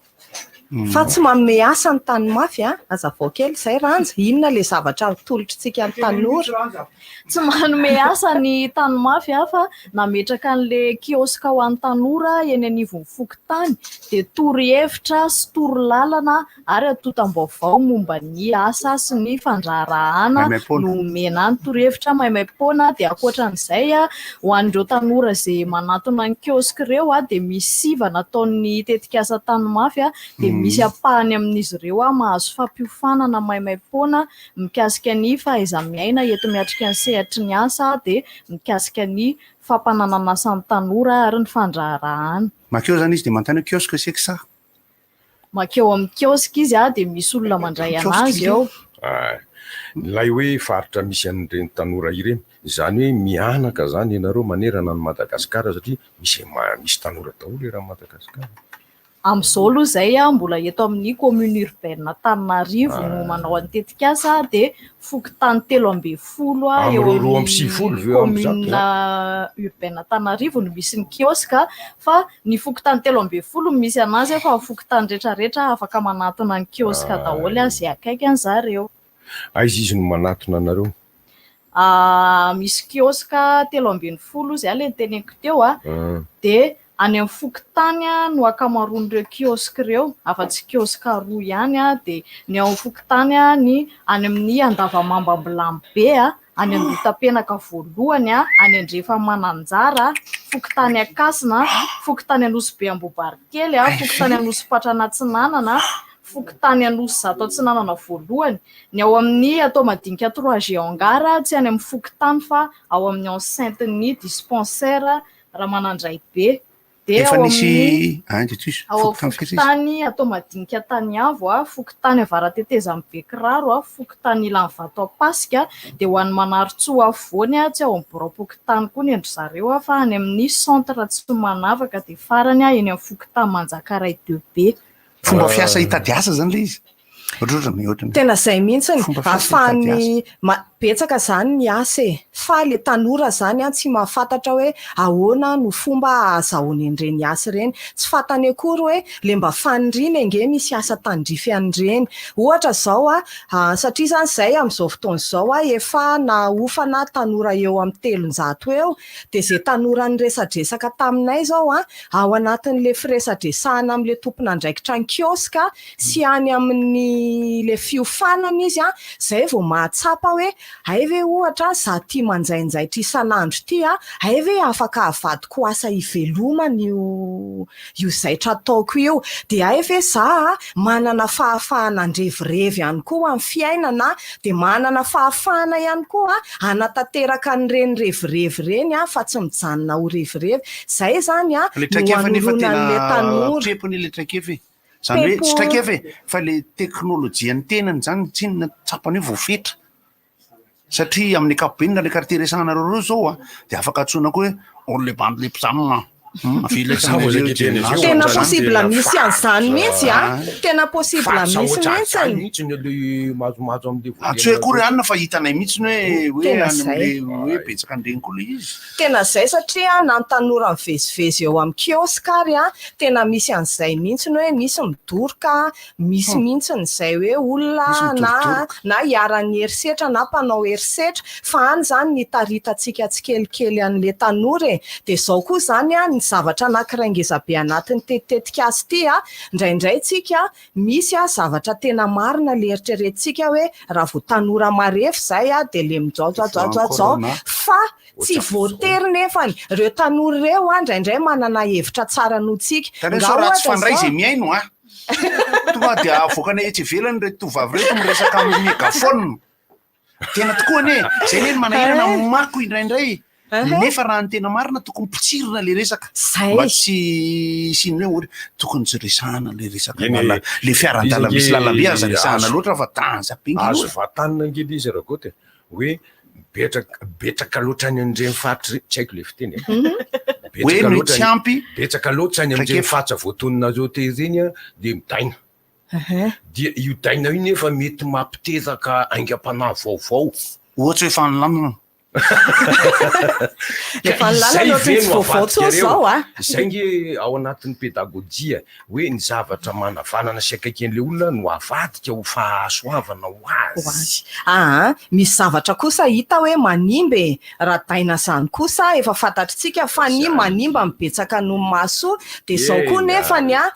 Fa tsy manome asa ny tanimafy a, azavao kely zay ranja, inona le zavatra tolotritsika ny tanora? Tsy manome asa ny tanimafy a, fa nametraka an'le kioska ho an'ny tanora eny anivon'ny fokontany, de torohevitra sy torolalana ary atotam-baovao momba ny asa sy ny fandraharahana no omena ny torohevitra maimaimpoana. De ankoatran'izay a, ho an'ireo tanora izay manatona ny kioska ireo a, de misy siva nataon'ny tetikasa tanimafy a, de misy apahany amin'izy ireo a mahazo fampiofanana maimaimpoana mikasika ny fahaiza-miaina eto miatrika ny sehatry ny asa, de mikasika ny fampananana asan'ny tanora ary ny fandraharahana. Makeo zany izy de mantany kioska seky sa? Makeo amin'ny kioska izy a, de misy olona mandray anazy eo. Lay hoe faritra misy an'ireny tanora ireny, zany hoe mianaka zany ianareo manerana ny Madagasikara satria misy tanora daholo raha Madagasikara. Amin'izao aloha zay a, mbola eto amin'ny commune urbaine Antananarivo no manao ny tetikasa, de fokontany 13 a eo amin'ny commune urbaine Antananarivo no misy ny kioska, fa ny fokontany 13 misy anazy fa fokontany rehetrarehetra afaka manatona ny kioska daholo zay akaiky an'zareo. Aiza izy no manatona anareo? Misy kioska 13 zay le teneniko teo a, de any amin'ny fokontany no akamaroan'ireo kioska ireo, afa-tsy kioska roa ihany a, de ny ao amin'ny fokontany ny any amin'ny Andavamamba Ambilambe a, any Andota-penaka voalohany a, any Andrefa Mananjara, fokontany Akasina, fokontany Anosy Ambobarikely a, fokontany Anosy Patranatsinanana, fokontany Anosy Zatotsinanana voalohany, ny ao amin'ny atao madinika 3G Angara, tsy any amin'ny fokontany fa ao amin'ny enceinte-ny dispensaire Ramanandray be. De ao amin'ny fokontany atao madinika Taniavo a, fokontany Avarateteza amin'ny Bekiraro a, fokontany Ilanvato Apasika, de ho an'ny Manaritsoa afovoany a, tsy ao amin'ny Borapokontany koa ny endry zareo a, fa any amin'ny centre Tsimanavaka, de farany a eny amin'ny fokontany Manjakaray 2B. Fomba fiasa hitady asa zany le izy. Tena zay mihitsy ahafahany betsaka zany ny asa e, fa le tanora zany a tsy mahafantatra hoe ahoana no fomba azahoany an'ireny asa ireny, tsy fantany akory hoe le mba faniriana ange misy asa tandrify an'ireny. Ohatra zao a, satria zany zay amin'izao fotoana zao a, efa nahofana tanora eo amin'ny 300 eo, de zay tanora niresadresaka taminay zao a, ao anatin'le firesadresahana amin'le tompon'andraikitra ny kioska sy any amin'ny le fiofanana izy a, zay vao mahatsapa hoe hay ve ohatra za tia manjainjaitra isan'andro ty a, hay ve afaka avadiko asa ivelomana io zaitra ataoko io, de hay ve za manana fahafahana andrevirevy ihany koa amin'ny fiainana, de manana fahafahana ihany koa hanatanteraka an'ireny revirevy reny a, fa tsy mijanona ho revirevy. Zay zany a no hanolonan'le tanora. Trepony le traikefa zany hoe tsy traikefa fa le teknôlôjia ny tenany zany tsinona tsapany io voafetra. Satria amin'ny ankapobeny le karteresana reo zao a, de afaka atsoina koa hoe on le bande le pizamina Tena possible misy an'izany mihitsy a, tena possible misy mihitsy le mazomazo am'le tsy hoe kory anina fa hitanay mihitsy hoe Tena any zay. am'le hoe betsaka an'ireny koa le izy. Tena zay satria na ny tanora mivezivezy eo amin'ny kiosque ary a, tena misy an'izay mihitsy hoe misy midoroka, misy mihitsy n'izay hoe olona na hiarany herisetra na mpanao herisetra fa any zany nitaritatsika tsikelikely an'le tanora e. De zao koa zany a ny zavatra anankiray ngezabe anatin'ny tetikasy ity a, indraindray tsika misy a zavatra tena marina le eritreretintsika hoe raha vao tanora marefo zay a de le mijaojaojaojaojao fa tsy voatery nefany ireo tanora ireo a indraindray manana hevitra tsara notsika. Tanora raha tsy fandray zay miaino a. Tonga de avoakana etsy ivelany reto tovavy reto miresaka amin'ny megafone. Tena tokoa ane, zay neny manahirana mako indraindray. Nefa raha ny tena marina tokony potsirina le resaka mba tsy sinona hoe tokony tsy resahana le resaka le fiaran-dala misy lalambe aza resahana loatra fa danja be azo vatanina ngely izy rakoty hoe betraka loatra any andreny faritra tsy haiko le fiteny hoe no tsy ampy betsaka loatra any am'reny fatsa voatonina zao teziny a de midaina dia io daina io nefa mety mampitezaka aingam-panahy vaovao ohatsy hoe fanolanana zay nge ao anatin'ny pedagojia hoe ny zavatra manavanana sy akaiken'le olona no avadika ho fahasoavana ho azy. Misy zavatra kosa hita hoe manimba raha daina zany kosa efa fantatritsika fa ny manimba mibetsaka no maso de zao koa nefany a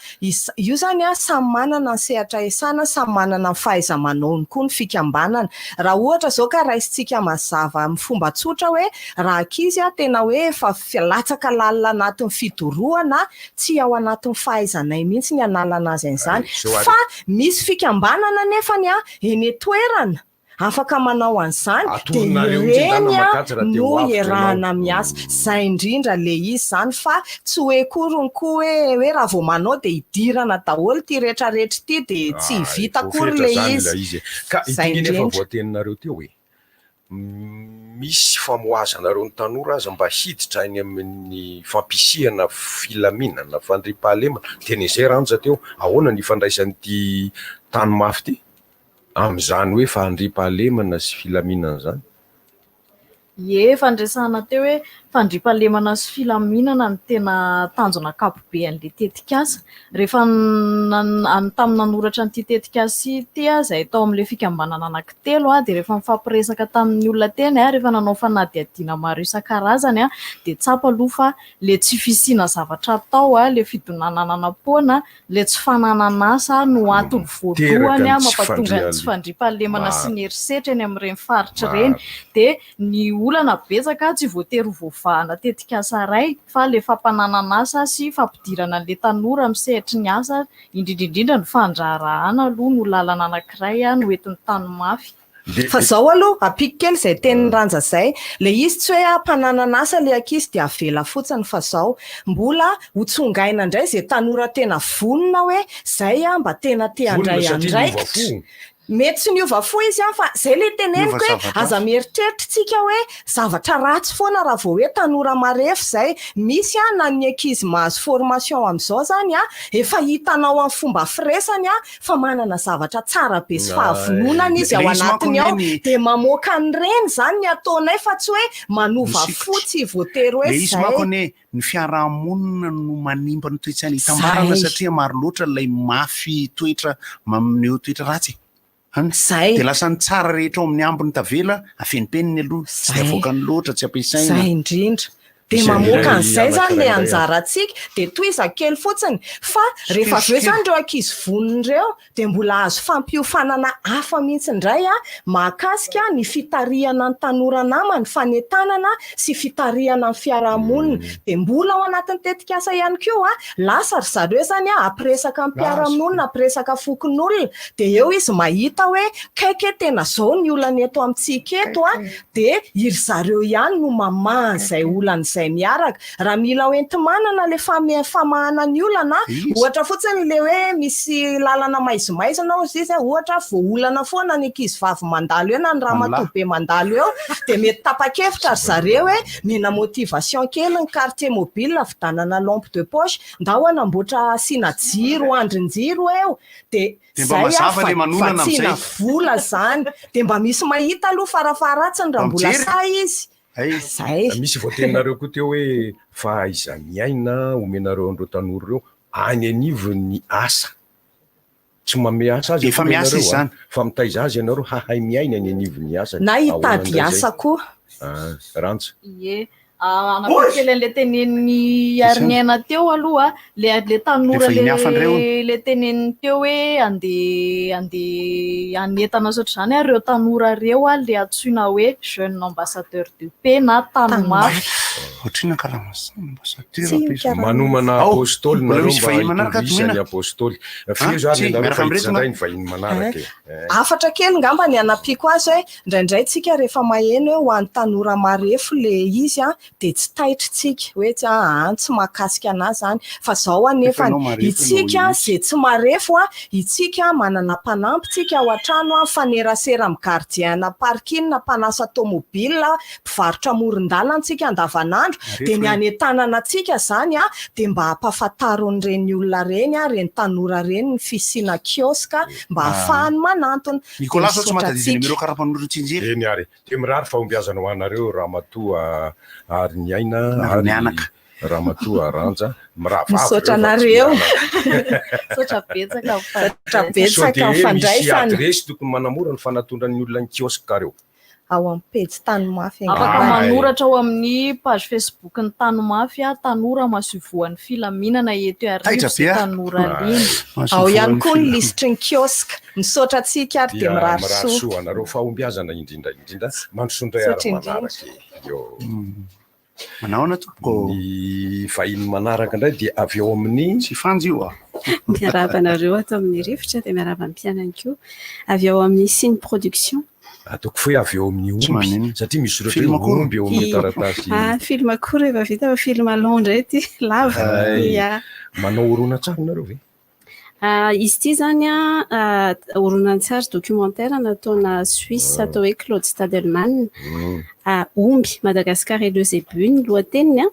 io zany a samy manana ny sehatra esana, samy manana ny fahaiza-manaony koa ny fikambanana. Raha ohatra zao ka raisitsika mazava amin'ny fomba tsotra hoe raha ankizy a tena hoe efa latsaka lalina anatin'ny fidorohana tsy ao anatin'ny fahaizanay mihitsy ny analana azy an'izany fa misy fikambanana nefany a eny toerana afaka manao an'izany de ireny a no iarahana miasa zay indrindra le izy zany fa tsy hoe korony koa hoe raha vao manao de hidirana daholo ty rehetrarehetra ty de tsy vita kory le izy ka itinefa voateninareo teo hoe misy famoazanareo ny tanora aza mba hiditra any amin'ny fampisihana filaminana fandriampahalemana teny izay ranja teo ahoana ny ifandraisan'ity tany mafy ty am'izany hoe fandriampahalemana sy filaminana zany fandraisana teo hoe fandriampahalemana sy filaminana ny tena tanjona akapobe an'le tetikasa rehefa tamin'ny nanoratra n'ity tetikasy ity a zay tao amin'le fikambanana anankitelo a de rehefa mifampiresaka tamin'ny olona teny a rehefa nanao fanadihadiana maro isan-karazany a de tsapa aloha fa le tsy fisiana zavatra atao a le fidonanana anam-poana le tsy fanananasa no antony voalohany a mampatonga ny tsy fandriampahalemana sy ny herisetra eny amin'ireny faritra ireny de ny olana betsaka tsy voatery vahana tetikasa ray fa le fampanananasa sy fampidirana le tanora misehitry ny asa indrindrindrindra ny fandraharahana aloha no lalana anankiray a no entin'ny tany mafy. Fa zao aloha apiky kely zay tenin'ny ranja zay le izy tsy hoe mpanananasa le ankizy de avela fotsiny fa zao mbola hotsongaina indray zay tanora tena vonona hoe zay a mba tena te handray andraikitra mety sy niova fo izy fa zay le teneniko hoe aza mieritreritritsika hoe zavatra ratsy foana raha vao hoe tanora marefo zay misy a na ny ankizy mahazo formation am'izao zany a efa hitanao amin'ny fomba firesany a fa manana zavatra tsara be sy fahavononana izy ao anatiny ao de mamoaka an'ireny zany ny ataonay fa tsy hoe manova fotsy voatery hoe izy mako ane ny fiarahamonina no manimba ny toetrany hitambarana satria maro loatra lay mafy toetra maneho toetra ratsy de lasa ny tsara rehetra ao amin'ny ambony tavela afenipeniny aloha tsy de avoakany loatra tsy ampiasaina zay indrindra de mamoaka an'izay zany le anjarantsika de toizakely fotsiny fa rehefa aveo zany reo ankizy vonon'ireo de mbola azo fampiofanana hafa mihitsy indray a mahakasika ny fitariana ny tanora namany fanentanana sy fitariana ny fiarahamonina de mbola ao anatin'ny tetikasa ihany koa lasa ry zareo zany ampiresaka amin'ny mpiarahamonina ampiresaka fokon'olona de eo izy mahita hoe kaiky tena zao ny olana eto amintsika eto de iry zareo ihany no mamaha zay olana izay miaraka raha mila hoentimanana le famahana ny olana ohatra fotsiny le hoe misy lalana maizimaizina izy ohatra voaolana foana ny ankizy vavy mandalo eo na ny ramatoabe mandalo eo dia mety tapa-kevitra ry zareo hoe mena motivation kely ny quartier mobile vidanana lampe de poche nda ho anamboatra sina jiro andrin-jiro eo dia zay vatsina vola zany dia mba misy mahita aloha farafaratsiny raha mbola sa izy zay misy voateninareo koa teo hoe fa iza miaina omenareo andreo tanora reo any anivo ny asa tsy mame asa azy efa miasa izy zany fa mitaiza azy ianareo hahay miaina any anivo ny asa na hitady asa koa rantsa anapakely an'le tenen'ny ariniaina teo aloha le tanora le teneniny teo hoe andeha anetana sotra zany areo tanora reo le antsoina hoe jeune ambassadeur de paix na tanomafy ohatrina karaha ambassadeur manomana apôstôly nareo mba hitovisa ny apôstôly fio zany nareo fahitsanday ny vahiny manaraka afatra kely ngamba ny anapiako azy hoe indraindray tsika rehefa maheno hoe ho an'ny tanora marefo le izy dia tsy taitritsika hoe tsy mahakasika anazy zany fa zao anefa itsika zay tsy marefo itsika manana mpanampytsika ao an-trano fanerasera amin'ny gardiena parking na mpanasa tomobile mpivarotra amoron-dalana andavanandro dia ny anetanana atsika zany dia mba hampafantaron'ireny olona reny reny tanora reny ny fisina kioska mba hahafahany manantona Nicolas tsy matadidina mireo karaha-mpanoro tsinjery eny ary dia mirary fahombiazana ho anareo ramatoa ary ny aina ary ramatoa ranja misaotra anareo misaotra betsaka fandraisana adresy tokony manamora ny fanatondran'ny olona ny kioska kareo ao amin'ny pejy Tanomafy afaka manoratra ao amin'ny page Facebook ny Tanomafy tanora masivoan'ny filaminana eto arivo sy tanora liny ao ihany koa ny listry ny kioska misaotra atsika ary dia mirary soa anareo fahombiazana indrindra mandrosondray ary manaraka manao na tompoko ny vahiny manaraka indray dia avy eo amin'ny sy fanjo io miarabanareo ato amin'ny rivotra dia miaraban'ny mpianany koa avy eo amin'ny Signe Production ataoko foe avy eo amin'ny omby satria misy ireo omby eo amin'ny taratasy film akory rehefa vita fa film long ndray ty lava manao horonan-tsary nareo ve izy ity zany horonan-tsary documentaire nataona Suisse atao hoe Claude Stadelman omby Madagascar et deux ébus ny lohateniny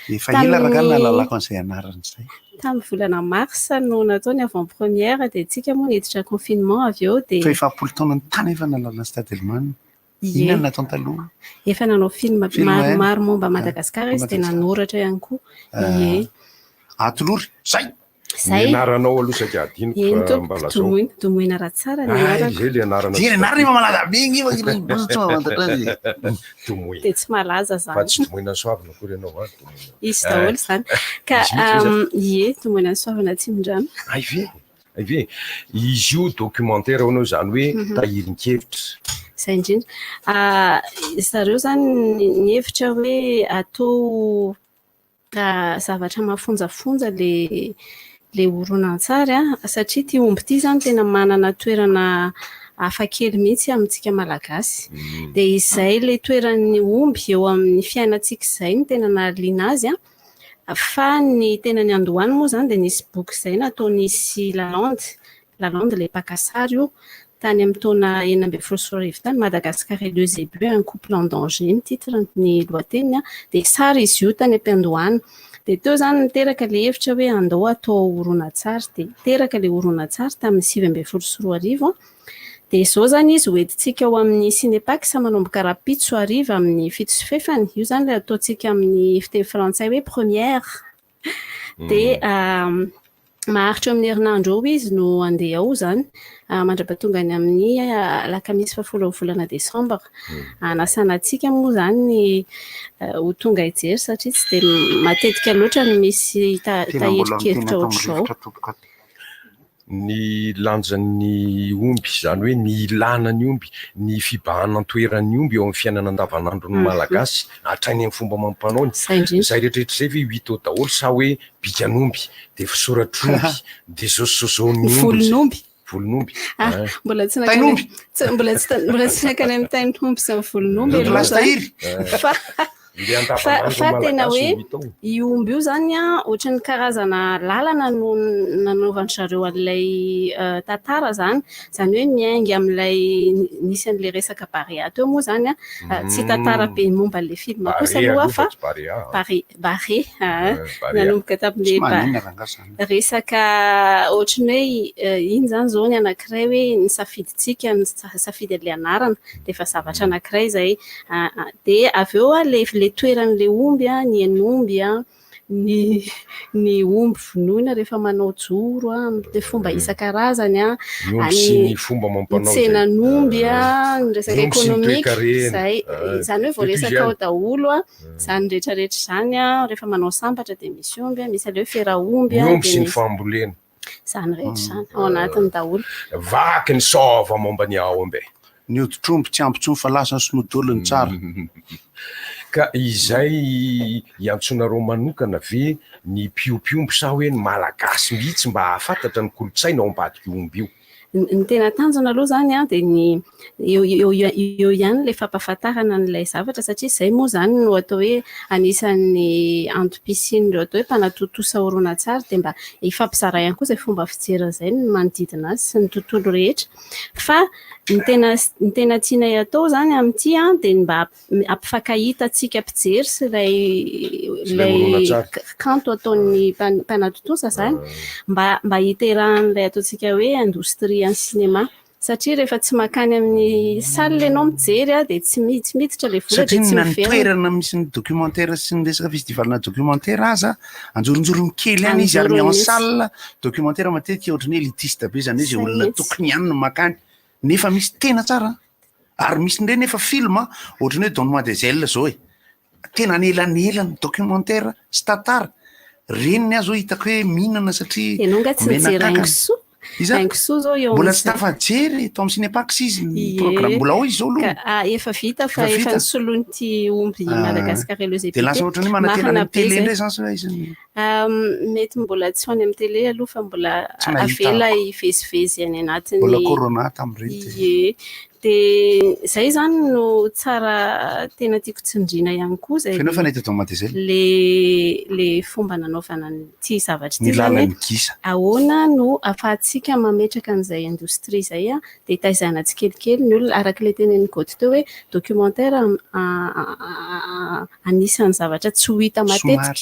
efa ila raha nalalako an'izay anarany izay tamin'ny volana mars no natao ny avant première dia tsika moa niditra confinement avy eo dia fa 70 taona ny tany efa nalalana Stadelman inona nataony taloha efa nanao film maromaro momba Madagascar izy dia nanoratra ihany koa ie atolory zay Nianaranao aloha saky adiniko mba lazao Domoina Ratsara zay le anarana dia anarana efa malaza beny dia tsy malaza zany fa tsy Domoina Soavina akory ianao izy daholo zany ka ie Domoina Soavina Tsimondrano ve izy io documentaire anao zany hoe tahirin-kevitra zay indrindra zareo zany ny hevitra hoe atao zavatra mafonjafonja le horonan-tsary satria ty omby ty zany tena manana toerana hafakely mihitsy amintsika malagasy dia izay le toeran'ny omby eo amin'ny fiainantsika izay ny tena nahaliana azy fa ny tena ny andohany moa zany dia nisy boky izay nataonisy Lalande le pakasary io tany amin'ny taona 19 tany Madagascar et deux ébus un couple en danger ny titre ny lohateny dia sary izy io tany am-piandohana dia teo zany niteraka le hevitra hoe andao atao horonan-tsary dia teraka le horonan-tsary tamin'ny 2024 dia izao zany izy hoentintsika ao amin'ny Cinépax manomboka rapitso ariva amin'ny fito sy fefany io zany le ataontsika amin'ny fiteny frantsay hoe première dia maharitra amin'ny herinandro eo izy no andeha ao zany mandrapatonga ny amin'ny lakamisy 10 volana desambra anasana antsika moa zany ho tonga ijery satria tsy dia matetika loatra ny misy tahirikevitra ohatr'izao ny lanjan'ny omby zany hoe ny ilana ny omby ny fibahanantoeran'ny omby eo amin'ny fiainana andavanandro ny malagasy hatrany amin'ny fomba mampanaony zay rehetrarehetra zay hoe hita ao daholo sa hoe bikan'omby dia fisoratr'omby dia zosozoan'ny volon'omby volon'omby mbola tsy nakany amin'ny tainomby sy ny volon'omby fa tena hoe iomby io zany a ohatrany karazana lalana no nanaovany zareo an'ilay tantara zany hoe miaingy amin'ilay nisy an'ilay resaka barea teo moa zany a tsy tantara be momba an'ilay film kosa aloha fa bare nanomboka tamin'ilay resaka ohatrany hoe iny zany zao ny anankiray hoe nisafiditsika nisafidy an'ilay anarana dia efa zavatra anankiray zay dia avy eo le toeran'le omby ny enomby ny omby vonoina rehefa manao joro de fomba isan-karazany ny fomba mampanao tsenan'omby ny resaka ekonomika zay zany hoe voaresaka ao daholo zany rehetrarehetra zany rehefa manao sambatra dia misy omby misy aleo fera omby omby sy ny fambolena zany rehetra zany ao anatiny daholo vaky ny sova momba ny aomby ny oditromby tsy ampitsony fa lasa ny sonodolony tsara ka izay iantsonareo manokana ve ny piompiomby sa hoe ny malagasy mihitsy mba hahafantatra ny kolotsaina ao ambadiky omby io ny tena tanjona aloha zany dia eo ihany le fampahafantarana n'ilay zavatra satria zay moa zany no atao hoe anisan'ny antom-pisiny reo atao hoe mpanatotosa horonan-tsary dia mba hifampizara ihany koa zay fomba fijeriny zay ny manodidina azy sy ny tontolo rehetra fa ny tena tianay atao zany amin'ity dia mba ampifankahita antsika mpijery sy ilay kanto ataon'ny mpanatotosa zany mba hiterahan'ilay ataontsika hoe indostria ny sinema satria rehefa tsy makany amin'ny salle ianao mijery dia tsy miditra le vola dia tsy miverina. Satria toerana misy ny documentaire sy ny resaka festivalna documentaire aza anjoronjorony kely any izy ary en salle documentaire matetika ohatrany elitiste be zany izy olona tokony ihany no makany nefa misy tena tsara ary misy ndray nefa film ohatrany hoe Don Mademoiselle zao tena anelanelany documentaire sy tantara reniny azo hitako hoe mihinana satria enonga tsy mijery aingosoa aingosoa zao eo mbola tsy tafajery to amin'ny cinépax izy ny programme mbola ao izy zao aloha efa vita fa efa nisoloanyty omby Madagasikara elozepite dia lasa ohatrany manatena ny télé indray zany izy mety mbola tsy hoany amin'ny télé aloha fa mbola avela hivezivezy any anatiny mbola corona tamin'ireny dia zay zany no tsara tena tiako tsindriana ihany koa zay fenao fa nahita Don Mademoiselle le fomba nanaovana ty zavatra ty zany ahoana no afahantsika mametraka an'izay indostria zay dia hitaizana tsikelikely ny olona araka le tenen'ny goty teo hoe documentaire anisan'ny zavatra tsy ho hita matetika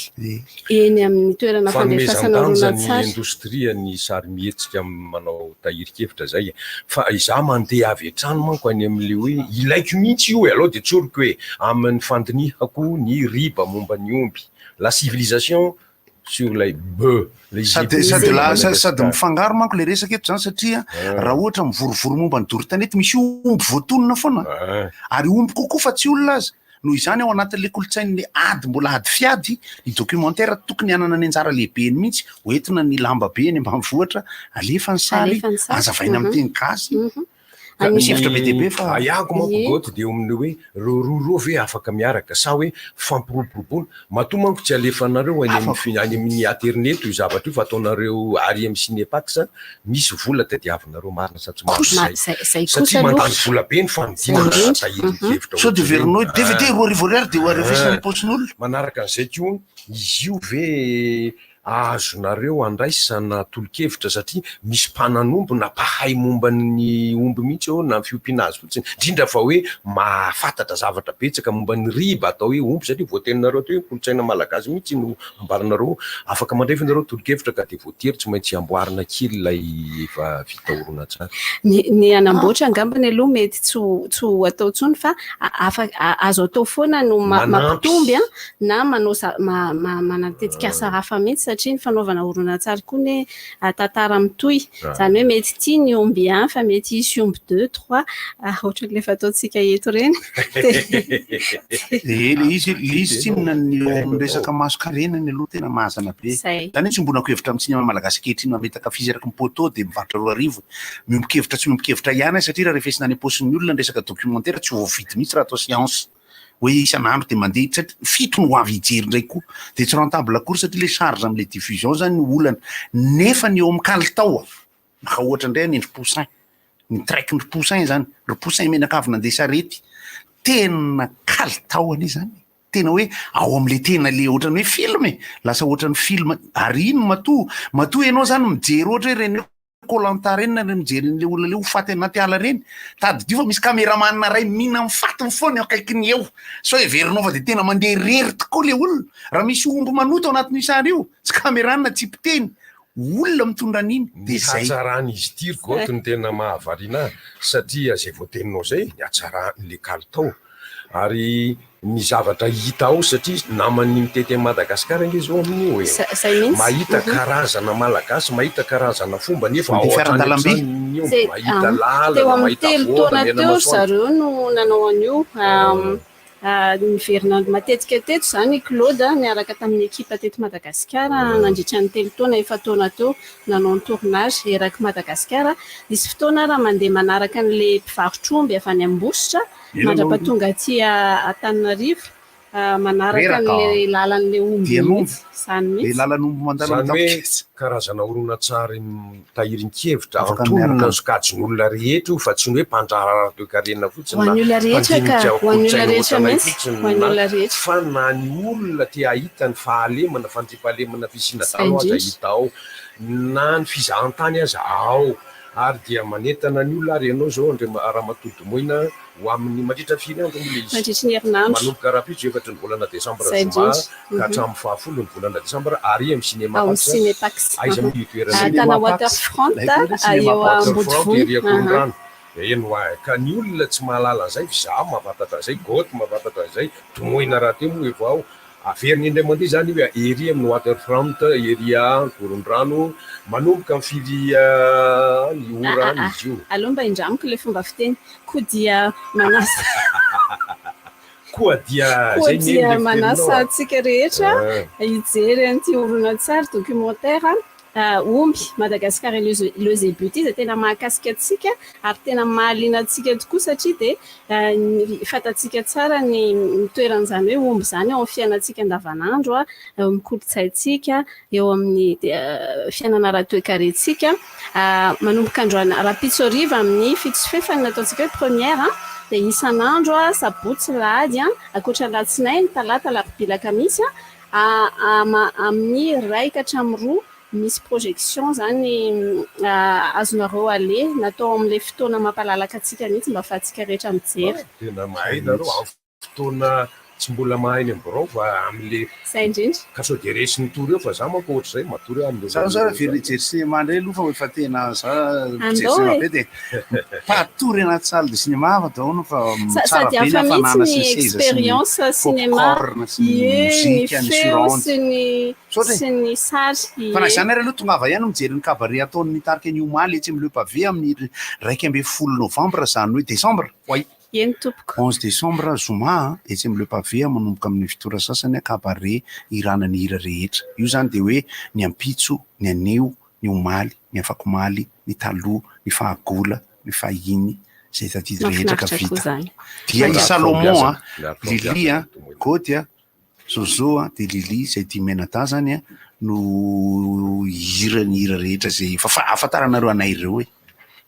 eny amin'ny toerana fandefasana horonan-tsary indostria ny sary mihetsika manao tahirikevitra zay fa izaho mandeha avy hatrany manko any amin'le hoe ilaiko mihitsy io aloha dia tsoriko hoe amin'ny fandinihako ny riba momba ny omby la civilisation sur les bœufs sady mifangaro manko le resaka eto zany satria raha ohatra mivorovoro momba ny dorotanety misy omby voatonona foana ary omby kokoa fa tsy olona azy noho izany ao anatin'le kolotsain'le ady mbola ady fiady ny documentaire tokony hanana ny anjara lehibeny mihitsy hoentina ny lamba be ny ambanivohitra alefa ny sary azavaina amin'ny teny gasy misefitra be dehibe fa ayako manko goty dia amin'ny hoe roa ve afaka miaraka sa hoe fampiroboroboana matoa manko tsy alefanareo any amin'ny internet io zavatra io fa ataonareo ary amin'ny cinépax misy vola tadiavinareo marina sa tsy marina satria mandany vola be ny fanodinana tahirikevitra sao de verinao DVD roa arivo ariary dia arefesina ny posin'olona manaraka an'izay ko izy io ve azonareo andraisana tolo-kevitra satria misy mpananombo nampahay momba ny omby mihitsy eo na fiompiana azy fotsiny indrindra fa hoe mahafantatra zavatra betsaka momba ny riba atao hoe omby satria voateninareo teo hoe kolotsaina malagasy mihitsy no ambarinareo afaka mandrefinareo tolo-kevitra ka dia voatery tsy maintsy amboarina kely ilay efa vita horonan-tsary ny anamboatra angambany aloha mety tsy atao tsony fa azo atao foana no mampitomby na manatetika asa hafa mihitsy satria ny fanaovana horonan-tsary koa ny tantara mitoy zany hoe mety tia ny omby 1 fa mety isy omby 2, 3 ohatran'le fa ataontsika eto reny izy tsinona ny resaka maso karenany aloha tena mahazana be zany tsy mbonako hevitra amin'ny sinema malagasy ankehitriny mametaka fizy araky ny poto dia mivarotra 2 arivo miombokevitra tsy miombokevitra ihany satria raha refesina any am-posin'ny olona ny resaka documentaire tsy voavidy mihitsy raha atao science hoe isan'andro dia mandeha satria fito no avy hijery indray koa dia tsy rentable akory satria le charge amin'le diffusion zany ny olana nefa ny eo amin'ny kalitao maka ohatra indray ny poussin ny traiky ny poussin zany ry poussin menaka avy nandeha sarety tena kalitaoany zany tena hoe ao am'le tena le ohatrany hoe film e lasa ohatrany film ary ino matoa ianao zany mijery ohatra hoe reny kolanta reny na mijery le olona le ho faty anaty ala reny tady fa misy kameramanina ray mina mifaty foana akaikiny eo so everinao fa de tena mandeha rery tokoa le olona raha misy omby manoto ao anatin'io sary io tsy kameranina tsy piteny olona mitondra an'iny de zay hatsarany izy ty goto ny tena mahavariana satria zay voateninao zay ny hatsaran'le kalitao ary ny zavatra hita ao satria namany mitety Madagasikara nge zao amin'io hoe mahita karazana malagasy mahita karazana fomba nefa mahita lala teo amin'ny telo taona teo zareo no nanao an'io niverina matetika teto zany Claude niaraka tamin'ny ekipa teto Madagasikara nandritra ny telo taona efa taona teo nanao ny tournage eraky Madagasikara nisy fotoana raha mandeha manaraka an'le mpivarotr'omby avy any Ambositra mandrapatonga aty Antananarivo manaraka an'le lalan'le omby zany mihitsy lalan'omby mandalo karazana horonan-tsary mitahirin-kevitra atonona sokajin'olona rehetra fa tsy ny hoe mpandrarara toe-karena fotsiny hoan'olona rehetra ka hoan'olona rehetra mihitsy hoan'olona rehetra fa na ny olona te ahita ny fahalemana fandripahalemana fisina talo aza hita ao na ny fizahantany aza ao ary dia manentana ny olona ary ianao zao andre raha matodomoina ho amin'ny mandritra firy andro mile izy mandritra ny herinandro manomboka rapitso efatra ny volana desambra zoma ka hatramin'ny fahafolo ny volana desambra ary amin'ny cinéma ao amin'ny Cinépax aiza amin'ny toerana tana Waterfront eo Ambodivohitra eno ka ny olona tsy mahalala an'izay za mahafatatra zay goty mahafatatra zay tomoina raha te moa evao averiny indray mandeha zany hoe ery amin'ny Waterfront eria Gorondrano manomboka amin'ny firy ny ora izy io aloha mba indramiko le fomba fiteny koa dia manasa koa dia manasa antsika rehetra hijery an'ity horonan-tsary documentaire omby Madagasikara le zébut izay tena mahakasika atsika ary tena mahaliana atsika tokoa satria de fatatsika tsara ny toeran'izany hoe omby zany ao amin'ny fiainantsika andavanandro amin'ny kolontsaintsika eo amin'ny fiainana ara-toe-karentsika manomboka androany rapitso ariva amin'ny fito sy fefany nataontsika hoe première de isan'andro sabotsy lahady ankoatra latsinainy talata larobia lakamisy amin'ny raika hatramin'ny roa misy projection zany azonareo ale natao am'le fotoana mampalalaka atsika mihitsy mba afahatsika rehetra mijery tena mahay nareo amin'ny fotoana tsy mbola mahay ny ambirao fa am'le zay indrindra ka sao de resy nitory eo fa za manko ohatra zay matory am'le za verijery cinéma indray aloha fa efa tena za cinéma be de patory anaty salle de cinéma fa dahono fa tsara be na fanana sy expérience cinéma ny feo sy ny sary fa na zany ary aloha tongava ihany mijery ny cabaret ataon'ny tarika ny omaly etsy amin'ny le pavé amin'ny raika amby folo novembre zany hoe décembre eny tompoko 11 décembre zoma etsy amin'ny le pavé manomboka amin'ny fitora sasany cabaret irana ny hira rehetra io zany de hoe ny ampitso ny aneo ny omaly ny afakomaly ny taloha ny fahagola ny fahiny zay tadidy rehetra ka vita dia i Salomon Lili Gody Zozo de Lili zay dimenata zany no hira ny hira rehetra zay fa afantaranareo anay ireo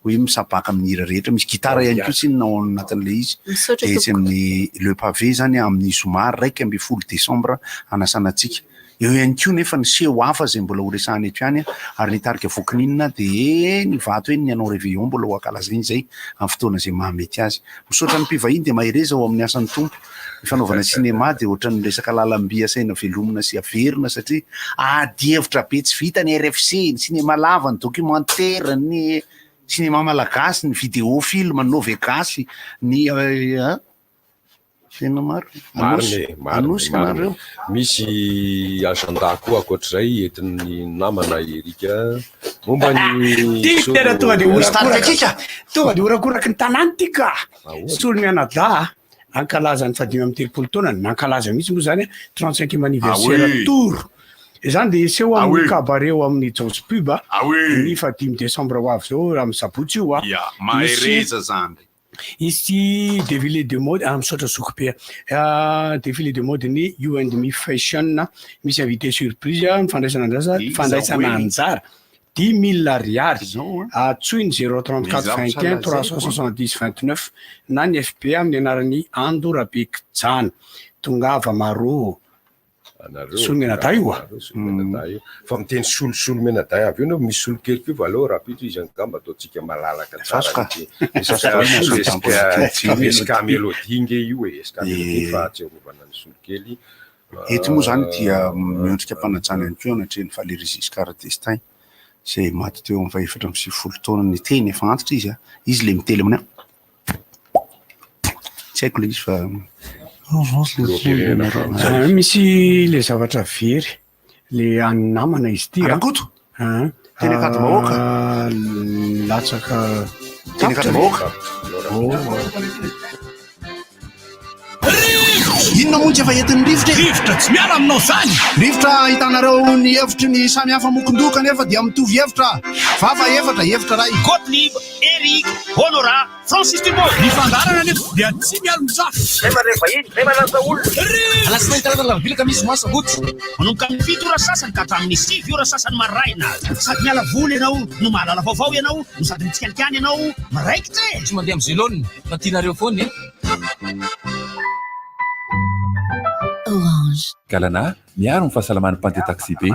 hoe misabaka amin'ny hira rehetra misy gitara ihany koa sy nao anatin'le izy de etsy amin'ny le pavé zany amin'ny zoma raika amby folo décembre anasana atsika eo ihany koa nefa ny seho hafa zay mbola ho resahany eto ihany ary nitarika vokininina de ny vato hoe ny anao réveillon mbola ho akalazany zay amin'ny fotoana zay mahamety azy misaotra ny mpivahiny de mahireza ao amin'ny asan'ny tompo ny fanaovana cinéma de ohatran'ny resaka lalam-by asaina velomina sy averina satria hevitra be tsy vita ny RFC ny cinéma lava ny documentaire ny cinéma malagasy ny vidéo film no vegasy ny tena maro anosy nareo misy agenda koa akoatr'izay entin'ny namana Erika momba ny tena tonga de orakoraky ny tanàny ty ka solo mianada ankalaza ny fadimy amin'ny telopolo taona nankalaza mihitsy moa zany 35e anniversaire tour zany de seho amin'ny cabaret eo amin'ny Jones Pub ny fadimy décembre ho avy zao amin'ny sabotsy io mahereza zany izy défilé de mode misaotra sokopea défilé de mode ny U&Me fashion misy invité surprise fandraisana anjara 10 000 ariary atsoiny 034 21 370 29 na ny FPA amin'ny anaran'ny Ando Rabek Jana tongava maro solomenaday io solomenaday io fa miteny solomenaday avy eo no misy solokely kio va aloha rapitro izy angamba ataontsika malalaka esika mélodie nge io e esika mélodie fa atsiarovana ny solokely eto moa zany dia miondrika mpanajana ihany keo anatreny Valéry Giscard d'Estaing zay maty teo amin'ny fahaefatra amby 20 taona ny teny efa antitra izy izy le mitely aminy tsy haiko le izy fa misy le zavatra very le anamana izy ty akoto teny akady vahoaka latsaka teny akady vahoaka inona moa tsy efa entin'ny rivotra tsy miala aminao zany rivotra hitanareo ny hevitry ny samy hafa mokondoka nefa dia mitovy hevitra fafa hevitra ray Gottlieb, Eric, Honora, Francis Dumont mifandarana nefa dia tsy miala mizaha alasina hitarana lavabilaka misy masabotsy manomboka amin'ny 7 ora sasany ka hatramin'ny 7 ora sasany maraina sady miala voly ianao no mahalala vaovao ianao no sady mitsikalikany ianao maraikitra tsy mandeha amin'ny zelone fa tianareo foany Orange. Galana, miaro ny fahasalaman'ny pandeha taxi be